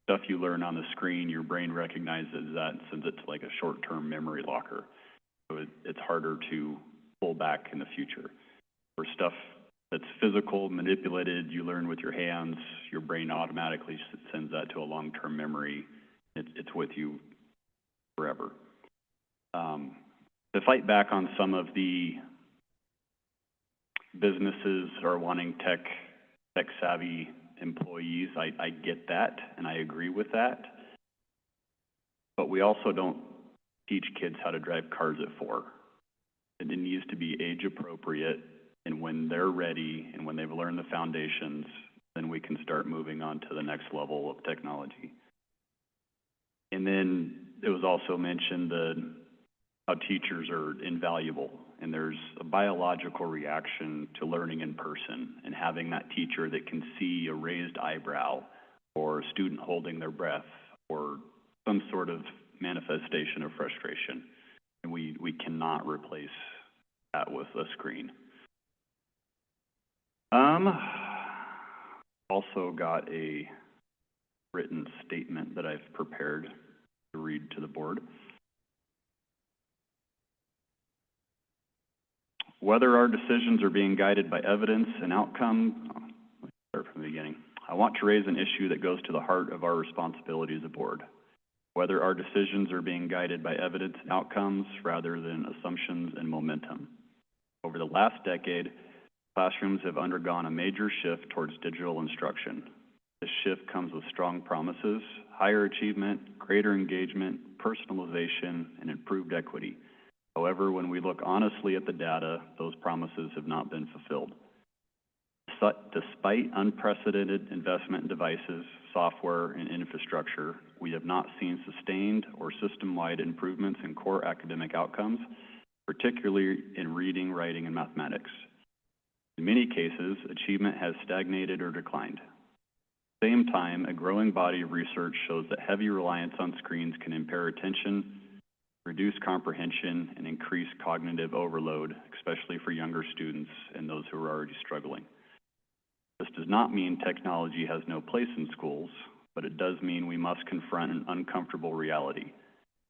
stuff you learn on the screen, your brain recognizes that and sends it to like a short-term memory locker. So it's harder to pull back in the future. For stuff that's physical, manipulated, you learn with your hands, your brain automatically sends that to a long-term memory. It's with you forever. To fight back on some of the businesses are wanting tech-savvy employees, I get that, and I agree with that. But we also don't teach kids how to drive cars at 4. It needs to be age appropriate, and when they're ready and when they've learned the foundations, then we can start moving on to the next level of technology. And then it was also mentioned how teachers are invaluable, and there's a biological reaction to learning in person and having that teacher that can see a raised eyebrow or a student holding their breath or some sort of manifestation of frustration. And we cannot replace that with a screen. Also got a written statement that I've prepared to read to the board. Whether our decisions are being guided by evidence and outcome, let's start from the beginning. I want to raise an issue that goes to the heart of our responsibility as a board. Whether our decisions are being guided by evidence and outcomes rather than assumptions and momentum. Over the last decade, classrooms have undergone a major shift towards digital instruction. This shift comes with strong promises, higher achievement, greater engagement, personalization, and improved equity. However, when we look honestly at the data, those promises have not been fulfilled. Despite unprecedented investment in devices, software, and infrastructure, we have not seen sustained or system-wide improvements in core academic outcomes, particularly in reading, writing, and mathematics. In many cases, achievement has stagnated or declined. At the same time, a growing body of research shows that heavy reliance on screens can impair attention, reduce comprehension, and increase cognitive overload, especially for younger students and those who are already struggling. This does not mean technology has no place in schools, but it does mean we must confront an uncomfortable reality.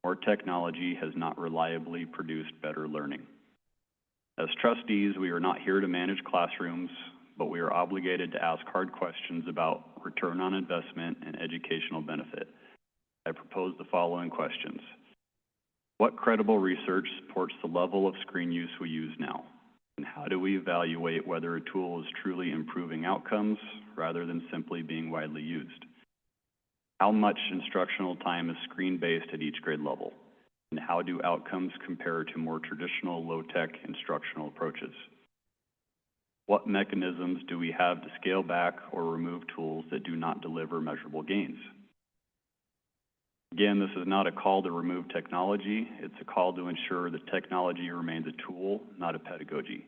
More technology has not reliably produced better learning. As trustees, we are not here to manage classrooms, but we are obligated to ask hard questions about return on investment and educational benefit. I propose the following questions. What credible research supports the level of screen use we use now? And how do we evaluate whether a tool is truly improving outcomes rather than simply being widely used? How much instructional time is screen-based at each grade level? And how do outcomes compare to more traditional low-tech instructional approaches? What mechanisms do we have to scale back or remove tools that do not deliver measurable gains? Again, this is not a call to remove technology. It's a call to ensure that technology remains a tool, not a pedagogy,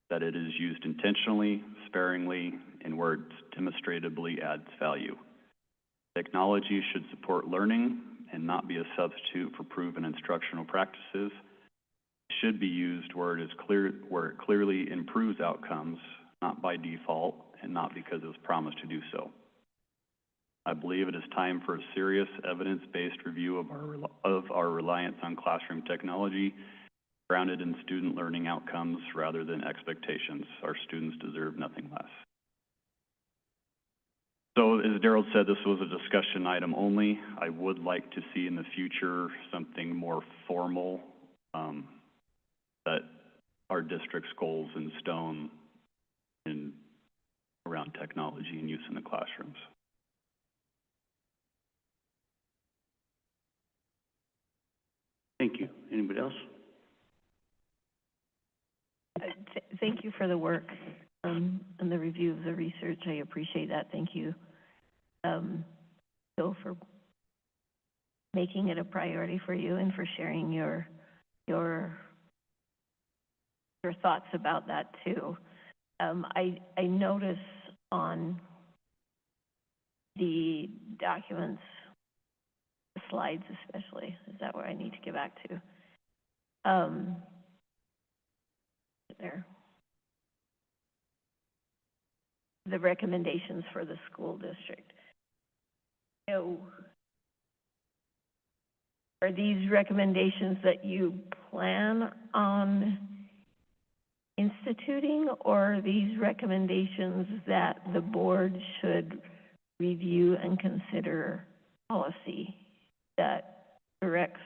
that it is used intentionally, sparingly, and where it demonstrably adds value. Technology should support learning and not be a substitute for proven instructional practices. It should be used where it clearly improves outcomes, not by default and not because it was promised to do so. I believe it is time for a serious evidence-based review of our reliance on classroom technology, grounded in student learning outcomes rather than expectations. Our students deserve nothing less. So as Darrell said, this was a discussion item only. I would like to see in the future something more formal, that our district's goals in stone and around technology and use in the classrooms. Thank you. Anybody else? Thank you for the work and the review of the research. I appreciate that. Thank you. Phil, for making it a priority for you and for sharing your thoughts about that too. I notice on the documents, the slides especially, is that where I need to get back to? There. The recommendations for the school district. So, are these recommendations that you plan on instituting, or are these recommendations that the board should review and consider policy that directs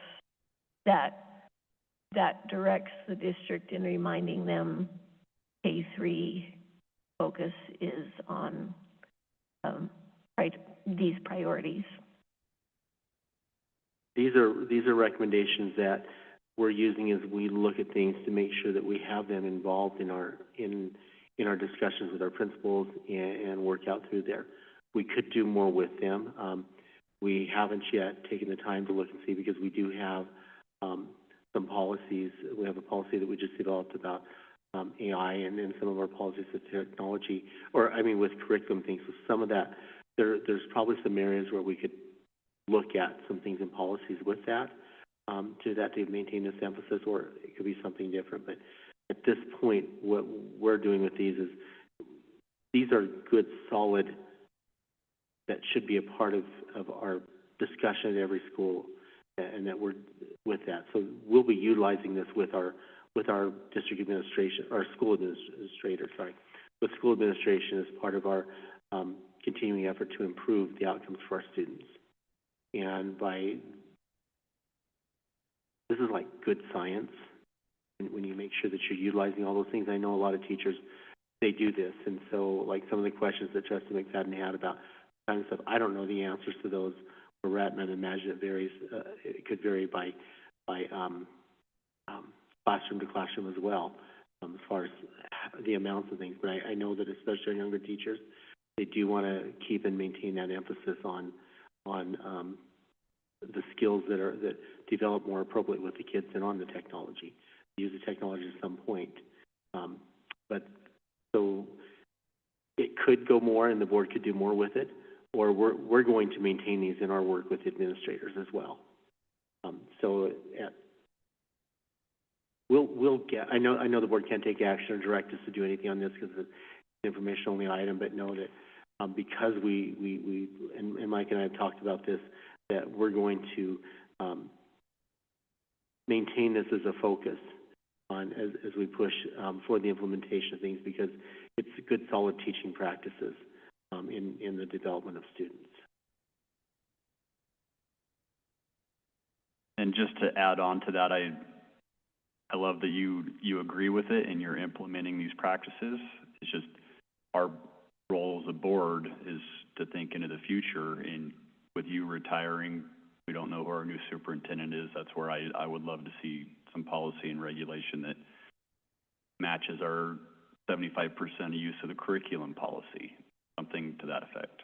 the district in reminding them K3 focus is on these priorities? These are recommendations that we're using as we look at things to make sure that we have them involved in our discussions with our principals and work out through there. We could do more with them. We haven't yet taken the time to look and see, because we do have some policies. We have a policy that we just developed about AI, and then some of our policies with technology, with curriculum things. So some of that, there's probably some areas where we could look at some things in policies with that, to maintain this emphasis, or it could be something different. But at this point, what we're doing with these is, these are good, solid, that should be a part of our discussion at every school, and that we're with that. So we'll be utilizing this with our district administration, our school administrator, with school administration as part of our continuing effort to improve the outcomes for our students. And this is like good science, and when you make sure that you're utilizing all those things. I know a lot of teachers, they do this, and so like some of the questions that Trustee McFadden had about kind of stuff, I don't know the answers to those where we're at, and I imagine it varies. It could vary by classroom to classroom as well, as far as the amounts of things. But I know that especially our younger teachers, they do want to keep and maintain that emphasis on the skills that develop more appropriately with the kids and on the technology. They use the technology at some point. But so it could go more, and the board could do more with it, or we're going to maintain these in our work with administrators as well. We'll get. I know the board can't take action or direct us to do anything on this because it's an information-only item. But know that because we and Mike and I have talked about this, that we're going to maintain this as a focus on as we push for the implementation of things, because it's good, solid teaching practices in the development of students. And just to add on to that, I love that you agree with it and you're implementing these practices. It's just our role as a board is to think into the future, and with you retiring, we don't know who our new superintendent is. That's where I would love to see some policy and regulation that matches our 75% of use of the curriculum policy, something to that effect.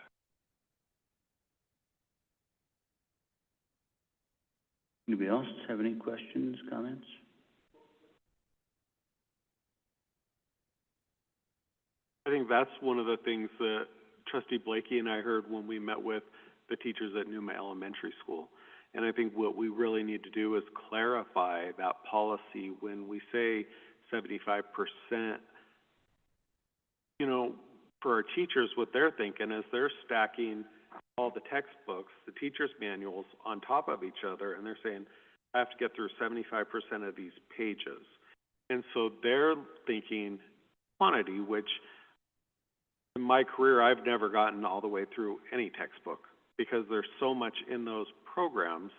Anybody else have any questions, comments? I think that's one of the things that Trustee Blakey and I heard when we met with the teachers at Numa Elementary School. And I think what we really need to do is clarify that policy when we say 75%, for our teachers, what they're thinking is they're stacking all the textbooks, the teachers' manuals on top of each other, and they're saying, I have to get through 75% of these pages. And so they're thinking quantity, which in my career, I've never gotten all the way through any textbook because there's so much in those programs.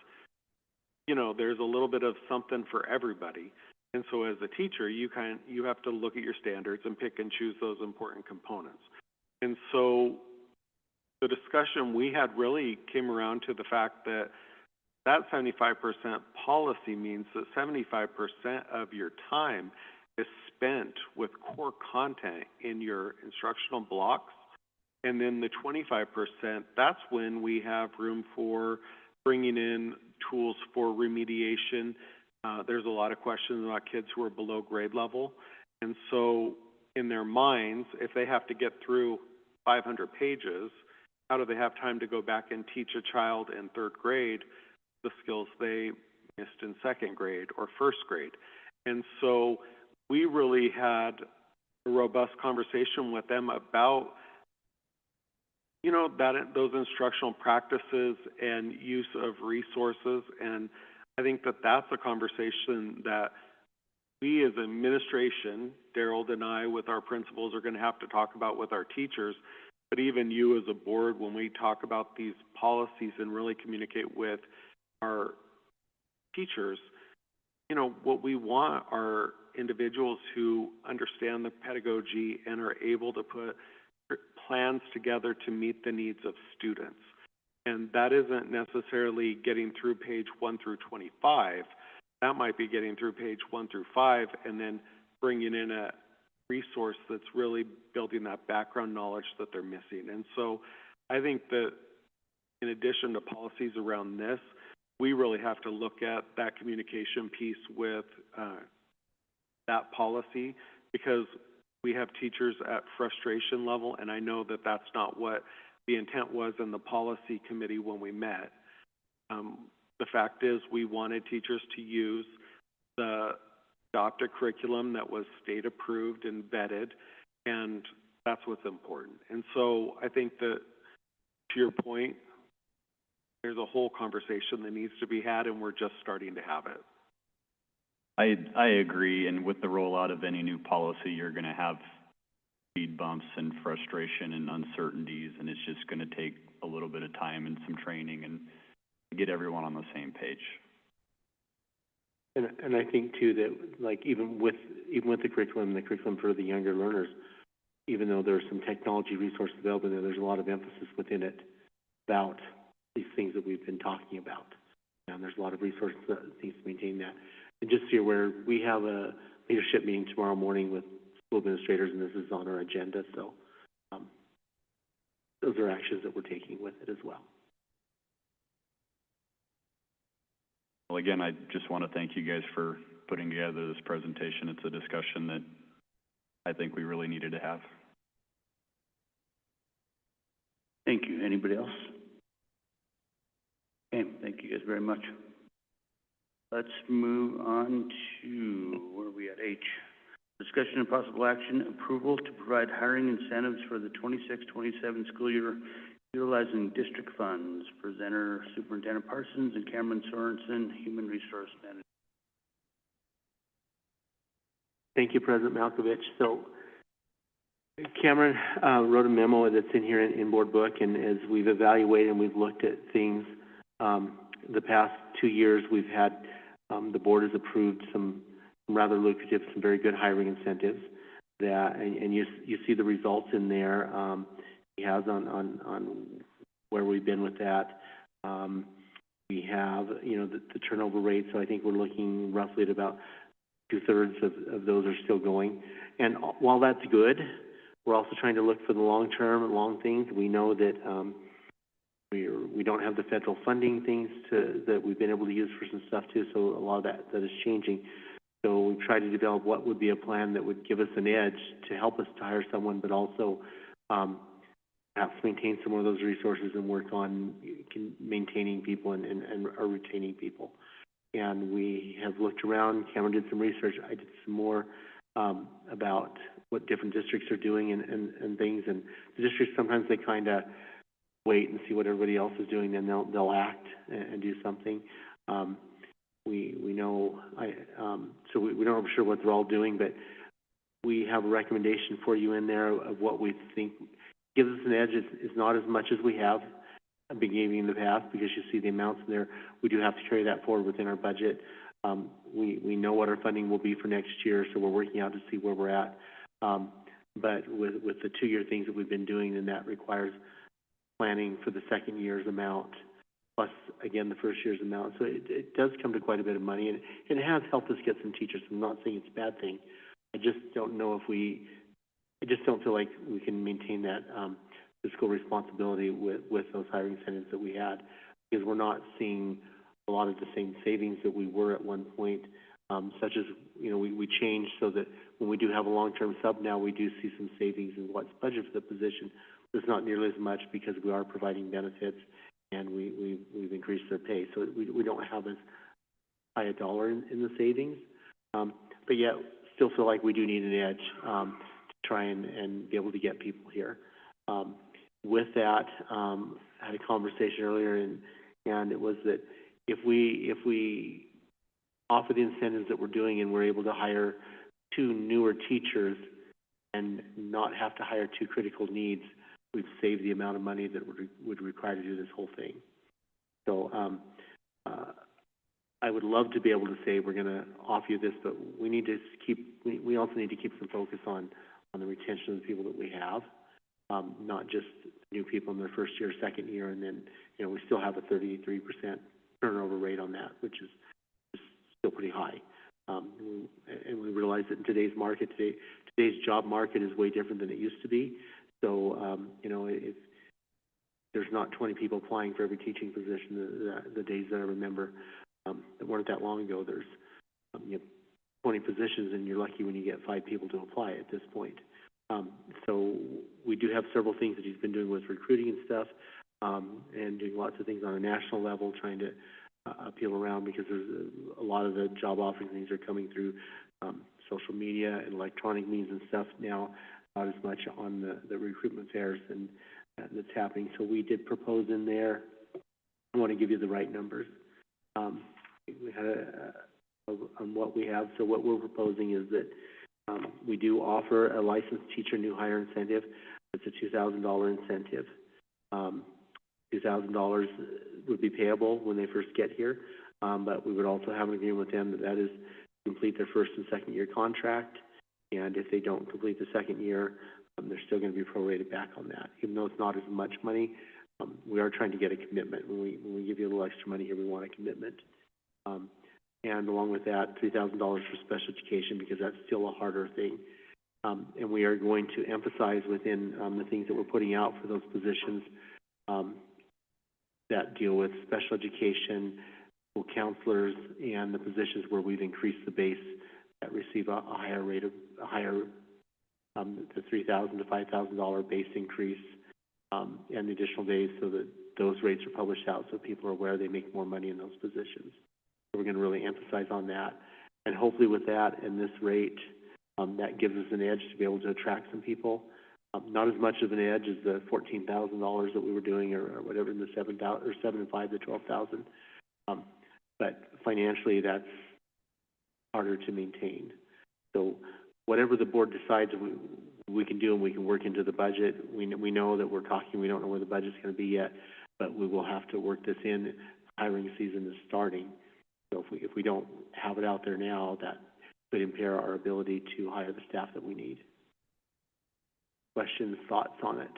You know, there's a little bit of something for everybody. And so as a teacher, you have to look at your standards and pick and choose those important components. And so the discussion we had really came around to the fact that that 75% policy means that 75% of your time is spent with core content in your instructional blocks. And then the 25%, that's when we have room for bringing in tools for remediation. There's a lot of questions about kids who are below grade level. And so in their minds, if they have to get through 500 pages, how do they have time to go back and teach a child in third grade the skills they missed in second grade or first grade? And so we really had a robust conversation with them about, you know, those instructional practices and use of resources. And I think that that's a conversation that we as administration, Daryl and I with our principals, are going to have to talk about with our teachers. But even you as a board, when we talk about these policies and really communicate with our teachers, you know, what we want are individuals who understand the pedagogy and are able to put plans together to meet the needs of students. And that isn't necessarily getting through page 1 through 25. That might be getting through page 1 through 5 and then bringing in a resource that's really building that background knowledge that they're missing. And so I think that in addition to policies around this, we really have to look at that communication piece with that policy, because we have teachers at frustration level, and I know that that's not what the intent was in the policy committee when we met. The fact is we wanted teachers to use the adopted curriculum that was state approved and vetted, and that's what's important. And so I think that, to your point, there's a whole conversation that needs to be had, and we're just starting to have it. I agree, and with the rollout of any new policy, you're going to have speed bumps and frustration and uncertainties, and it's just going to take a little bit of time and some training and to get everyone on the same page. And I think too that, like, even with the curriculum for the younger learners, even though there's some technology resources available there, there's a lot of emphasis within it about these things that we've been talking about. And there's a lot of resources that needs to maintain that. And just so you're aware, we have a leadership meeting tomorrow morning with school administrators, and this is on our agenda. So those are actions that we're taking with it as well. Well, again, I just want to thank you guys for putting together this presentation. It's a discussion that I think we really needed to have. Thank you. Anybody else? Okay, thank you guys very much. Let's move on to, where are we at? H. Discussion and possible action, approval to provide hiring incentives for the 26-27 school year utilizing district funds. Presenter Superintendent Parsons and Cameron Sorensen, Human Resource Manager. Thank you, President Malkovich. So Cameron wrote a memo that's in here in board book, and as we've evaluated and we've looked at things, the past 2 years we've had, the board has approved some rather lucrative, some very good hiring incentives that, and you see the results in there. He has on where we've been with that. We have, the turnover rate, so I think we're looking roughly at about 2/3 of those are still going. And while that's good, we're also trying to look for the long-term and long things. We know that we don't have the federal funding things that we've been able to use for some stuff too, so a lot of that is changing. So we've tried to develop what would be a plan that would give us an edge to help us to hire someone, but also perhaps maintain some of those resources and work on maintaining people and retaining people. And we have looked around. Cameron did some research. I did some more about what different districts are doing and things. And the districts, sometimes they kind of wait and see what everybody else is doing, then they'll act and do something. We know, so we don't know for sure what they're all doing, but we have a recommendation for you in there of what we think gives us an edge. It's not as much as we have been giving in the past, because you see the amounts in there. We do have to carry that forward within our budget. We know what our funding will be for next year, so we're working out to see where we're at. But with the 2-year things that we've been doing, then that requires planning for the second year's amount, plus, again, the first year's amount. So it does come to quite a bit of money, and it has helped us get some teachers. I'm not saying it's a bad thing. I just don't know if I just don't feel like we can maintain that fiscal responsibility with those hiring incentives that we had, because we're not seeing a lot of the same savings that we were at one point, such as, we changed so that when we do have a long-term sub now, we do see some savings in what's budgeted for the position. There's not nearly as much because we are providing benefits and we've increased their pay. So we don't have as high a dollar in the savings, but yet still feel like we do need an edge to try and be able to get people here. With that, I had a conversation earlier, and it was that if we offer the incentives that we're doing and we're able to hire 2 newer teachers and not have to hire 2 critical needs, we've saved the amount of money that would require to do this whole thing. So I would love to be able to say we're going to offer you this, but we need to we also need to keep some focus on the retention of the people that we have, not just new people in their first year, second year, and then, we still have a 33% turnover rate on that, which is still pretty high. And we realize that in today's market, today's job market is way different than it used to be. So, if there's not 20 people applying for every teaching position, the days that I remember that weren't that long ago, there's 20 positions, and you're lucky when you get 5 people to apply at this point. So we do have several things that he's been doing with recruiting and stuff, and doing lots of things on a national level, trying to appeal around, because there's a lot of the job offering things are coming through social media and electronic means and stuff now, not as much on the recruitment fairs and that's happening. So we did propose in there. I want to give you the right numbers. We had on what we have. So what we're proposing is that we do offer a licensed teacher new hire incentive. It's a $2,000 incentive. $2,000 would be payable when they first get here, but we would also have an agreement with them that is complete their first and second year contract, and if they don't complete the second year, they're still going to be prorated back on that. Even though it's not as much money, we are trying to get a commitment. When we give you a little extra money here, we want a commitment. And along with that, $3,000 for special education, because that's still a harder thing. And we are going to emphasize within the things that we're putting out for those positions that deal with special education, school counselors, and the positions where we've increased the base that receive a higher rate of the $3,000 to $5,000 base increase, and the additional days, so that those rates are published out so people are aware they make more money in those positions. So we're going to really emphasize on that, and hopefully with that and this rate, that gives us an edge to be able to attract some people. Not as much of an edge as the $14,000 that we were doing, or whatever, in the $7,000 or $7,500 to $12,000. But financially, that's harder to maintain. So whatever the board decides we can do, and we can work into the budget. We know that we're talking. We don't know where the budget's going to be yet, but we will have to work this in. Hiring season is starting, so if we don't have it out there now, that could impair our ability to hire the staff that we need. Questions, thoughts on it?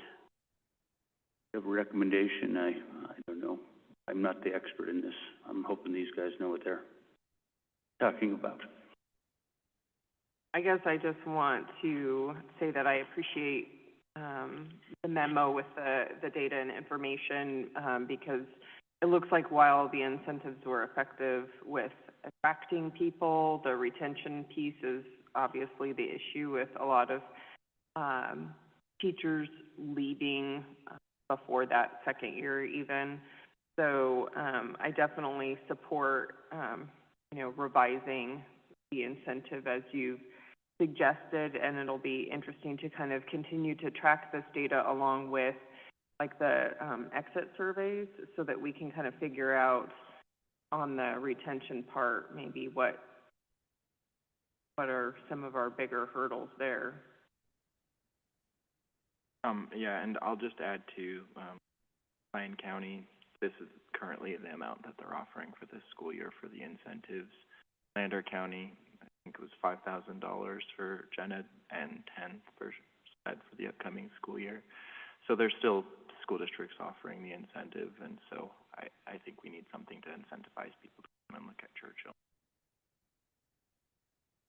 I have a recommendation. I don't know. I'm not the expert in this. I'm hoping these guys know what they're talking about. I guess I just want to say that I appreciate the memo with the data and information, because it looks like while the incentives were effective with attracting people, the retention piece is obviously the issue, with a lot of teachers leaving before that second year even. So I definitely support, revising the incentive as you've suggested, and it'll be interesting to kind of continue to track this data along with like the exit surveys, so that we can kind of figure out on the retention part maybe what are some of our bigger hurdles there. Yeah, and I'll just add to, Lyon County, this is currently the amount that they're offering for this school year for the incentives. Lander County, I think it was $5,000 for gen ed and 10 for SED for the upcoming school year. So there's still school districts offering the incentive, and so I think we need something to incentivize people to come and look at Churchill.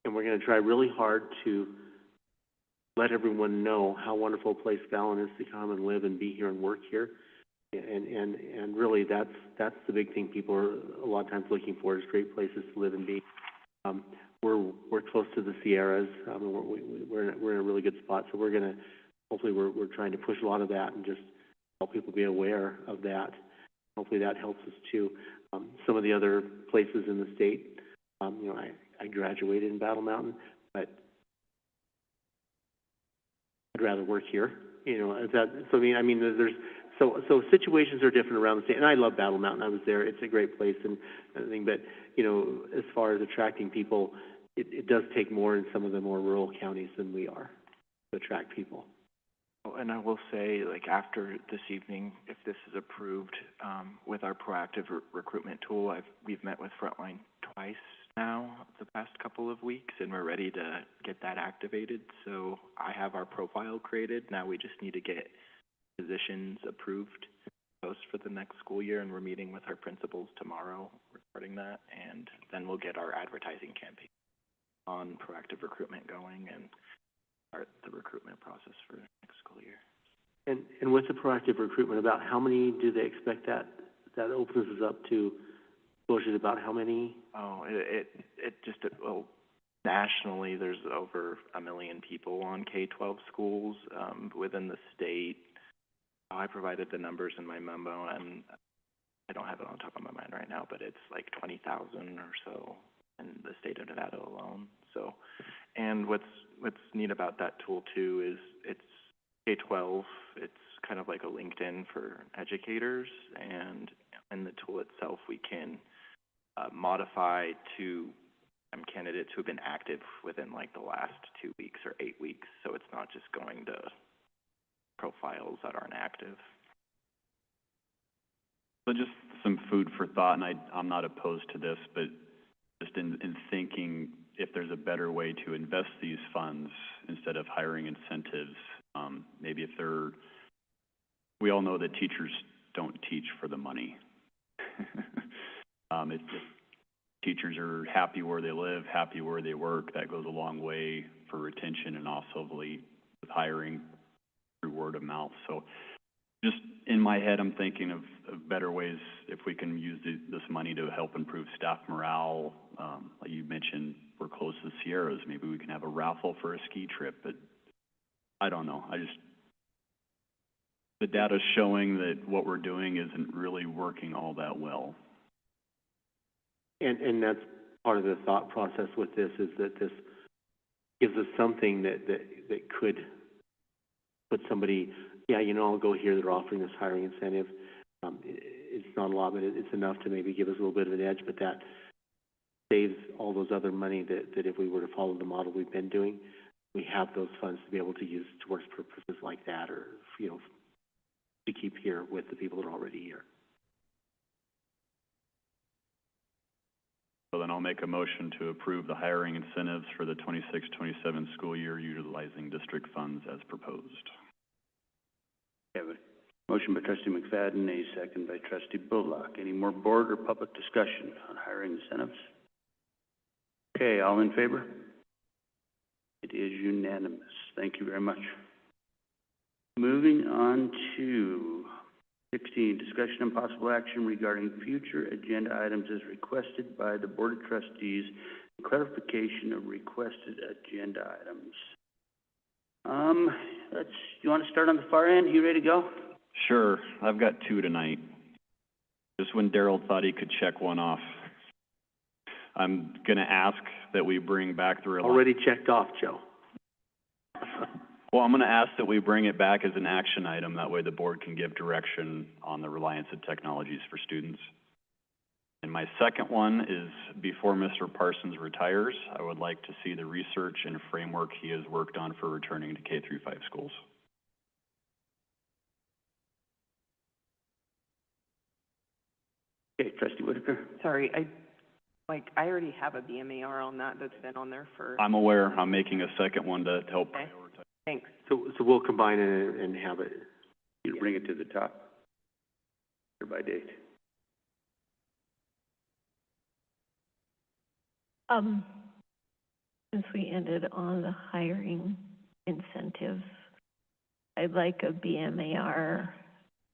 And we're going to try really hard to let everyone know how wonderful a place Fallon is to come and live and be here and work here. And really that's the big thing people are a lot of times looking for, is great places to live and be. We're close to the Sierras. We're in a really good spot, so we're trying to push a lot of that and just help people be aware of that. Hopefully that helps us too. Some of the other places in the state, I graduated in Battle Mountain, but I'd rather work here. So situations are different around the state, and I love Battle Mountain. I was there; it's a great place and everything. But as far as attracting people, it does take more in some of the more rural counties than we are to attract people. Oh, and I will say, like, after this evening, if this is approved, with our proactive recruitment tool, we've met with Frontline twice now the past couple of weeks, and we're ready to get that activated. So I have our profile created. Now we just need to get positions approved post for the next school year, and we're meeting with our principals tomorrow regarding that, and then we'll get our advertising campaign on proactive recruitment going and start the recruitment process for next school year. And with the proactive recruitment, about how many do they expect that opens us up to? Closure, about how many? Oh, nationally there's over 1 million people on K-12 schools within the state. I provided the numbers in my memo, and I don't have it on top of my mind right now, but it's like 20,000 or so in the state of Nevada alone. So, and what's neat about that tool too is it's K-12. It's kind of like a LinkedIn for educators, and in the tool itself, we can modify to candidates who have been active within like the last 2 weeks or 8 weeks. So it's not just going to profiles that aren't active. So just some food for thought, and I'm not opposed to this, but just in thinking if there's a better way to invest these funds instead of hiring incentives, maybe if we all know that teachers don't teach for the money. If teachers are happy where they live, happy where they work, that goes a long way for retention and also with hiring through word of mouth. So just in my head, I'm thinking of better ways if we can use this money to help improve staff morale. Like you mentioned, we're close to the Sierras. Maybe we can have a raffle for a ski trip, but I don't know. The data's showing that what we're doing isn't really working all that well. And that's part of the thought process with this, is that this gives us something that could put somebody, I'll go here, they're offering this hiring incentive. It's not a lot, but it's enough to maybe give us a little bit of an edge, but that saves all those other money that if we were to follow the model we've been doing, we have those funds to be able to use towards purposes like that, or, to keep here with the people that are already here. So then I'll make a motion to approve the hiring incentives for the 26-27 school year utilizing district funds as proposed. We have a motion by Trustee McFadden, a second by Trustee Bullock. Any more board or public discussion on hiring incentives? Okay, all in favor? It is unanimous. Thank you very much. Moving on to 16, discussion and possible action regarding future agenda items as requested by the Board of Trustees, and clarification of requested agenda items. You want to start on the far end? You ready to go? Sure. I've got 2 tonight. Just when Daryl thought he could check one off. I'm going to ask that we bring back the already checked off, Joe. Well, I'm going to ask that we bring it back as an action item. That way the board can give direction on the reliance of technologies for students. And my second one is, before Mr. Parsons retires, I would like to see the research and framework he has worked on for returning to K-5 schools. Okay, trustee Whitaker? Sorry, I already have a BMAR on that that's been on there for. I'm aware. I'm making a second one to help Okay. prioritize. Thanks. So we'll combine it and have it. You bring it to the top. Here by date. Since we ended on the hiring incentives, I'd like a BMAR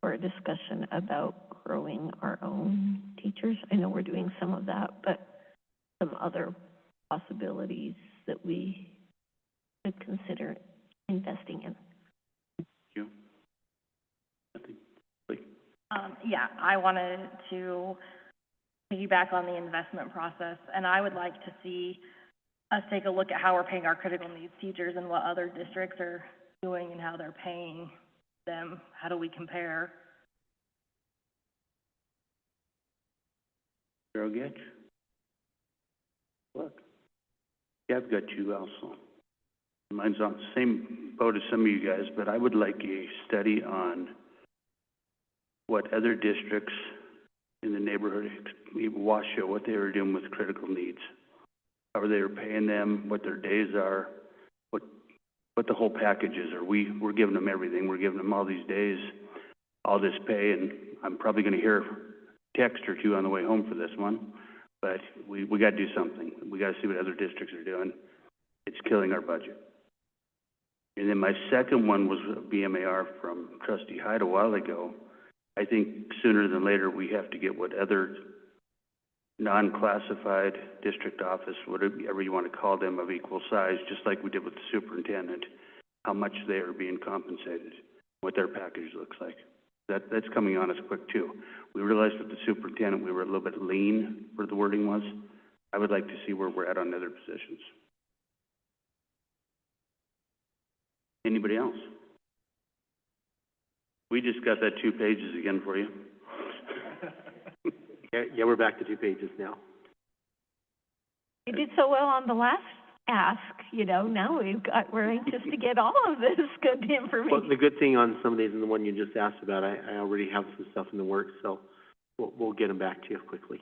for a discussion about growing our own teachers. I know we're doing some of that, but some other possibilities that we should consider investing in. You? Nothing? Yeah, I wanted to piggyback on the investment process, and I would like to see us take a look at how we're paying our critical needs teachers and what other districts are doing and how they're paying them. How do we compare? Carol Getch? Look. Yeah, I've got you also. Mine's on the same boat as some of you guys, but I would like a study on what other districts in the neighborhood, even Washoe, what they were doing with critical needs. How they were paying them, what their days are, what the whole package is. We're giving them everything. We're giving them all these days, all this pay, and I'm probably going to hear a text or two on the way home for this one. But we got to do something. We got to see what other districts are doing. It's killing our budget. And then my second one was a BMAR from Trustee Hyde a while ago. I think sooner than later we have to get what other non-classified district office, whatever you want to call them, of equal size, just like we did with the superintendent, how much they are being compensated, what their package looks like. That's coming on us quick too. We realized with the superintendent we were a little bit lean where the wording was. I would like to see where we're at on other positions. Anybody else? We just got that 2 pages again for you. Yeah, we're back to 2 pages now. You did so well on the last ask, now we're anxious to get all of this good information. Well, the good thing on some of these and the one you just asked about, I already have some stuff in the works, so we'll get them back to you quickly.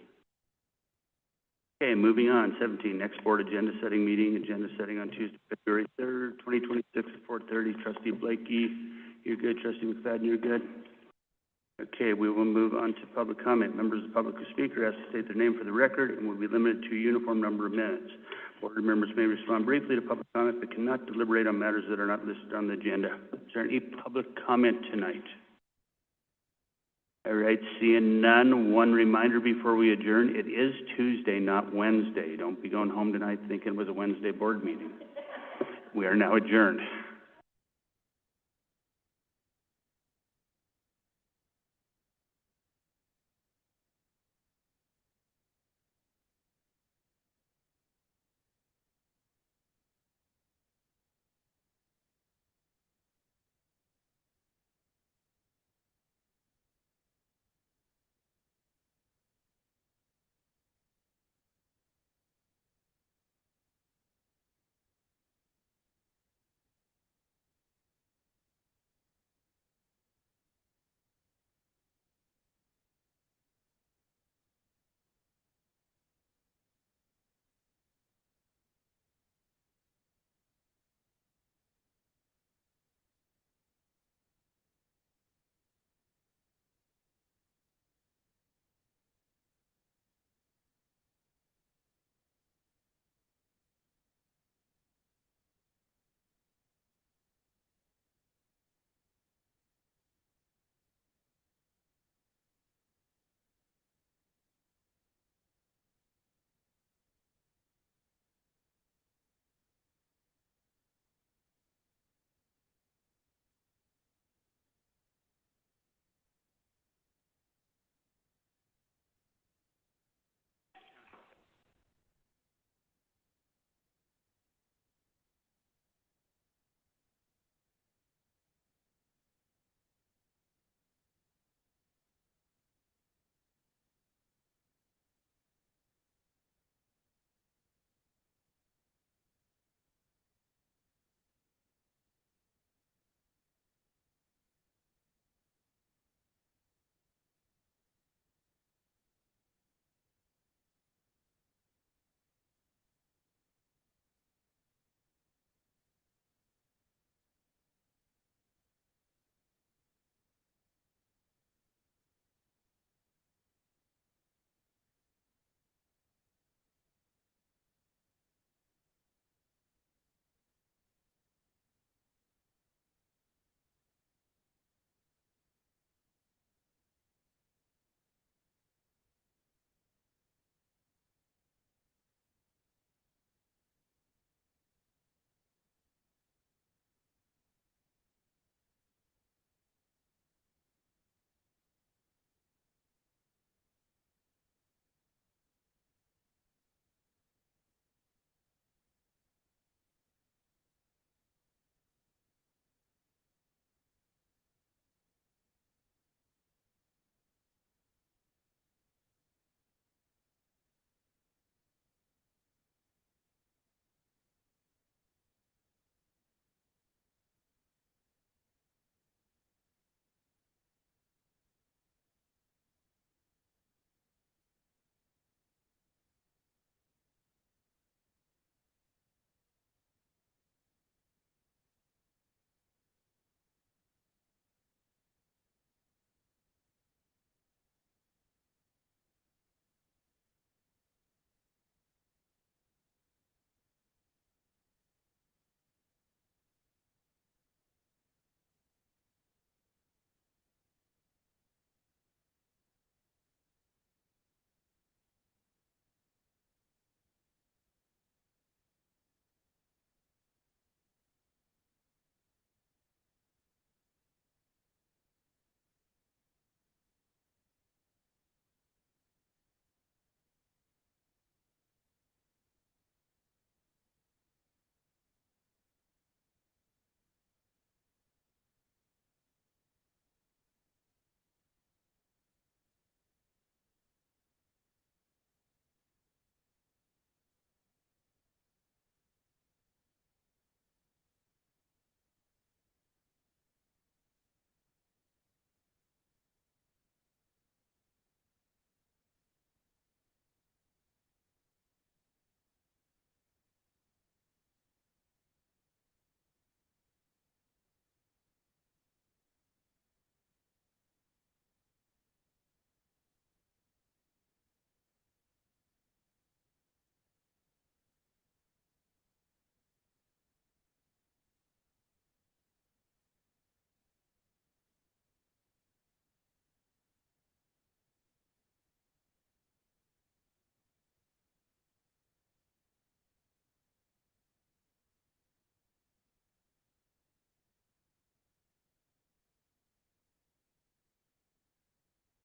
Okay, moving on. 17, next board agenda setting meeting. Agenda setting on Tuesday, February 3rd, 2026 at 4:30. Trustee Blakey, you're good. Trustee McFadden, you're good. Okay, we will move on to public comment. Members of the public who speak are asked to state their name for the record and will be limited to a uniform number of minutes. Board members may respond briefly to public comment but cannot deliberate on matters that are not listed on the agenda. Is there any public comment tonight? All right, seeing none, one reminder before we adjourn. It is Tuesday, not Wednesday. Don't be going home tonight thinking it was a Wednesday board meeting. We are now adjourned.